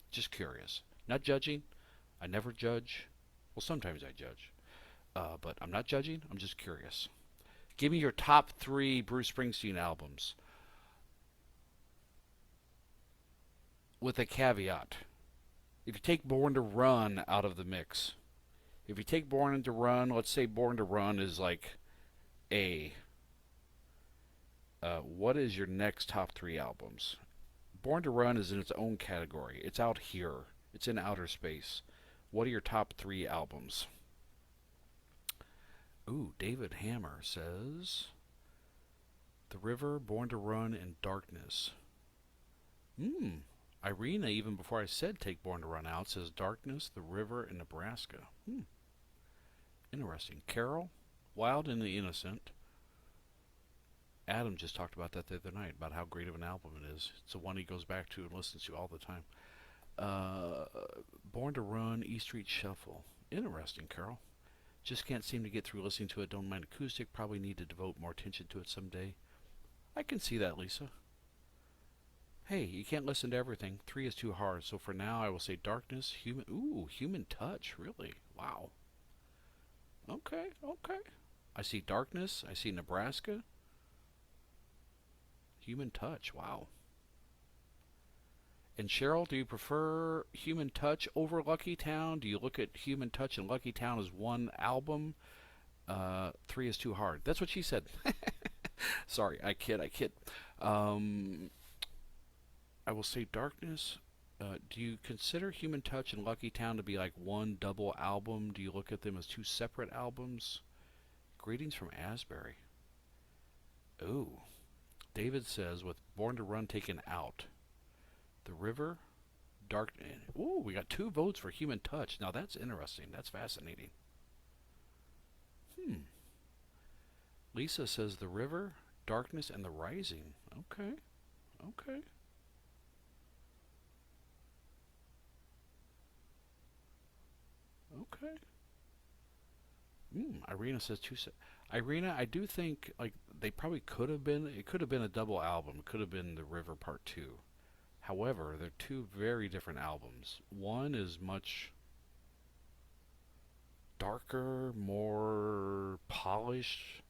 Speaker 3: Just curious. Not judging. I never judge. Well, sometimes I judge. But I'm not judging. I'm just curious. Give me your top 3 Bruce Springsteen albums. With a caveat. If you take Born to Run out of the mix. If you take Born to Run, let's say Born to Run is like A. What is your next top 3 albums? Born to Run is in its own category. It's out here. It's in outer space. What are your top 3 albums? Ooh, David Hammer says The River, Born to Run, and Darkness. Irina, even before I said take Born to Run out, says Darkness, The River, and Nebraska. Interesting. Carol, Wild and the Innocent. Adam just talked about that the other night, about how great of an album it is. It's the one he goes back to and listens to all the time. Born to Run, E Street Shuffle. Interesting, Carol. Just can't seem to get through listening to it. Don't mind acoustic. Probably need to devote more attention to it someday. I can see that, Lisa. Hey, you can't listen to everything. 3 is too hard. So for now, I will say darkness, human. Ooh, human touch. Really? Wow. Okay, okay. I see darkness. I see Nebraska. Human touch. Wow. And Cheryl, do you prefer Human Touch over Lucky Town? Do you look at Human Touch and Lucky Town as one album? 3 is too hard. That's what she said. Sorry, I kid. I will say Darkness. Do you consider Human Touch and Lucky Town to be like one double album? Do you look at them as 2 separate albums? Greetings from Asbury. Ooh. David says, with Born to Run taken out, The River, Dark. Ooh, we got 2 votes for Human Touch. Now that's interesting. That's fascinating. Lisa says The River, Darkness, and The Rising. Okay. Okay. Okay. Irina says 2. Irina, I do think like they probably could have been. It could have been a double album. It could have been The River Part 2. However, they're 2 very different albums. One is much darker, more polished.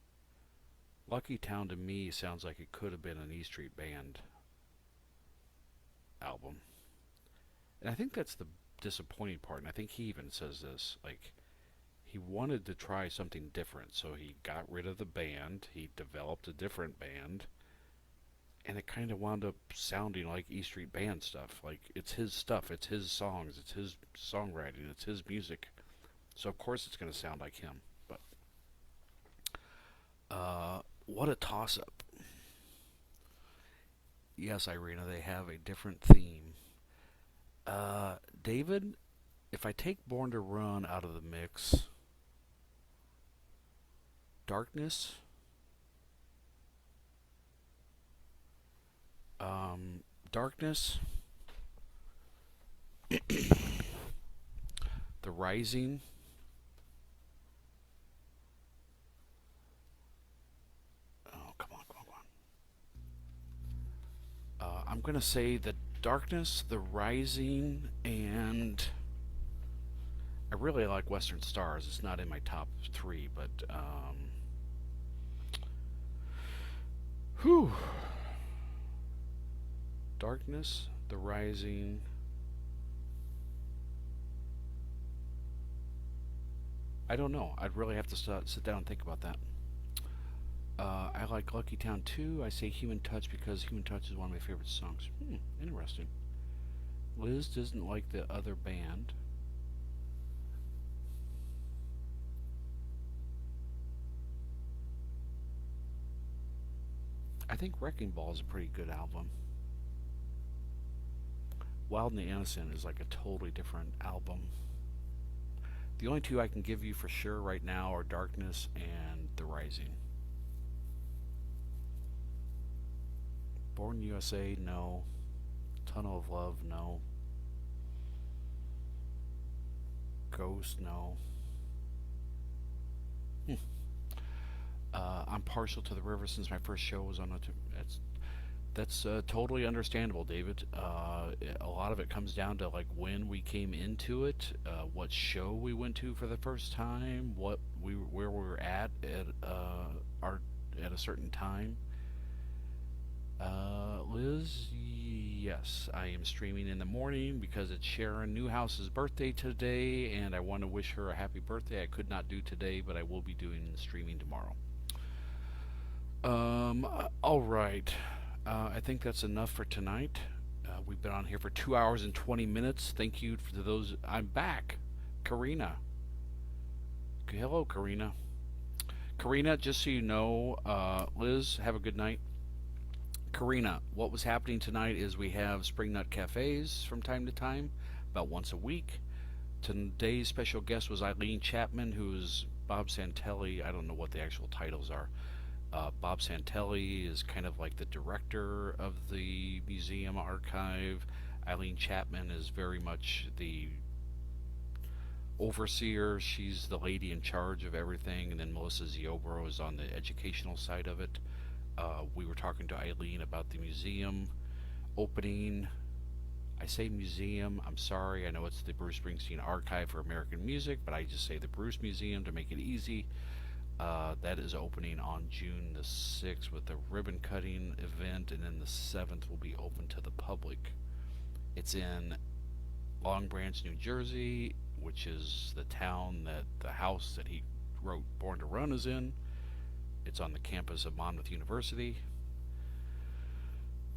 Speaker 3: Lucky Town to me sounds like it could have been an E Street Band album. And I think that's the disappointing part. And I think he even says this. Like, he wanted to try something different. So he got rid of the band. He developed a different band. And it kind of wound up sounding like E Street Band stuff. Like, it's his stuff. It's his songs. It's his songwriting. It's his music. So, of course, it's going to sound like him. But, what a toss-up. Yes, Irina, they have a different theme. David, if I take Born to Run out of the mix, Darkness, Darkness, The Rising, I'm going to say The Darkness, The Rising, and I really like Western Stars. It's not in my top 3, but Darkness, The Rising. I don't know. I'd really have to sit down and think about that. I like Lucky Town too. I say Human Touch because Human Touch is one of my favorite songs. Interesting. Liz doesn't like the other band. I think Wrecking Ball is a pretty good album. Wild and the Innocent is like a totally different album. The only 2 I can give you for sure right now are Darkness and The Rising. Born USA, no. Tunnel of Love, no. Ghost, no. I'm partial to The River since my first show was on it. That's totally understandable, David. A lot of it comes down to like when we came into it, what show we went to for the first time, where we were at a certain time. Liz, yes, I am streaming in the morning because it's Sharon Newhouse's birthday today, and I want to wish her a happy birthday. I could not do today, but I will be doing streaming tomorrow. All right. I think that's enough for tonight. We've been on here for 2 hours and 20 minutes. Thank you to those. I'm back. Karina. Hello, Karina. Karina, just so you know, Liz, have a good night. Karina, what was happening tonight is we have Spring Nut Cafes from time to time, about once a week. Today's special guest was Eileen Chapman, who's Bob Santelli. I don't know what the actual titles are. Bob Santelli is kind of like the director of the museum archive. Eileen Chapman is very much the overseer. She's the lady in charge of everything, and then Melissa Ziobro is on the educational side of it. We were talking to Eileen about the museum opening. I say museum, I'm sorry, I know it's the Bruce Springsteen Archive for American Music, but I just say the Bruce Museum to make it easy. That is opening on June the 6th with a ribbon cutting event, and then the 7th will be open to the public. It's in Long Branch, New Jersey, which is the town that the house that he wrote Born to Run is in. It's on the campus of Monmouth University.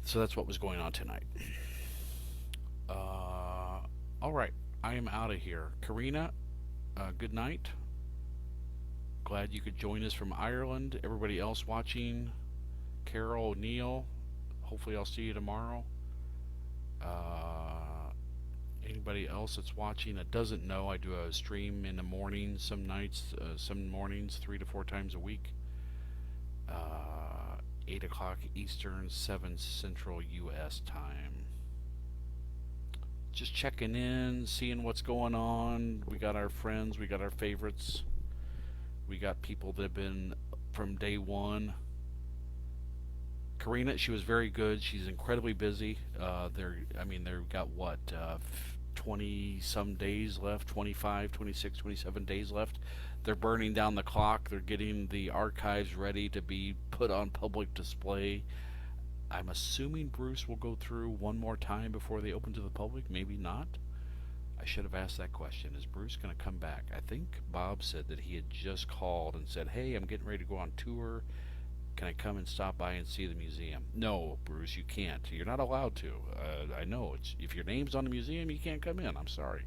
Speaker 3: So that's what was going on tonight. All right, I am out of here. Karina, good night. Glad you could join us from Ireland. Everybody else watching, Carol, Neil, hopefully I'll see you tomorrow. Anybody else that's watching that doesn't know, I do a stream in the morning some nights, some mornings, 3 to 4 times a week. 8 o'clock Eastern, 7 Central U.S. time. Just checking in, seeing what's going on. We got our friends, we got our favorites. We got people that have been from day one. Karina, she was very good. She's incredibly busy. They've got what, 20 some days left, 25, 26, 27 days left. They're burning down the clock. They're getting the archives ready to be put on public display. I'm assuming Bruce will go through one more time before they open to the public. Maybe not. I should have asked that question. Is Bruce going to come back? I think Bob said that he had just called and said, hey, I'm getting ready to go on tour. Can I come and stop by and see the museum? No, Bruce, you can't. You're not allowed to. I know. If your name's on the museum, you can't come in. I'm sorry.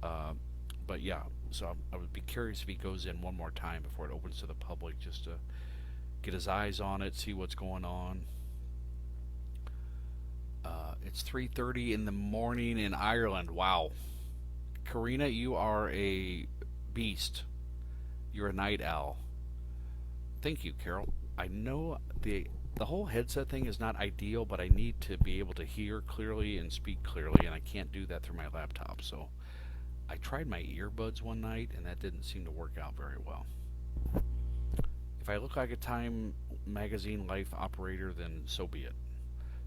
Speaker 3: But yeah, so I would be curious if he goes in one more time before it opens to the public, just to get his eyes on it, see what's going on. It's 3:30 in the morning in Ireland. Wow. Karina, you are a beast. You're a night owl. Thank you, Carol. I know the whole headset thing is not ideal, but I need to be able to hear clearly and speak clearly, and I can't do that through my laptop. So I tried my earbuds one night, and that didn't seem to work out very well. If I look like a Time Magazine Life operator, then so be it.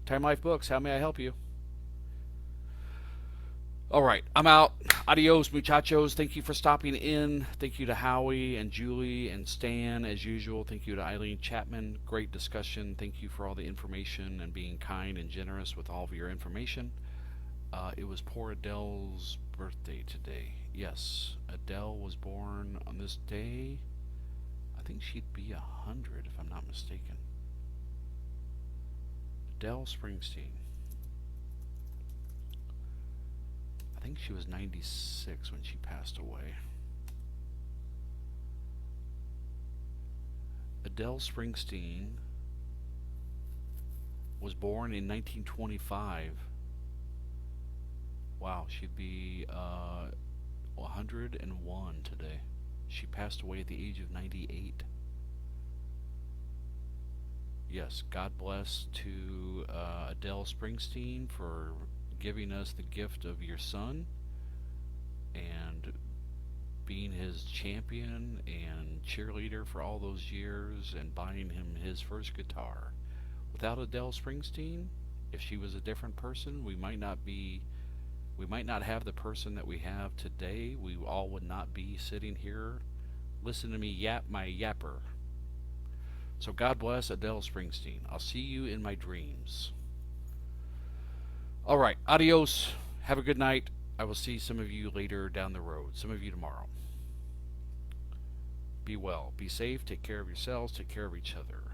Speaker 3: Time Life Books, how may I help you? All right, I'm out. Adios, muchachos. Thank you for stopping in. Thank you to Howie and Julie and Stan, as usual. Thank you to Eileen Chapman. Great discussion. Thank you for all the information and being kind and generous with all of your information. It was poor Adele's birthday today. Yes, Adele was born on this day. I think she'd be 100 if I'm not mistaken. Adele Springsteen. I think she was 96 when she passed away. Adele Springsteen was born in 1925. Wow, she'd be 101 today. She passed away at the age of 98. Yes, God bless to Adele Springsteen for giving us the gift of your son and being his champion and cheerleader for all those years and buying him his first guitar. Without Adele Springsteen, if she was a different person, we might not have the person that we have today. We all would not be sitting here. Listen to me yap my yapper. So God bless Adele Springsteen. I'll see you in my dreams. All right, adios. Have a good night. I will see some of you later down the road. Some of you tomorrow. Be well. Be safe. Take care of yourselves. Take care of each other.